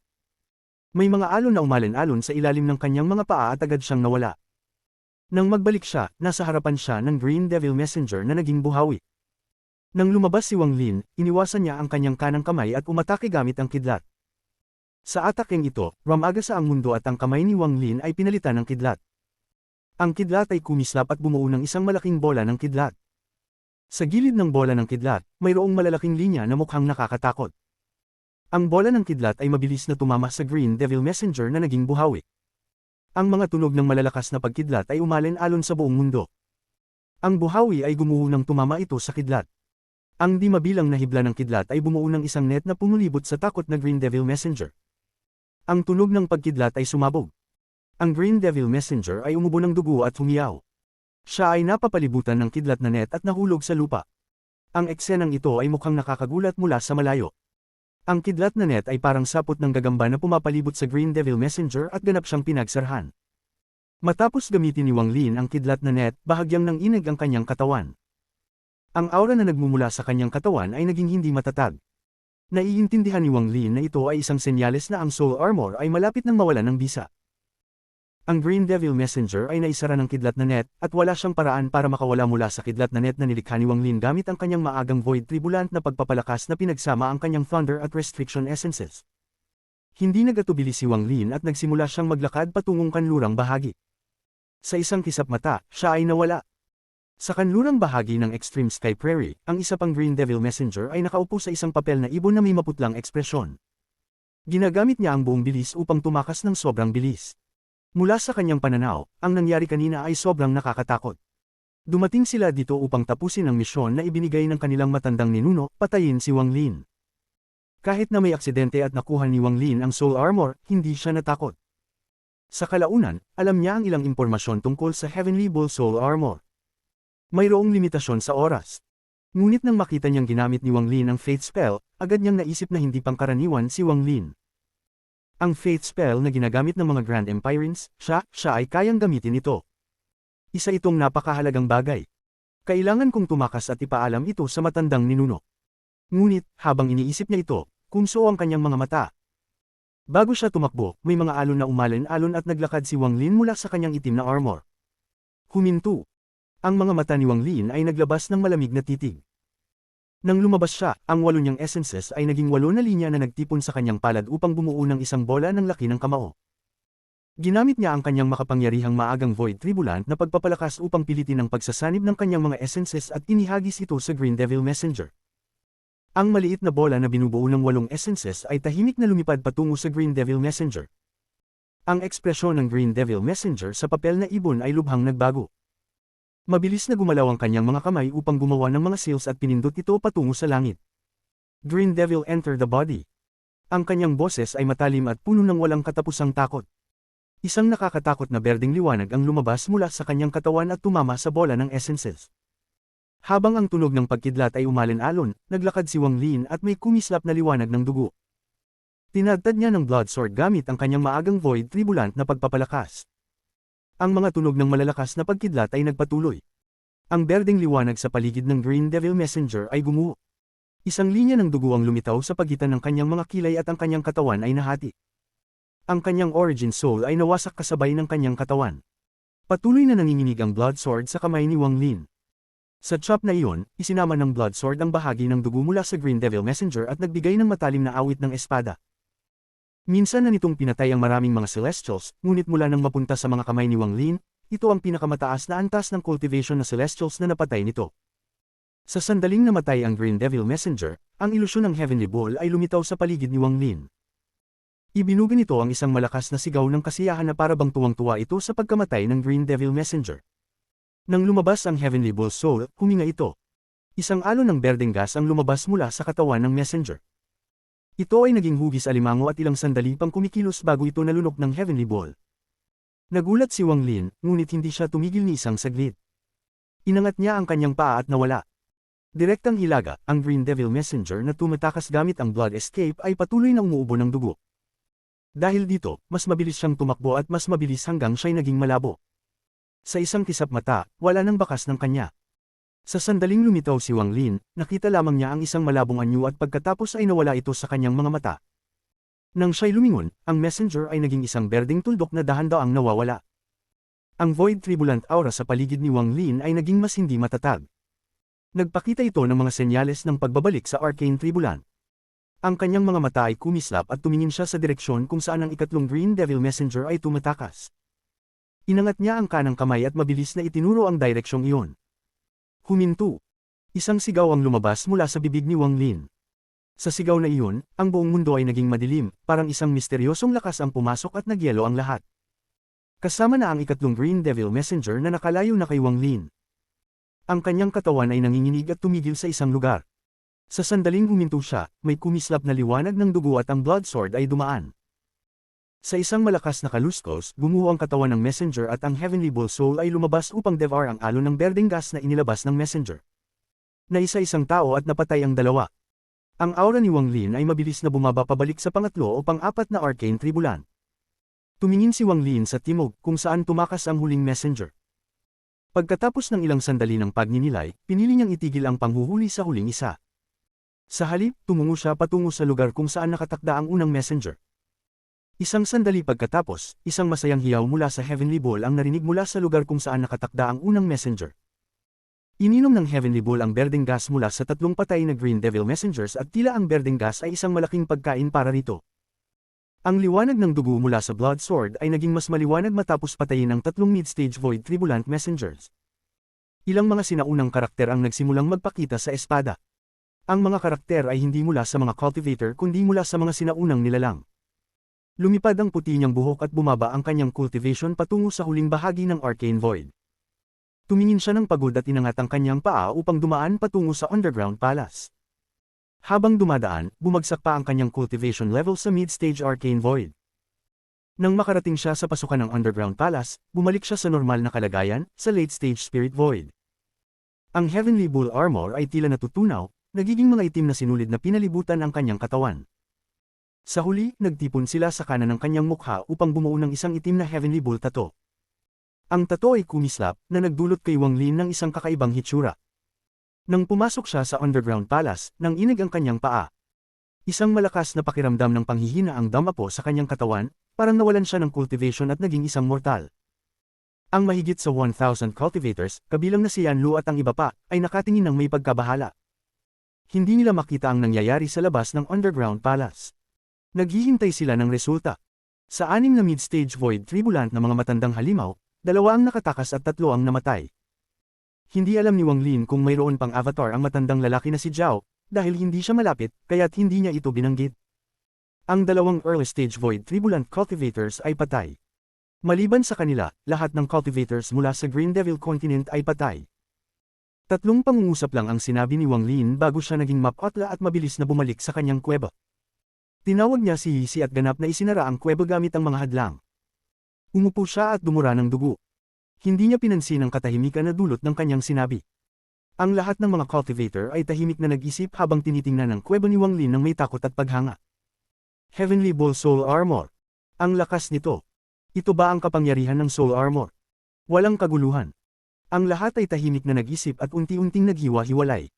May mga alon na umalon-alon sa ilalim ng kanyang mga paa at agad siyang nawala. Nang magbalik siya, nasa harapan siya ng Green Devil Messenger na naging buhawi. Nang lumabas si Wang Lin, iniwasan niya ang kanyang kanang kamay at umatake gamit ang kidlat. Sa atakeng ito, ramagasa ang mundo at ang kamay ni Wang Lin ay pinalitan ng kidlat. Ang kidlat ay kumislap at bumuo ng isang malaking bola ng kidlat. Sa gilid ng bola ng kidlat, mayroong malalaking linya na mukhang nakakatakot. Ang bola ng kidlat ay mabilis na tumama sa Green Devil Messenger na naging buhawi. Ang mga tunog ng malalakas na pagkidlat ay umalin-alon sa buong mundo. Ang buhawi ay gumuho nang tumama ito sa kidlat. Ang di mabilang na hibla ng kidlat ay bumuo ng isang net na pumulibot sa takot na Green Devil Messenger. Ang tunog ng pagkidlat ay sumabog. Ang Green Devil Messenger ay umubo ng dugo at humiyaw. Siya ay napapalibutan ng kidlat na net at nahulog sa lupa. Ang eksenang ito ay mukhang nakakagulat mula sa malayo. Ang kidlat na net ay parang sapot ng gagamba na pumapalibot sa Green Devil Messenger at ganap siyang pinagsarhan. Matapos gamitin ni Wang Lin ang kidlat na net, bahagyang nanginig ang kanyang katawan. Ang aura na nagmumula sa kanyang katawan ay naging hindi matatag. Naiintindihan ni Wang Lin na ito ay isang senyales na ang Soul Armor ay malapit nang mawalan ng bisa. Ang Green Devil Messenger ay naisara ng kidlat na net, at wala siyang paraan para makawala mula sa kidlat na net na nilikha ni Wang Lin gamit ang kanyang maagang Void Tribulant na pagpapalakas na pinagsama ang kanyang Thunder at Restriction Essences. Hindi nagatubili si Wang Lin at nagsimula siyang maglakad patungong kanlurang bahagi. Sa isang kisap mata, siya ay nawala. Sa kanlurang bahagi ng Extreme Sky Prairie, ang isa pang Green Devil Messenger ay nakaupo sa isang papel na ibon na may maputlang ekspresyon. Ginagamit niya ang buong bilis upang tumakas ng sobrang bilis. Mula sa kanyang pananaw, ang nangyari kanina ay sobrang nakakatakot. Dumating sila dito upang tapusin ang misyon na ibinigay ng kanilang matandang ninuno, patayin si Wang Lin. Kahit na may aksidente at nakuha ni Wang Lin ang Soul Armor, hindi siya natakot. Sa kalaunan, alam niya ang ilang impormasyon tungkol sa Heavenly Bull Soul Armor. Mayroong limitasyon sa oras. Ngunit nang makita niyang ginamit ni Wang Lin ang Faith Spell, agad niyang naisip na hindi pangkaraniwan si Wang Lin. Ang Faith Spell na ginagamit ng mga Grand Empirines, siya ay kayang gamitin ito. Isa itong napakahalagang bagay. Kailangan kong tumakas at ipaalam ito sa matandang ninuno. Ngunit, habang iniisip niya ito, kumso ang kanyang mga mata. Bago siya tumakbo, may mga alon na umalin-alon at naglakad si Wang Lin mula sa kanyang itim na armor. Huminto. Ang mga mata ni Wang Lin ay naglabas ng malamig na titig. Nang lumabas siya, ang 8 niyang essences ay naging 8 na linya na nagtipon sa kanyang palad upang bumuo ng isang bola ng laki ng kamao. Ginamit niya ang kanyang makapangyarihang maagang Void Tribulant na pagpapalakas upang pilitin ang pagsasanib ng kanyang mga essences at inihagis ito sa Green Devil Messenger. Ang maliit na bola na binubuo ng 8 essences ay tahimik na lumipad patungo sa Green Devil Messenger. Ang ekspresyon ng Green Devil Messenger sa papel na ibon ay lubhang nagbago. Mabilis na gumalaw ang kanyang mga kamay upang gumawa ng mga seals at pinindot ito patungo sa langit. Green Devil enter the body. Ang kanyang boses ay matalim at puno ng walang katapusang takot. Isang nakakatakot na berdeng liwanag ang lumabas mula sa kanyang katawan at tumama sa bola ng essences. Habang ang tunog ng pagkidlat ay umalin-alon, naglakad si Wang Lin at may kumislap na liwanag ng dugo. Tinagtad niya ng Blood Sword gamit ang kanyang maagang Void Tribulant na pagpapalakas. Ang mga tunog ng malalakas na pagkidlat ay nagpatuloy. Ang berdeng liwanag sa paligid ng Green Devil Messenger ay gumuho. Isang linya ng dugo ang lumitaw sa pagitan ng kanyang mga kilay at ang kanyang katawan ay nahati. Ang kanyang Origin Soul ay nawasak kasabay ng kanyang katawan. Patuloy na nanginginig ang Blood Sword sa kamay ni Wang Lin. Sa chop na iyon, isinama ng Blood Sword ang bahagi ng dugo mula sa Green Devil Messenger at nagbigay ng matalim na awit ng espada. Minsan na nitong pinatay ang maraming mga Celestials, ngunit mula nang mapunta sa mga kamay ni Wang Lin, ito ang pinakamataas na antas ng cultivation na Celestials na napatay nito. Sa sandaling namatay ang Green Devil Messenger, ang ilusyon ng Heavenly Ball ay lumitaw sa paligid ni Wang Lin. Ibinuga nito ang isang malakas na sigaw ng kasiyahan na para bang tuwang-tuwa ito sa pagkamatay ng Green Devil Messenger. Nang lumabas ang Heavenly Ball Soul, huminga ito. Isang alon ng berdeng gas ang lumabas mula sa katawan ng Messenger. Ito ay naging hugis alimango at ilang sandali pang kumikilos bago ito nalunok ng Heavenly Ball. Nagulat si Wang Lin, ngunit hindi siya tumigil ni isang saglit. Inangat niya ang kanyang paa at nawala. Direktang hilaga, ang Green Devil Messenger na tumatakas gamit ang Blood Escape ay patuloy na umuubo ng dugo. Dahil dito, mas mabilis siyang tumakbo at mas mabilis hanggang siya'y naging malabo. Sa isang kisap mata, wala nang bakas ng kanya. Sa sandaling lumitaw si Wang Lin, nakita lamang niya ang isang malabong anyo at pagkatapos ay nawala ito sa kanyang mga mata. Nang siya'y lumingon, ang Messenger ay naging isang berdeng tuldok na dahan-daang nawawala. Ang Void Tribulant Aura sa paligid ni Wang Lin ay naging mas hindi matatag. Nagpakita ito ng mga senyales ng pagbabalik sa Arcane Tribulant. Ang kanyang mga mata ay kumislap at tumingin siya sa direksyon kung saan ang ikatlong Green Devil Messenger ay tumatakas. Inangat niya ang kanang kamay at mabilis na itinuro ang direksyong iyon. Huminto. Isang sigaw ang lumabas mula sa bibig ni Wang Lin. Sa sigaw na iyon, ang buong mundo ay naging madilim, parang isang misteryosong lakas ang pumasok at nagyelo ang lahat. Kasama na ang ikatlong Green Devil Messenger na nakalayo na kay Wang Lin. Ang kanyang katawan ay nanginginig at tumigil sa isang lugar. Sa sandaling huminto siya, may kumislap na liwanag ng dugo at ang Blood Sword ay dumaan. Sa isang malakas na kaluskos, gumuho ang katawan ng Messenger at ang Heavenly Ball Soul ay lumabas upang devour ang alon ng berdeng gas na inilabas ng Messenger. Naisa-isang tao at napatay ang dalawa. Ang aura ni Wang Lin ay mabilis na bumaba pabalik sa pangatlo o pang-apat na Arcane Tribulant. Tumingin si Wang Lin sa timog kung saan tumakas ang huling Messenger. Pagkatapos ng ilang sandali ng pagninilay, pinili niyang itigil ang panghuhuli sa huling isa. Sa halip, tumungo siya patungo sa lugar kung saan nakatakda ang unang Messenger. Isang sandali pagkatapos, isang masayang hiyaw mula sa Heavenly Ball ang narinig mula sa lugar kung saan nakatakda ang unang Messenger. Ininom ng Heavenly Ball ang berdeng gas mula sa tatlong patay na Green Devil Messengers at tila ang berdeng gas ay isang malaking pagkain para rito. Ang liwanag ng dugo mula sa Blood Sword ay naging mas maliwanag matapos patayin ang tatlong mid-stage Void Tribulant Messengers. Ilang mga sinaunang karakter ang nagsimulang magpakita sa espada. Ang mga karakter ay hindi mula sa mga cultivator kundi mula sa mga sinaunang nilalang. Lumipad ang puti niyang buhok at bumaba ang kanyang cultivation patungo sa huling bahagi ng Arcane Void. Tumingin siya ng pagod at inangat ang kanyang paa upang dumaan patungo sa Underground Palace. Habang dumadaan, bumagsak pa ang kanyang cultivation level sa mid-stage Arcane Void. Nang makarating siya sa pasukan ng Underground Palace, bumalik siya sa normal na kalagayan, sa late-stage Spirit Void. Ang Heavenly Bull Armor ay tila natutunaw, nagiging mga itim na sinulid na pinalibutan ang kanyang katawan. Sa huli, nagtipon sila sa kanan ng kanyang mukha upang bumuo ng isang itim na Heavenly Bull tattoo. Ang tattoo ay kumislap na nagdulot kay Wang Lin ng isang kakaibang hitsura. Nang pumasok siya sa Underground Palace, nang inig ang kanyang paa. Isang malakas na pakiramdam ng panghihina ang damapo sa kanyang katawan, parang nawalan siya ng cultivation at naging isang mortal. Ang mahigit sa 1,000 cultivators, kabilang na si Yanlu at ang iba pa, ay nakatingin ng may pagkabahala. Hindi nila makita ang nangyayari sa labas ng Underground Palace. Naghihintay sila ng resulta. Sa 6 na mid-stage Void Tribulant na mga matandang halimaw, 2 ang nakatakas at 3 ang namatay. Hindi alam ni Wang Lin kung mayroon pang avatar ang matandang lalaki na si Zhao, dahil hindi siya malapit, kaya't hindi niya ito binanggit. Ang 2 early-stage Void Tribulant cultivators ay patay. Maliban sa kanila, lahat ng cultivators mula sa Green Devil Continent ay patay. 3 pangungusap lang ang sinabi ni Wang Lin bago siya naging mapatla at mabilis na bumalik sa kanyang kuweba. Tinawag niya si Yisi at ganap na isinara ang kuweba gamit ang mga hadlang. Umupo siya at dumura ng dugo. Hindi niya pinansin ang katahimikan na dulot ng kanyang sinabi. Ang lahat ng mga cultivator ay tahimik na nag-isip habang tinitingnan ang kuweba ni Wang Lin ng may takot at paghanga. Heavenly Ball Soul Armor. Ang lakas nito. Ito ba ang kapangyarihan ng Soul Armor? Walang kaguluhan. Ang lahat ay tahimik na nag-isip at unti-unting naghiwa-hiwalay.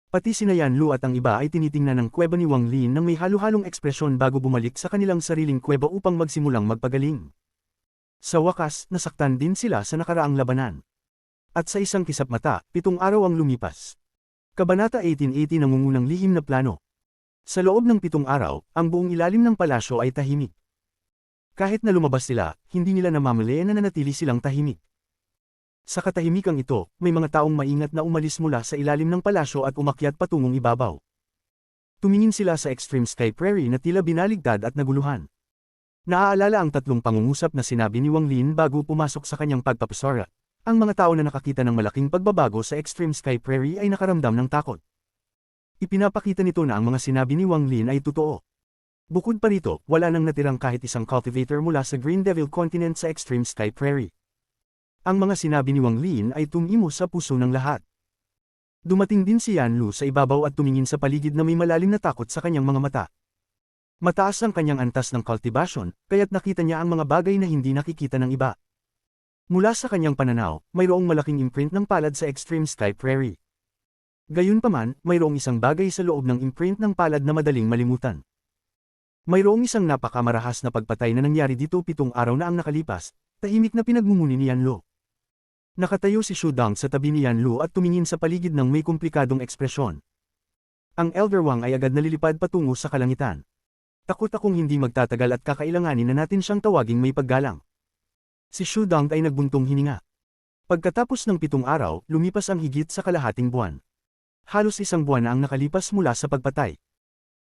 Pati sina Yanlu at ang iba ay tinitingnan ng kuweba ni Wang Lin ng may halo-halong ekspresyon bago bumalik sa kanilang sariling kuweba upang magsimulang magpagaling. Sa wakas, nasaktan din sila sa nakaraang labanan. At sa isang kisap mata, 7 araw ang lumipas. Kabanata 1880 nangungunang lihim na plano. Sa loob ng 7 araw, ang buong ilalim ng palasyo ay tahimik. Kahit na lumabas sila, hindi nila namamali na nanatili silang tahimik. Sa katahimikang ito, may mga taong maingat na umalis mula sa ilalim ng palasyo at umakyat patungong ibabaw. Tumingin sila sa Extreme Sky Prairie na tila binaligtad at naguluhan. Naaalala ang 3 pangungusap na sinabi ni Wang Lin bago pumasok sa kanyang pagpapasara. Ang mga tao na nakakita ng malaking pagbabago sa Extreme Sky Prairie ay nakaramdam ng takot. Ipinapakita nito na ang mga sinabi ni Wang Lin ay totoo. Bukod pa rito, wala nang natirang kahit isang cultivator mula sa Green Devil Continent sa Extreme Sky Prairie. Ang mga sinabi ni Wang Lin ay tumimo sa puso ng lahat. Dumating din si Yan Lu sa ibabaw at tumingin sa paligid na may malalim na takot sa kanyang mga mata. Mataas ang kanyang antas ng cultivation, kaya't nakita niya ang mga bagay na hindi nakikita ng iba. Mula sa kanyang pananaw, mayroong malaking imprint ng palad sa Extreme Sky Prairie. Gayunpaman, mayroong isang bagay sa loob ng imprint ng palad na madaling malimutan. Mayroong isang napakamarahas na pagpatay na nangyari dito 7 araw na ang nakalipas, tahimik na pinagmumuni ni Yan Lu. Nakatayo si Shu Dong sa tabi ni Yan Lu at tumingin sa paligid ng may komplikadong ekspresyon. Ang Elder Wang ay agad nalilipad patungo sa kalangitan. Takot akong hindi magtatagal at kakailanganin na natin siyang tawaging may paggalang. Si Shu Dong ay nagbuntong hininga. Pagkatapos ng 7 araw, lumipas ang higit sa kalahating buwan. Halos 1 buwan na ang nakalipas mula sa pagpatay.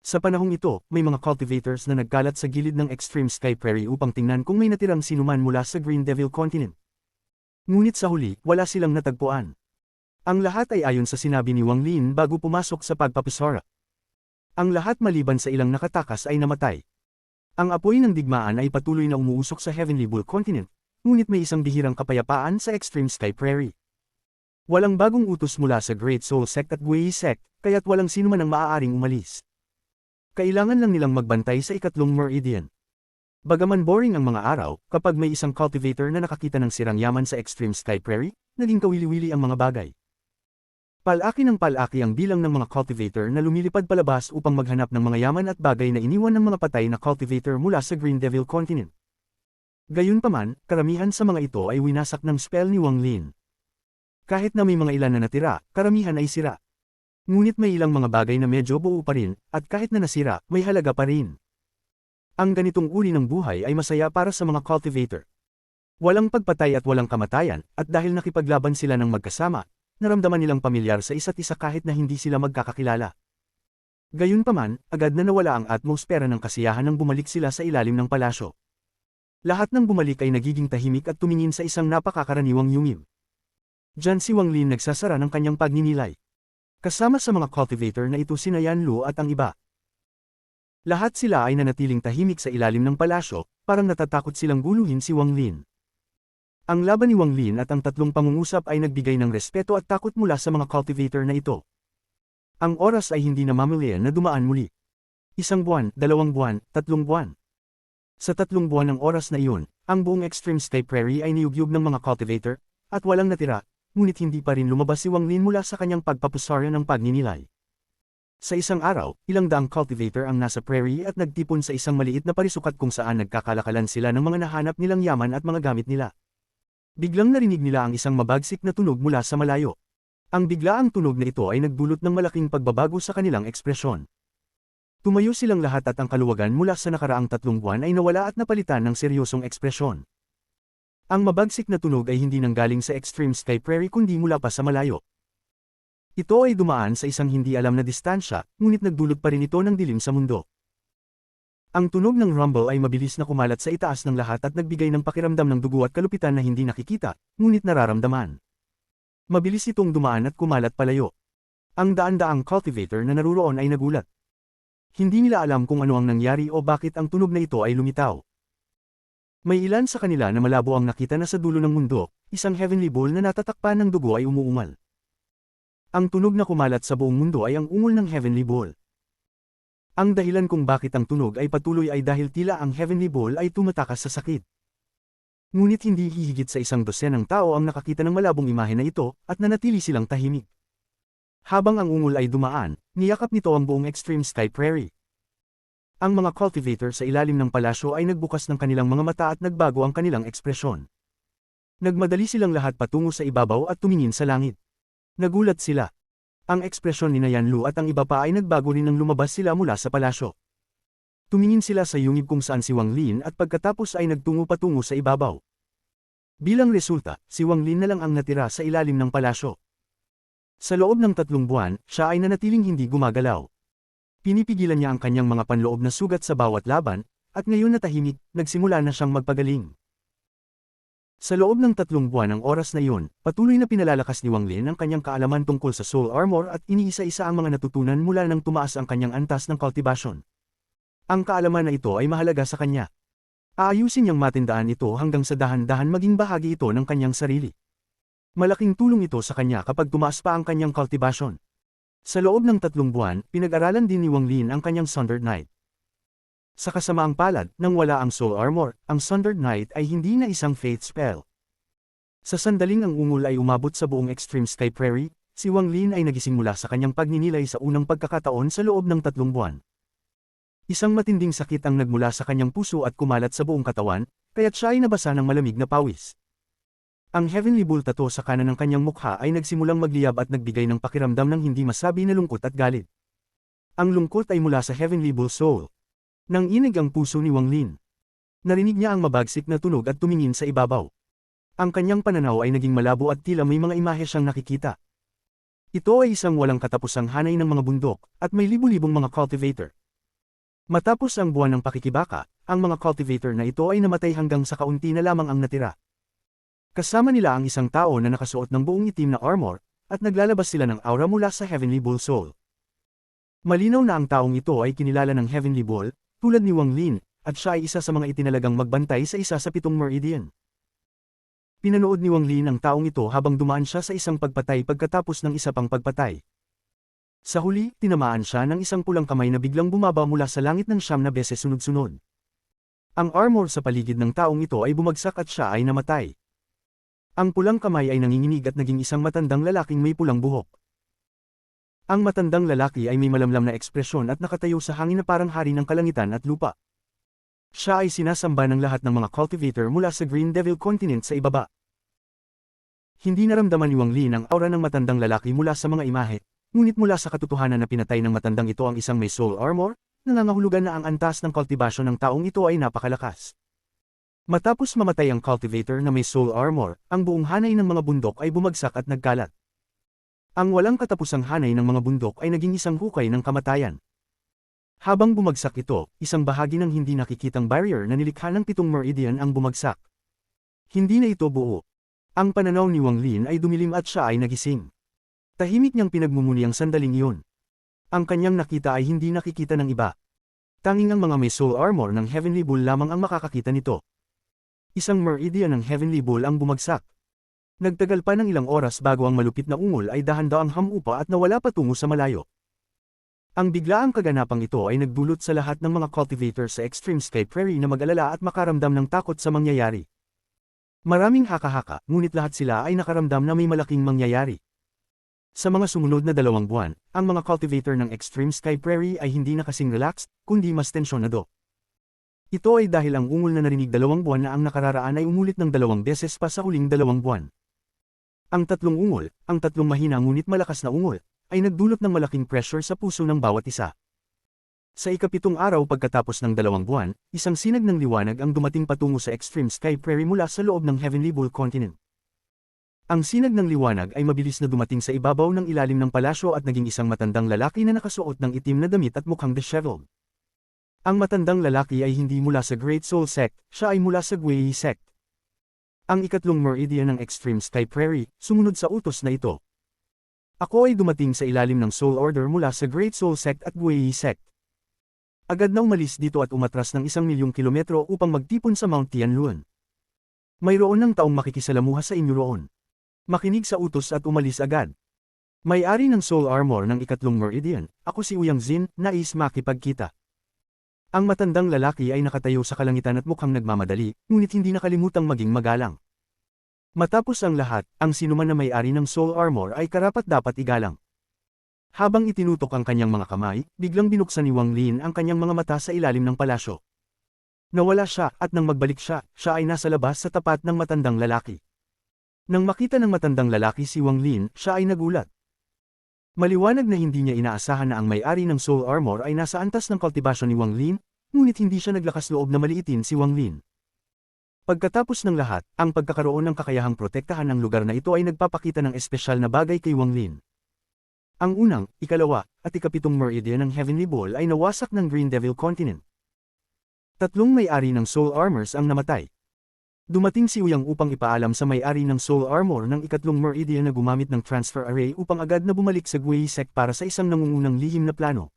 Sa panahong ito, may mga cultivators na nagkalat sa gilid ng Extreme Sky Prairie upang tingnan kung may natirang sinuman mula sa Green Devil Continent. Ngunit sa huli, wala silang natagpuan. Ang lahat ay ayon sa sinabi ni Wang Lin bago pumasok sa pagpapasara. Ang lahat maliban sa ilang nakatakas ay namatay. Ang apoy ng digmaan ay patuloy na umuusok sa Heavenly Bull Continent, ngunit may isang bihirang kapayapaan sa Extreme Sky Prairie. Walang bagong utos mula sa Great Soul Sect at Wei Sect, kaya't walang sinuman ang maaaring umalis. Kailangan lang nilang magbantay sa 3 meridian. Bagaman boring ang mga araw, kapag may isang cultivator na nakakita ng sirang yaman sa Extreme Sky Prairie, naging kawili-wili ang mga bagay. Palaki ng palaki ang bilang ng mga cultivator na lumilipad palabas upang maghanap ng mga yaman at bagay na iniwan ng mga patay na cultivator mula sa Green Devil Continent. Gayunpaman, karamihan sa mga ito ay winasak ng spell ni Wang Lin. Kahit na may mga ilan na natira, karamihan ay sira. Ngunit may ilang mga bagay na medyo buo pa rin, at kahit na nasira, may halaga pa rin. Ang ganitong uri ng buhay ay masaya para sa mga cultivator. Walang pagpatay at walang kamatayan, at dahil nakipaglaban sila ng magkasama, naramdaman nilang pamilyar sa isa't isa kahit na hindi sila magkakakilala. Gayunpaman, agad na nawala ang atmosfera ng kasiyahan nang bumalik sila sa ilalim ng palasyo. Lahat ng bumalik ay nagiging tahimik at tumingin sa isang napakakaraniwang yungim. Diyan si Wang Lin nagsasara ng kanyang pagninilay. Kasama sa mga cultivator na ito sina Yan Lu at ang iba. Lahat sila ay nanatiling tahimik sa ilalim ng palasyo, parang natatakot silang guluhin si Wang Lin. Ang laban ni Wang Lin at ang 3 pangungusap ay nagbigay ng respeto at takot mula sa mga cultivator na ito. Ang oras ay hindi namamalayan na dumaan muli. 1 buwan, 2 buwan, 3 buwan. Sa 3 buwan ng oras na iyon, ang buong Extreme Sky Prairie ay niyugyug ng mga cultivator, at walang natira, ngunit hindi pa rin lumabas si Wang Lin mula sa kanyang pagpapasarya ng pagninilay. Sa isang araw, ilang daang cultivator ang nasa prairie at nagtipon sa isang maliit na parisukat kung saan nagkakalakalan sila ng mga nahanap nilang yaman at mga gamit nila. Biglang narinig nila ang isang mabagsik na tunog mula sa malayo. Ang biglaang tunog na ito ay nagdulot ng malaking pagbabago sa kanilang ekspresyon. Tumayo silang lahat at ang kaluwagan mula sa nakaraang 3 buwan ay nawala at napalitan ng seryosong ekspresyon. Ang mabagsik na tunog ay hindi nanggaling sa Extreme Sky Prairie kundi mula pa sa malayo. Ito ay dumaan sa isang hindi alam na distansya, ngunit nagdulot pa rin ito ng dilim sa mundo. Ang tunog ng rumble ay mabilis na kumalat sa itaas ng lahat at nagbigay ng pakiramdam ng dugo at kalupitan na hindi nakikita, ngunit nararamdaman. Mabilis itong dumaan at kumalat palayo. Ang daan-daang cultivator na naruroon ay nagulat. Hindi nila alam kung ano ang nangyari o bakit ang tunog na ito ay lumitaw. May ilan sa kanila na malabo ang nakita na sa dulo ng mundo, isang heavenly ball na natatakpan ng dugo ay umuungal. Ang tunog na kumalat sa buong mundo ay ang ungol ng Heavenly Ball. Ang dahilan kung bakit ang tunog ay patuloy ay dahil tila ang Heavenly Ball ay tumatakas sa sakit. Ngunit hindi hihigit sa 100 ng tao ang nakakita ng malabong imahe na ito, at nanatili silang tahimik. Habang ang ungol ay dumaan, niyakap nito ang buong Extreme Sky Prairie. Ang mga cultivator sa ilalim ng palasyo ay nagbukas ng kanilang mga mata at nagbago ang kanilang ekspresyon. Nagmadali silang lahat patungo sa ibabaw at tumingin sa langit. Nagulat sila. Ang ekspresyon ni Yanlu at ang iba pa ay nagbago rin nang lumabas sila mula sa palasyo. Tumingin sila sa yungib kung saan si Wang Lin at pagkatapos ay nagtungo patungo sa ibabaw. Bilang resulta, si Wang Lin na lang ang natira sa ilalim ng palasyo. Sa loob ng 3 buwan, siya ay nanatiling hindi gumagalaw. Pinipigilan niya ang kanyang mga panloob na sugat sa bawat laban, at ngayon na tahimik, nagsimula na siyang magpagaling. Sa loob ng 3 buwan ng oras na iyon, patuloy na pinalalakas ni Wang Lin ang kanyang kaalaman tungkol sa soul armor at iniisa-isa ang mga natutunan mula nang tumaas ang kanyang antas ng cultivation. Ang kaalaman na ito ay mahalaga sa kanya. Aayusin niyang matindaan ito hanggang sa dahan-dahan maging bahagi ito ng kanyang sarili. Malaking tulong ito sa kanya kapag tumaas pa ang kanyang cultivation. Sa loob ng 3 buwan, pinag-aralan din ni Wang Lin ang kanyang Sundered Knight. Sa kasamaang palad, nang wala ang soul armor, ang Sundered Knight ay hindi na isang faith spell. Sa sandaling ang ungol ay umabot sa buong Extreme Sky Prairie, si Wang Lin ay nagising mula sa kanyang pagninilay sa unang pagkakataon sa loob ng 3 buwan. Isang matinding sakit ang nagmula sa kanyang puso at kumalat sa buong katawan, kaya't siya ay nabasa ng malamig na pawis. Ang Heavenly Bull tattoo sa kanan ng kanyang mukha ay nagsimulang magliyab at nagbigay ng pakiramdam ng hindi masabi na lungkot at galit. Ang lungkot ay mula sa Heavenly Bull Soul. Nanginig ang puso ni Wang Lin. Narinig niya ang mabagsik na tunog at tumingin sa ibabaw. Ang kanyang pananaw ay naging malabo at tila may mga imahe siyang nakikita. Ito ay isang walang katapusang hanay ng mga bundok, at may libu-libong mga cultivator. Matapos ang buwan ng pakikibaka, ang mga cultivator na ito ay namatay hanggang sa kaunti na lamang ang natira. Kasama nila ang isang tao na nakasuot ng buong itim na armor, at naglalabas sila ng aura mula sa Heavenly Bull Soul. Malinaw na ang taong ito ay kinilala ng Heavenly Bull, tulad ni Wang Lin, at siya ay isa sa mga itinalagang magbantay sa isa sa 7 meridian. Pinanood ni Wang Lin ang taong ito habang dumaan siya sa isang pagpatay pagkatapos ng isa pang pagpatay. Sa huli, tinamaan siya ng isang pulang kamay na biglang bumaba mula sa langit ng 9 na beses sunod-sunod. Ang armor sa paligid ng taong ito ay bumagsak at siya ay namatay. Ang pulang kamay ay nanginginig at naging isang matandang lalaking may pulang buhok. Ang matandang lalaki ay may malamlam na ekspresyon at nakatayo sa hangin na parang hari ng kalangitan at lupa. Siya ay sinasamba ng lahat ng mga cultivator mula sa Green Devil Continent sa ibaba. Hindi naramdaman ni Wang Lin ang aura ng matandang lalaki mula sa mga imahe, ngunit mula sa katotohanan na pinatay ng matandang ito ang isang may soul armor, nangangahulugan na ang antas ng cultivation ng taong ito ay napakalakas. Matapos mamatay ang cultivator na may soul armor, ang buong hanay ng mga bundok ay bumagsak at nagkalat. Ang walang katapusang hanay ng mga bundok ay naging isang hukay ng kamatayan. Habang bumagsak ito, isang bahagi ng hindi nakikitang barrier na nilikha ng 7 meridian ang bumagsak. Hindi na ito buo. Ang pananaw ni Wang Lin ay dumilim at siya ay nagising. Tahimik niyang pinagmumuni ang sandaling iyon. Ang kanyang nakita ay hindi nakikita ng iba. Tanging ang mga may soul armor ng Heavenly Bull lamang ang makakakita nito. Isang meridian ng Heavenly Bull ang bumagsak. Nagtagal pa ng ilang oras bago ang malupit na ungol ay dahan-dahang hamupa at nawala patungo sa malayo. Ang biglaang kaganapang ito ay nagdulot sa lahat ng mga cultivator sa Extreme Sky Prairie na mag-alala at makaramdam ng takot sa mangyayari. Maraming haka-haka, ngunit lahat sila ay nakaramdam na may malaking mangyayari. Sa mga sumunod na 2 buwan, ang mga cultivator ng Extreme Sky Prairie ay hindi na kasing relaxed, kundi mas tensyonado. Ito ay dahil ang ungol na narinig 2 buwan na ang nakararaan ay umulit ng 2 beses pa sa huling 2 buwan. Ang 3 ungol, ang 3 mahina ngunit malakas na ungol, ay nagdulot ng malaking pressure sa puso ng bawat isa. Sa ika-7 araw pagkatapos ng 2 buwan, isang sinag ng liwanag ang dumating patungo sa Extreme Sky Prairie mula sa loob ng Heavenly Bull Continent. Ang sinag ng liwanag ay mabilis na dumating sa ibabaw ng ilalim ng palasyo at naging isang matandang lalaki na nakasuot ng itim na damit at mukhang disheveled. Ang matandang lalaki ay hindi mula sa Great Soul Sect, siya ay mula sa Guiyi Sect. Ang ika-3 meridian ng Extreme Sky Prairie, sumunod sa utos na ito. Ako ay dumating sa ilalim ng Soul Order mula sa Great Soul Sect at Guiyi Sect. Agad na umalis dito at umatras ng 1,000,000 kilometro upang magtipon sa Mount Tianluan. Mayroon ng taong makikisalamuha sa inyo roon. Makinig sa utos at umalis agad. May-ari ng Soul Armor ng ika-3 meridian, ako si Uyang Zin, nais makipagkita. Ang matandang lalaki ay nakatayo sa kalangitan at mukhang nagmamadali, ngunit hindi nakalimutang maging magalang. Matapos ang lahat, ang sinuman na may-ari ng Soul Armor ay karapat-dapat igalang. Habang itinutok ang kanyang mga kamay, biglang binuksan ni Wang Lin ang kanyang mga mata sa ilalim ng palasyo. Nawala siya, at nang magbalik siya, siya ay nasa labas sa tapat ng matandang lalaki. Nang makita ng matandang lalaki si Wang Lin, siya ay nagulat. Maliwanag na hindi niya inaasahan na ang may-ari ng Soul Armor ay nasa antas ng kultibasyon ni Wang Lin, ngunit hindi siya naglakas loob na maliitin si Wang Lin. Pagkatapos ng lahat, ang pagkakaroon ng kakayahang protektahan ng lugar na ito ay nagpapakita ng espesyal na bagay kay Wang Lin. Ang unang, ikalawa, at ikapitong meridian ng Heavenly Ball ay nawasak ng Green Devil Continent. Tatlong may-ari ng Soul Armors ang namatay. Dumating si Uyang upang ipaalam sa may-ari ng Soul Armor ng ikatlong meridian na gumamit ng transfer array upang agad na bumalik sa Guisek para sa isang nangungunang lihim na plano.